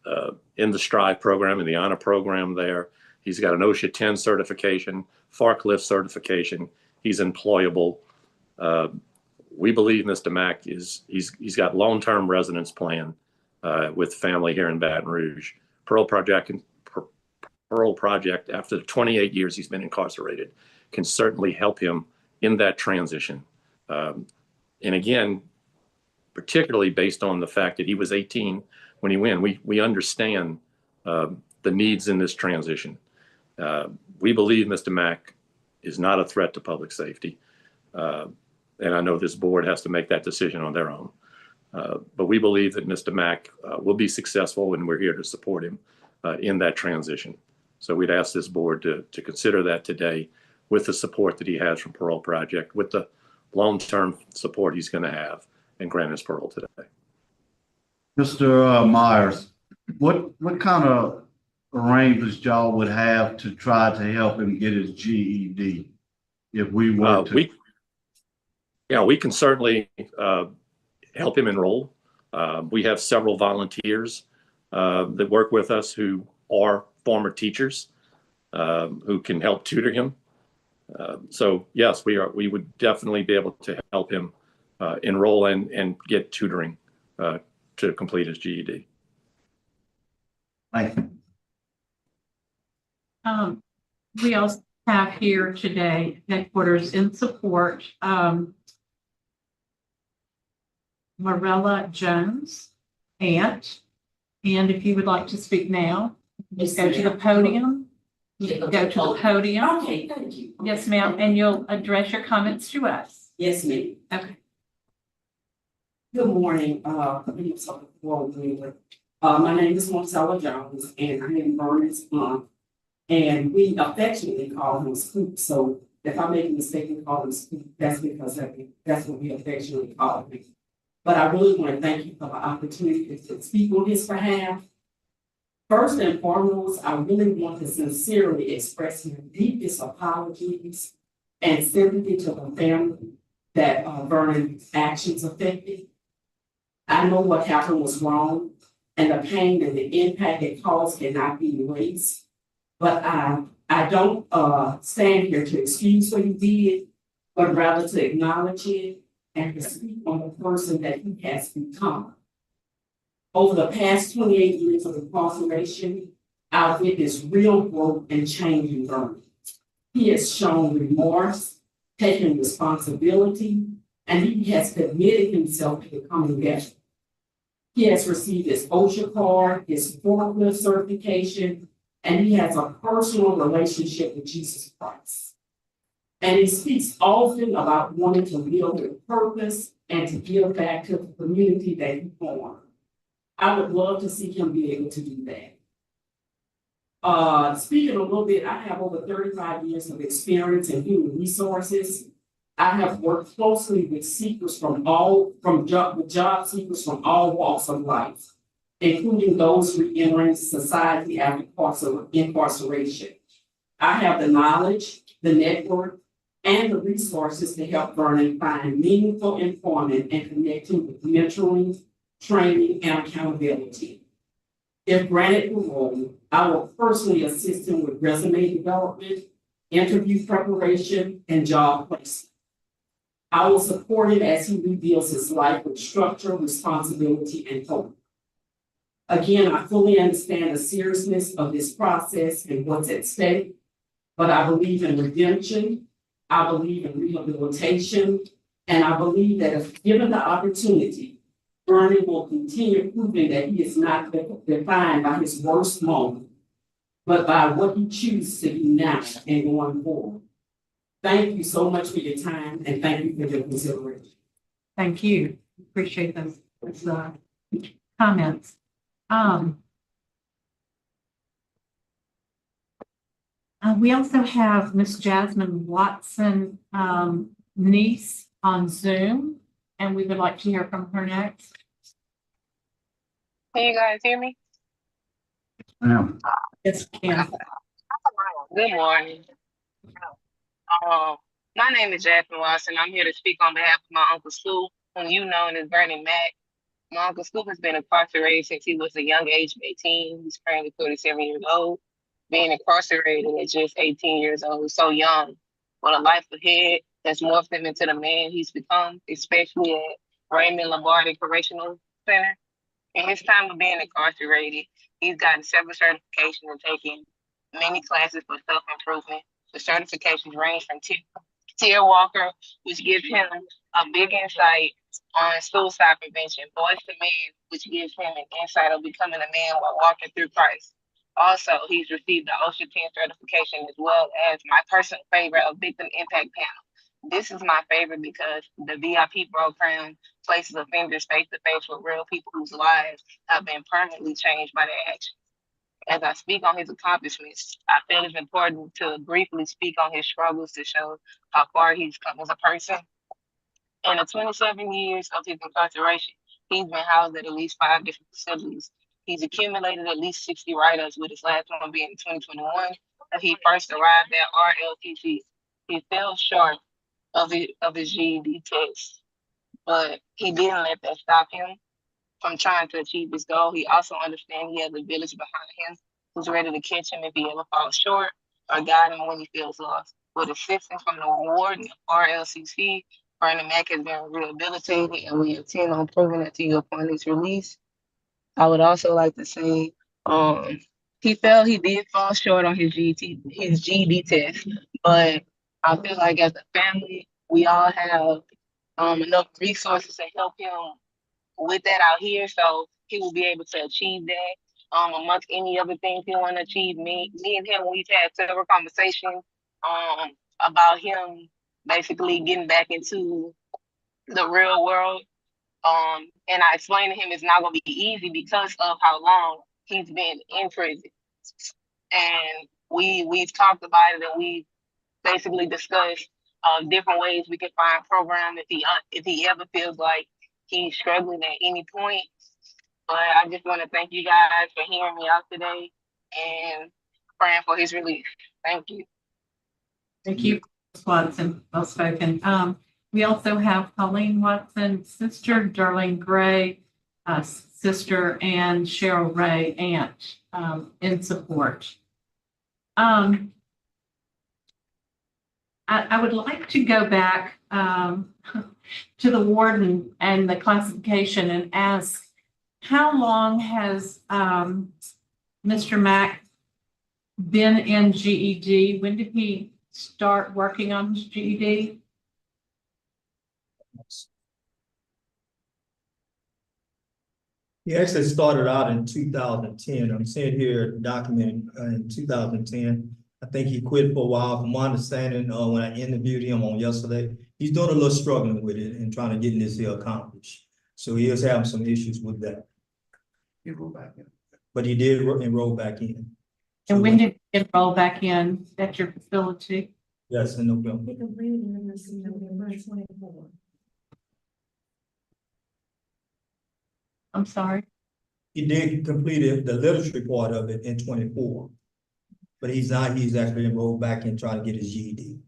[SPEAKER 8] in the STRIVE program, in the honor program there. He's got an OSHA 10 certification, forklift certification. He's employable. We believe Mr. Mack he's got long-term residence plan with family here in Baton Rouge. Parole Project, after the 28 years he's been incarcerated, can certainly help him in that transition. And again, particularly based on the fact that he was 18 when he went, we understand the needs in this transition. We believe Mr. Mack is not a threat to public safety. And I know this board has to make that decision on their own. But we believe that Mr. Mack will be successful, and we're here to support him in that transition. So we'd ask this board to consider that today, with the support that he has from Parole Project, with the long-term support he's going to have, and grant his parole today.
[SPEAKER 10] Mr. Myers, what kind of arrangements y'all would have to try to help him get his GED if we were to?
[SPEAKER 8] We can certainly help him enroll. We have several volunteers that work with us who are former teachers who can help tutor him. So yes, we would definitely be able to help him enroll and get tutoring to complete his GED.
[SPEAKER 10] Thank you.
[SPEAKER 1] We also have here today headquarters in support, Marella Jones, aunt. And if you would like to speak now, just go to the podium. Go to the podium.
[SPEAKER 6] Okay, thank you.
[SPEAKER 1] Yes, ma'am, and you'll address your comments to us.
[SPEAKER 6] Yes, ma'am.
[SPEAKER 1] Okay.
[SPEAKER 6] Good morning. My name is Marcella Jones, and I am Vernon's aunt. And we affectionately call him Scoop. So if I make a mistake and call him Scoop, that's because that's what we affectionately call him. But I really want to thank you for the opportunity to speak on his behalf. First and foremost, I really want to sincerely express my deepest apologies and sympathy to the family that Vernon's actions affected. I know what happened was wrong, and the pain and the impact it caused cannot be erased. But I don't stand here to excuse what he did, but rather to acknowledge it and to speak on the person that he has become. Over the past 28 years of incarceration, I've witnessed real growth and change in Vernon. He has shown remorse, taken responsibility, and he has committed himself to becoming better. He has received his OSHA card, his forklift certification, and he has a personal relationship with Jesus Christ. And he speaks often about wanting to live with purpose and to give back to the community that he formed. I would love to see him be able to do that. Speaking a little bit, I have over 35 years of experience in human resources. I have worked closely with seekers job seekers from all walks of life, including those re-entering society after incarceration. I have the knowledge, the network, and the resources to help Vernon find meaningful employment and connecting with mentoring, training, and accountability. If granted parole, I will personally assist him with resume development, interview preparation, and job placement. I will support him as he rebuilds his life with structure, responsibility, and hope. Again, I fully understand the seriousness of this process and what's at stake, but I believe in redemption, I believe in rehabilitation, and I believe that if given the opportunity, Vernon will continue proving that he is not defined by his worst moment, but by what he chooses to do now and going forward. Thank you so much for your time, and thank you for your consideration.
[SPEAKER 1] Thank you. Appreciate those comments. We also have Miss Jasmine Watson, niece on Zoom, and we would like to hear from her next.
[SPEAKER 7] Can you guys hear me?
[SPEAKER 1] Yes, Kim.
[SPEAKER 7] Good morning. My name is Jasmine Watson. I'm here to speak on behalf of my Uncle Scoop, whom you know as VERNON MACK. My Uncle Scoop has been incarcerated since he was a young age of 18. He's currently 37 years old. Being incarcerated at just 18 years old, so young, with a life ahead that's morphed him into the man he's become, especially at Raymond Lombardi Correctional Center. In his time of being incarcerated, he's gotten several certifications and taken many classes for self-improvement. The certifications range from Tier Walker, which gives him a big insight on suicide prevention, Voice to Man, which gives him an insight of becoming a man while walking through Christ. Also, he's received the OSHA 10 certification as well as my personal favorite, a Victim Impact Panel. This is my favorite because the VIP program places offenders face to face with real people whose lives have been permanently changed by their actions. As I speak on his accomplishments, I feel it's important to briefly speak on his struggles to show how far he's come as a person. In the 27 years of his incarceration, he's been housed at least 5 different facilities. He's accumulated at least 60 write-ups, with his last one being in 2021, when he first arrived at RLTC. He fell short of his GED test, but he didn't let that stop him from trying to achieve his goal. He also understands he has a village behind him who's ready to catch him if he ever falls short or guide him when he feels lost. With assistance from the warden of RLCC, VERNON MACK has been rehabilitated, and we intend on proving that to you upon his release. I would also like to say, he did fall short on his GED test, but I feel like as a family, we all have enough resources to help him with that out here, so he will be able to achieve that. Amongst any other things he want to achieve, me and him, we've had several conversations about him basically getting back into the real world. And I explained to him it's not going to be easy because of how long he's been in prison. And we've talked about it, and we basically discussed different ways we can find program if he ever feels like he's struggling at any point. But I just want to thank you guys for hearing me out today and praying for his release. Thank you.
[SPEAKER 1] Thank you, Ms. Watson. Well spoken. We also have Colleen Watson, sister, Darlene Gray, sister, and Cheryl Ray, aunt, in support. I would like to go back to the warden and the classification and ask, how long has Mr. Mack been in GED? When did he start working on his GED?
[SPEAKER 18] He actually started out in 2010. I'm seeing here documented in 2010. I think he quit for a while. From my understanding, when I interviewed him on yesterday, he's doing a little struggling with it and trying to get this here accomplished. So he is having some issues with that.
[SPEAKER 11] He enrolled back in.
[SPEAKER 18] But he did enroll back in.
[SPEAKER 1] And when did he enroll back in at your facility?
[SPEAKER 18] Yes, in November.
[SPEAKER 4] He completed in November 24.
[SPEAKER 1] I'm sorry.
[SPEAKER 18] He did complete the literature part of it in 24. But he's actually enrolled back in trying to get his GED.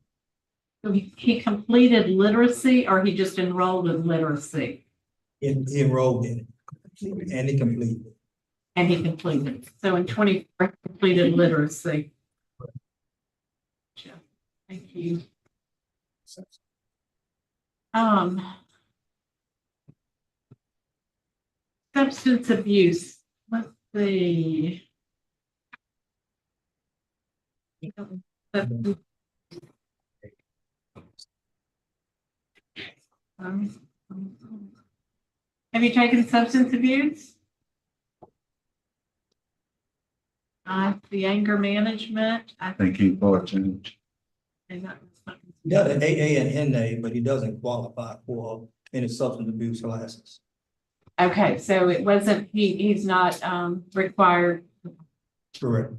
[SPEAKER 1] So he completed literacy, or he just enrolled in literacy?
[SPEAKER 18] He enrolled in it, and he completed it.
[SPEAKER 1] And he completed. So in 24, he completed literacy. Thank you. Substance abuse. Let's see. Have you taken substance abuse? The anger management. I
[SPEAKER 10] think he bartended.
[SPEAKER 18] He got an AA and NA, but he doesn't qualify for any substance abuse classes.
[SPEAKER 1] Okay, so it wasn't, he's not, required.
[SPEAKER 18] Correct.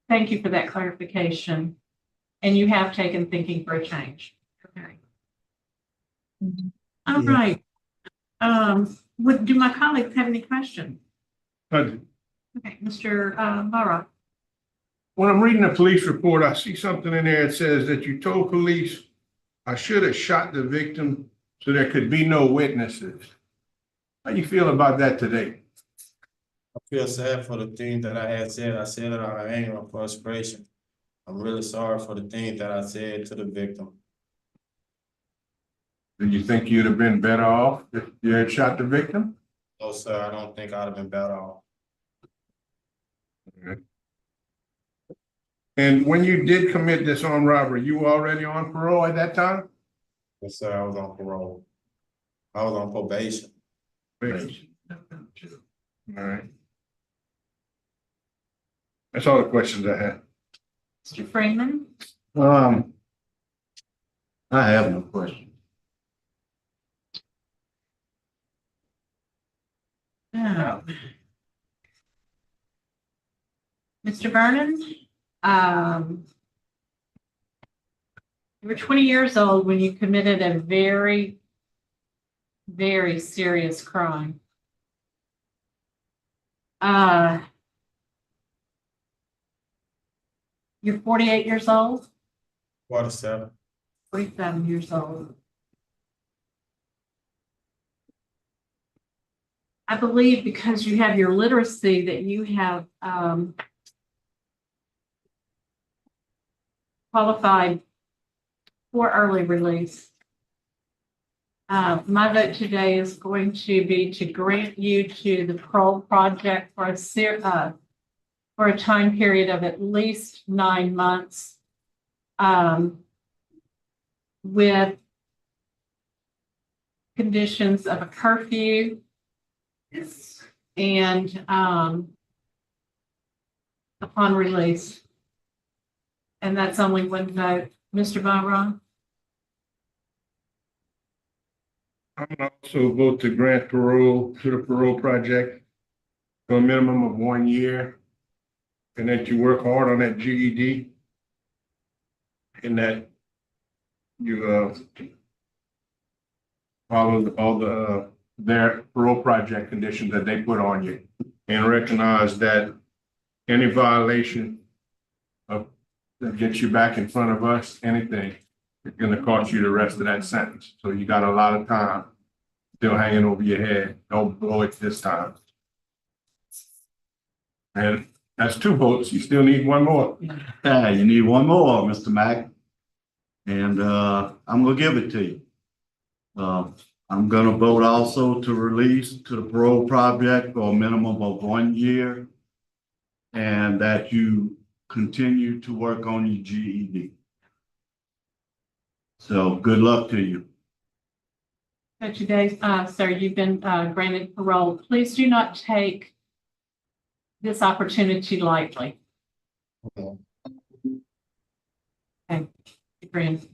[SPEAKER 1] Thank you for that clarification. And you have taken thinking for a change. Okay. All
[SPEAKER 11] Yeah.
[SPEAKER 1] right. Do my colleagues have any questions? Okay, Mr. Mara.
[SPEAKER 11] When I'm reading the police report, I see something in there that says that you told police, I should have shot the victim so there could be no witnesses. How you feel about that today?
[SPEAKER 3] I feel sad for the things that I had said. I said it out of anger and frustration. I'm really sorry for the things that I said to the victim.
[SPEAKER 11] Do you think you'd have been better off if you had shot the victim?
[SPEAKER 3] No, sir, I don't think I'd have been better off.
[SPEAKER 11] Okay. And when you did commit this armed robbery, you were already on parole at that time?
[SPEAKER 3] Yes, sir, I was on parole. I was on probation.
[SPEAKER 11] All right. That's all the questions I had.
[SPEAKER 1] Mr. Freeman.
[SPEAKER 10] I have no question.
[SPEAKER 1] Oh. Mr. Vernon, you were 20 years old when you committed a very, very serious crime. You're 48 years old?
[SPEAKER 3] 47.
[SPEAKER 1] 47 years old. I believe because you have your literacy that you have qualified for early release. My vote today is going to be to grant you to the Parole Project for a time period of at least 9 months, with conditions of a curfew and upon release. And that's only one vote. Mr. Byron?
[SPEAKER 11] I'm gonna also vote to grant parole to the Parole Project for a minimum of 1 year. And that you work hard on that GED. And that you follow all the their Parole Project conditions that they put on you. And recognize that any violation of that gets you back in front of us, anything, it's gonna cost you the rest of that sentence. So you got a lot of time still hanging over your head. Don't blow it this time. And that's 2 votes. You still need 1 more.
[SPEAKER 10] Yeah, you need 1 more, Mr. Mack. And I'm gonna give it to you. I'm gonna vote also to release to the Parole Project for a minimum of 1 year. And that you continue to work on your GED. So good luck to you.
[SPEAKER 1] So today, sir, you've been granted parole. Please do not take this opportunity lightly. Okay, Grant.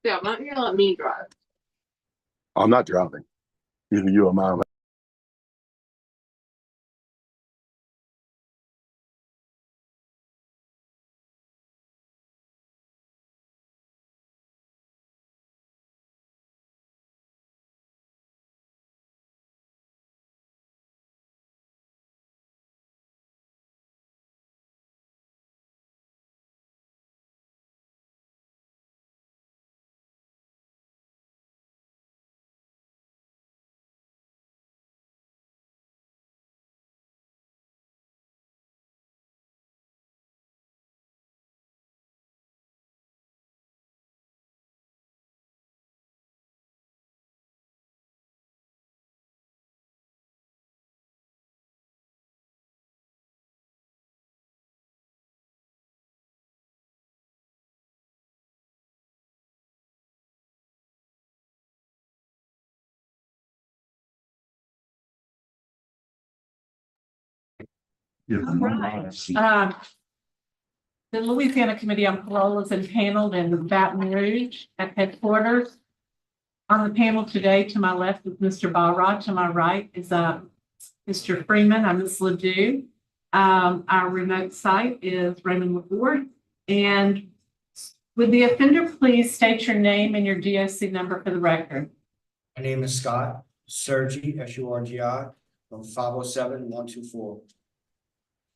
[SPEAKER 4] Yeah, why don't you let me drive?
[SPEAKER 5] I'm not driving. Either you or mine.
[SPEAKER 1] All right. The Louisiana Committee on Parole is impaneled in Baton Rouge at headquarters. On the panel today, to my left is Mr. Barra. To my right is Mr. Freeman. I'm Ms. Ledoux. Our remote site is Raymond LaFord. And would the offender please state your name and your DOC number for the record?
[SPEAKER 9] My name is Scott SURGI, SURGI, from 507-124.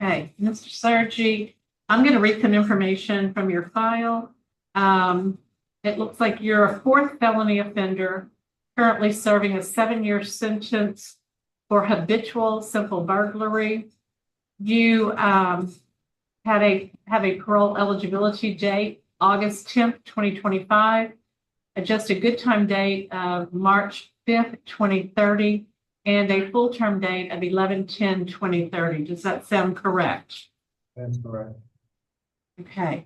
[SPEAKER 1] Okay, Mr. Surgi, I'm going to read some information from your file. It looks like you're a fourth felony offender, currently serving a 7-year sentence for habitual simple burglary. You have a parole eligibility date, August 10th, 2025, adjusted good time date of March 5th, 2030, and a full term date of 11/10/2030. Does that sound correct?
[SPEAKER 9] That's correct.
[SPEAKER 1] Okay.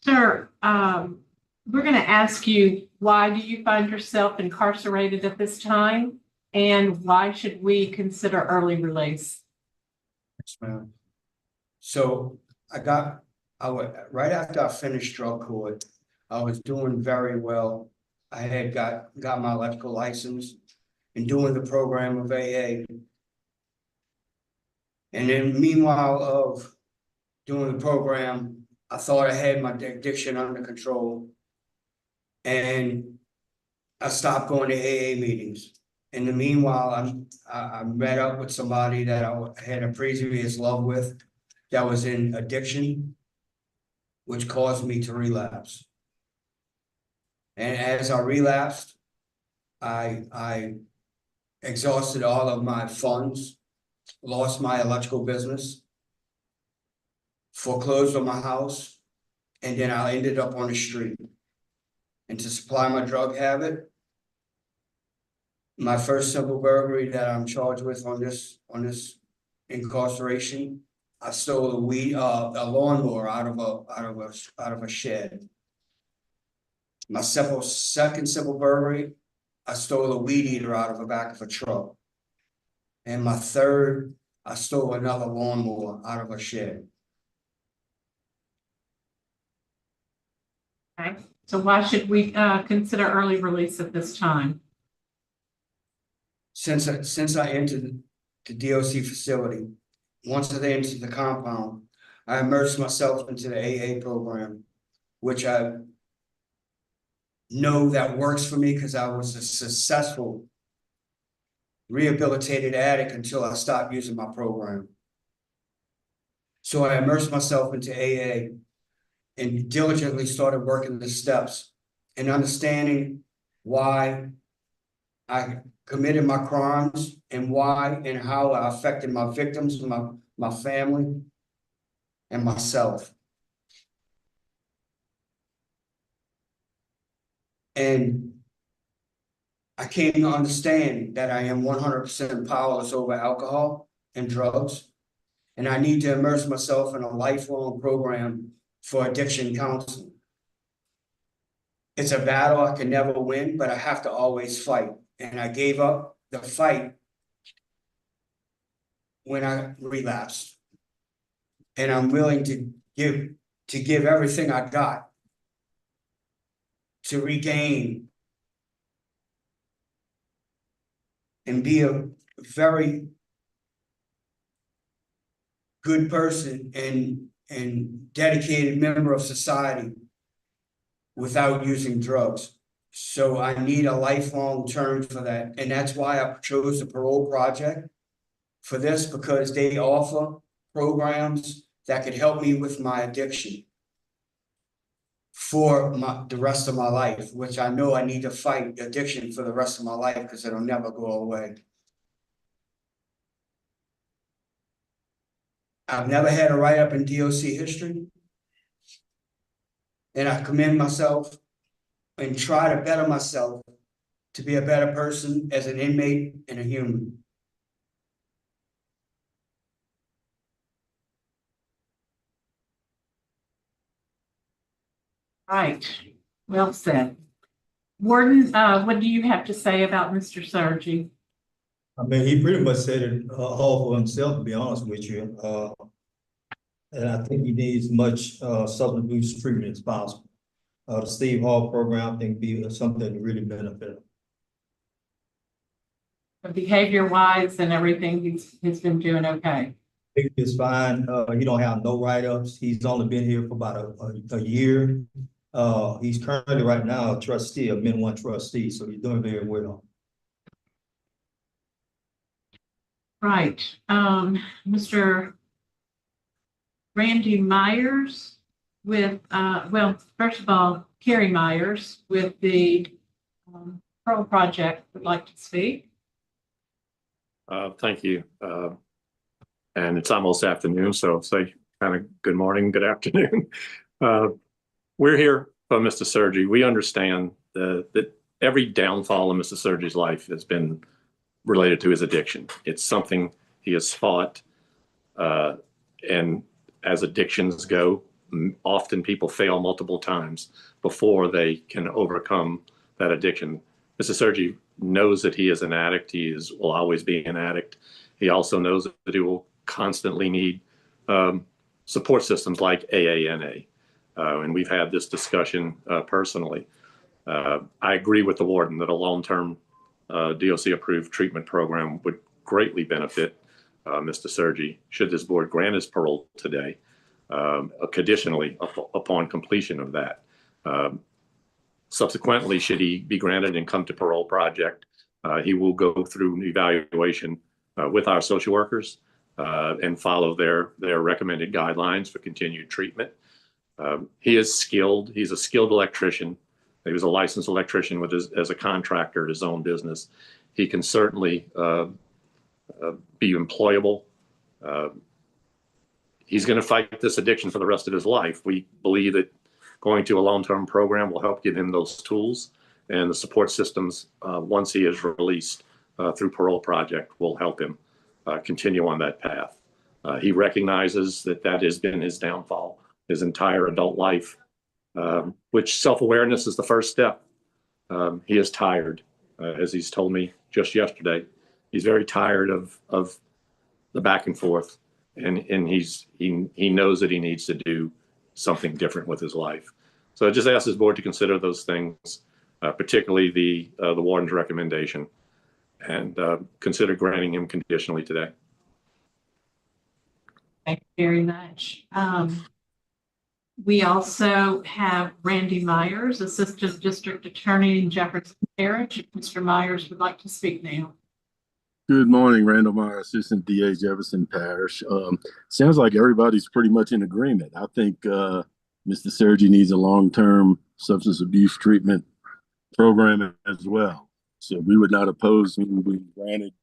[SPEAKER 1] Sir, we're going to ask you, why do you find yourself incarcerated at this time? And why should we consider early release?
[SPEAKER 9] Yes, ma'am. So right after I finished drug court, I was doing very well. I had got my electrical license and doing the program of AA. And then meanwhile of doing the program, I thought I had my addiction under control. And I stopped going to AA meetings. In the meanwhile, I met up with somebody that I had a previous love with that was in addiction, which caused me to relapse. And as I relapsed, I exhausted all of my funds, lost my electrical business, foreclosed on my house, and then I ended up on the street. And to supply my drug habit, my first simple burglary that I'm charged with on this incarceration, I stole a lawnmower out of a shed. My second simple burglary, I stole a weed eater out of the back of a truck. And my third, I stole another lawnmower out of a shed.
[SPEAKER 1] Okay, so why should we consider early release at this time?
[SPEAKER 9] Since I entered the DOC facility, once I entered the compound, I immersed myself into the AA program, which I know that works for me because I was a successful rehabilitated addict until I stopped using my program. So I immersed myself into AA and diligently started working the steps and understanding why I committed my crimes and why and how I affected my victims, my family, and myself. And I came to understand that I am 100% powerless over alcohol and drugs, and I need to immerse myself in a lifelong program for addiction counseling. It's a battle I can never win, but I have to always fight. And I gave up the fight when I relapsed. And I'm willing to give everything I got to regain and be a very good person and dedicated member of society without using drugs. So I need a lifelong term for that. And that's why I chose the Parole Project for this, because they offer programs that could help me with my addiction for the rest of my life, which I know I need to fight addiction for the rest of my life because it'll never go away. I've never had a write-up in DOC history. And I commend myself and try to better myself to be a better person as an inmate and a human.
[SPEAKER 1] Right, well said. Warden, what do you have to say about Mr. Surgi?
[SPEAKER 18] I mean, he pretty much said it all for himself, to be honest with you. And I think he needs much substance abuse treatment as possible. The Steve Hall program, I think, be something to really benefit him.
[SPEAKER 1] Behavior wise and everything, he's been doing okay.
[SPEAKER 18] He is fine. He don't have no write-ups. He's only been here for about a year. He's currently right now a trustee, a Min 1 trustee, so he's doing very well.
[SPEAKER 1] Right. Mr. Randy Myers with, well, first of all, Carrie Myers with the Parole Project would like to speak.
[SPEAKER 8] Thank you. And it's almost afternoon, so say kind of good morning, good afternoon. We're here for Mr. Surgi. We understand that every downfall in Mr. Surgi's life has been related to his addiction. It's something he has fought, and as addictions go, often people fail multiple times before they can overcome that addiction. Mr. Surgi knows that he is an addict. Will always be an addict. He also knows that he will constantly need support systems like AANA. And we've had this discussion personally. I agree with the warden that a long-term DOC-approved treatment program would greatly benefit Mr. Surgi should this board grant his parole today, conditionally upon completion of that. Subsequently, should he be granted and come to Parole Project, he will go through an evaluation with our social workers and follow their recommended guidelines for continued treatment. He is skilled. He's a skilled electrician. He was a licensed electrician with as a contractor at his own business. He can certainly be employable. He's going to fight this addiction for the rest of his life. We believe that going to a long-term program will help give him those tools, and the support systems, once he is released through Parole Project, will help him continue on that path. He recognizes that has been his downfall his entire adult life, which self-awareness is the first step. He is tired, as he's told me just yesterday. He's very tired of the back and forth, and he knows that he needs to do something different with his life. So I just ask this board to consider those things, particularly the warden's recommendation, and consider granting him conditionally today.
[SPEAKER 1] Thank you very much. We also have Randy Myers, Assistant District Attorney in Jefferson Parish. If Mr. Myers would like to speak now.
[SPEAKER 5] Good morning, Randall Meyer, Assistant DA, Jefferson Parish. Sounds like everybody's pretty much in agreement. I think Mr. Surgi needs a long-term substance abuse treatment program as well. So we would not oppose him being granted,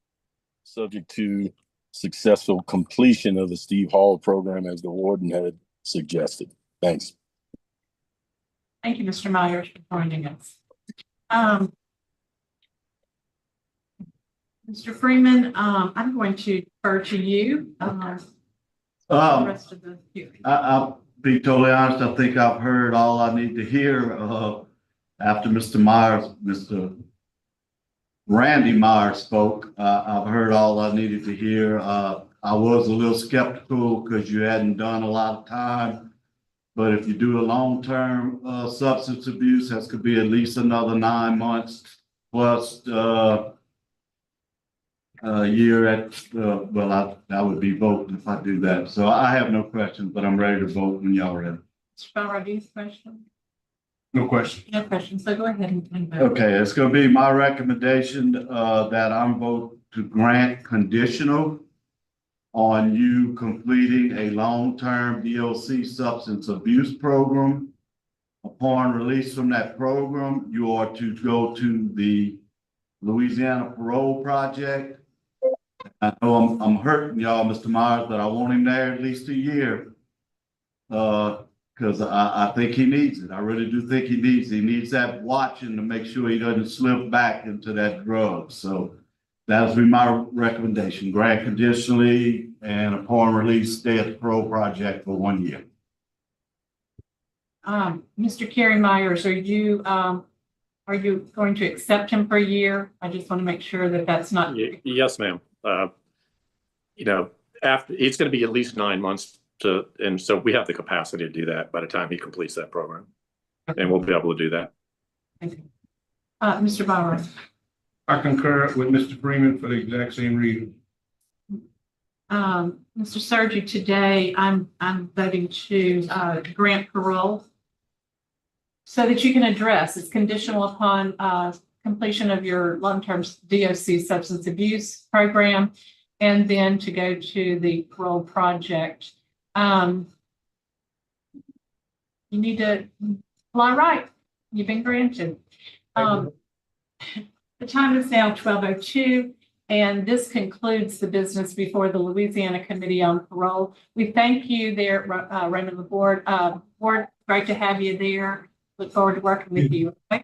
[SPEAKER 5] subject to successful completion of the Steve Hall program as the warden had suggested. Thanks.
[SPEAKER 1] Thank you, Mr. Myers, for joining us. Mr. Freeman, I'm going to defer to you. The rest of the hearing.
[SPEAKER 10] I'll be totally honest. I think I've heard all I need to hear after Mr. Randy Myers spoke. I've heard all I needed to hear. I was a little skeptical because you hadn't done a lot of time, But if you do a long-term, substance abuse, that could be at least another 9 months plus, a year at, well, I would be voting if I do that. So I have no questions, but I'm ready to vote when y'all ready.
[SPEAKER 1] Mr. Bauer, do you have a question?
[SPEAKER 11] No question.
[SPEAKER 1] No question, so go ahead and vote.
[SPEAKER 10] Okay, it's gonna be my recommendation, that I'm vote to grant conditional on you completing a long-term DOC substance abuse program. Upon release from that program, you are to go to the Louisiana Parole Project. I know I'm hurting y'all, Mr. Myers, but I want him there at least a year. Cause I think he needs it. I really do think he needs that watching to make sure he doesn't slip back into that drug. So that'll be my recommendation, grant conditionally and upon release, stay at the Parole Project for 1 year.
[SPEAKER 1] Mr. Kerry Myers, are you going to accept him for a year? I just want to make sure that that's not.
[SPEAKER 8] Yes, ma'am. You know, after it's going to be at least 9 months and so we have the capacity to do that by the time he completes that program, and we'll be able to do that.
[SPEAKER 1] Thank you. Mr. Bauer.
[SPEAKER 11] I concur with Mr. Freeman for the exact same reason.
[SPEAKER 1] Mr. Surgi, today I'm voting to grant parole so that you can address, it's conditional upon completion of your long-term DOC substance abuse program, and then to go to the parole project. You need to fly right. You've been granted. The time is now 12:02, and this concludes the business before the Louisiana Committee on Parole. We thank you there, Raymond the board. Board, great to have you there. Look forward to working with you. Okay?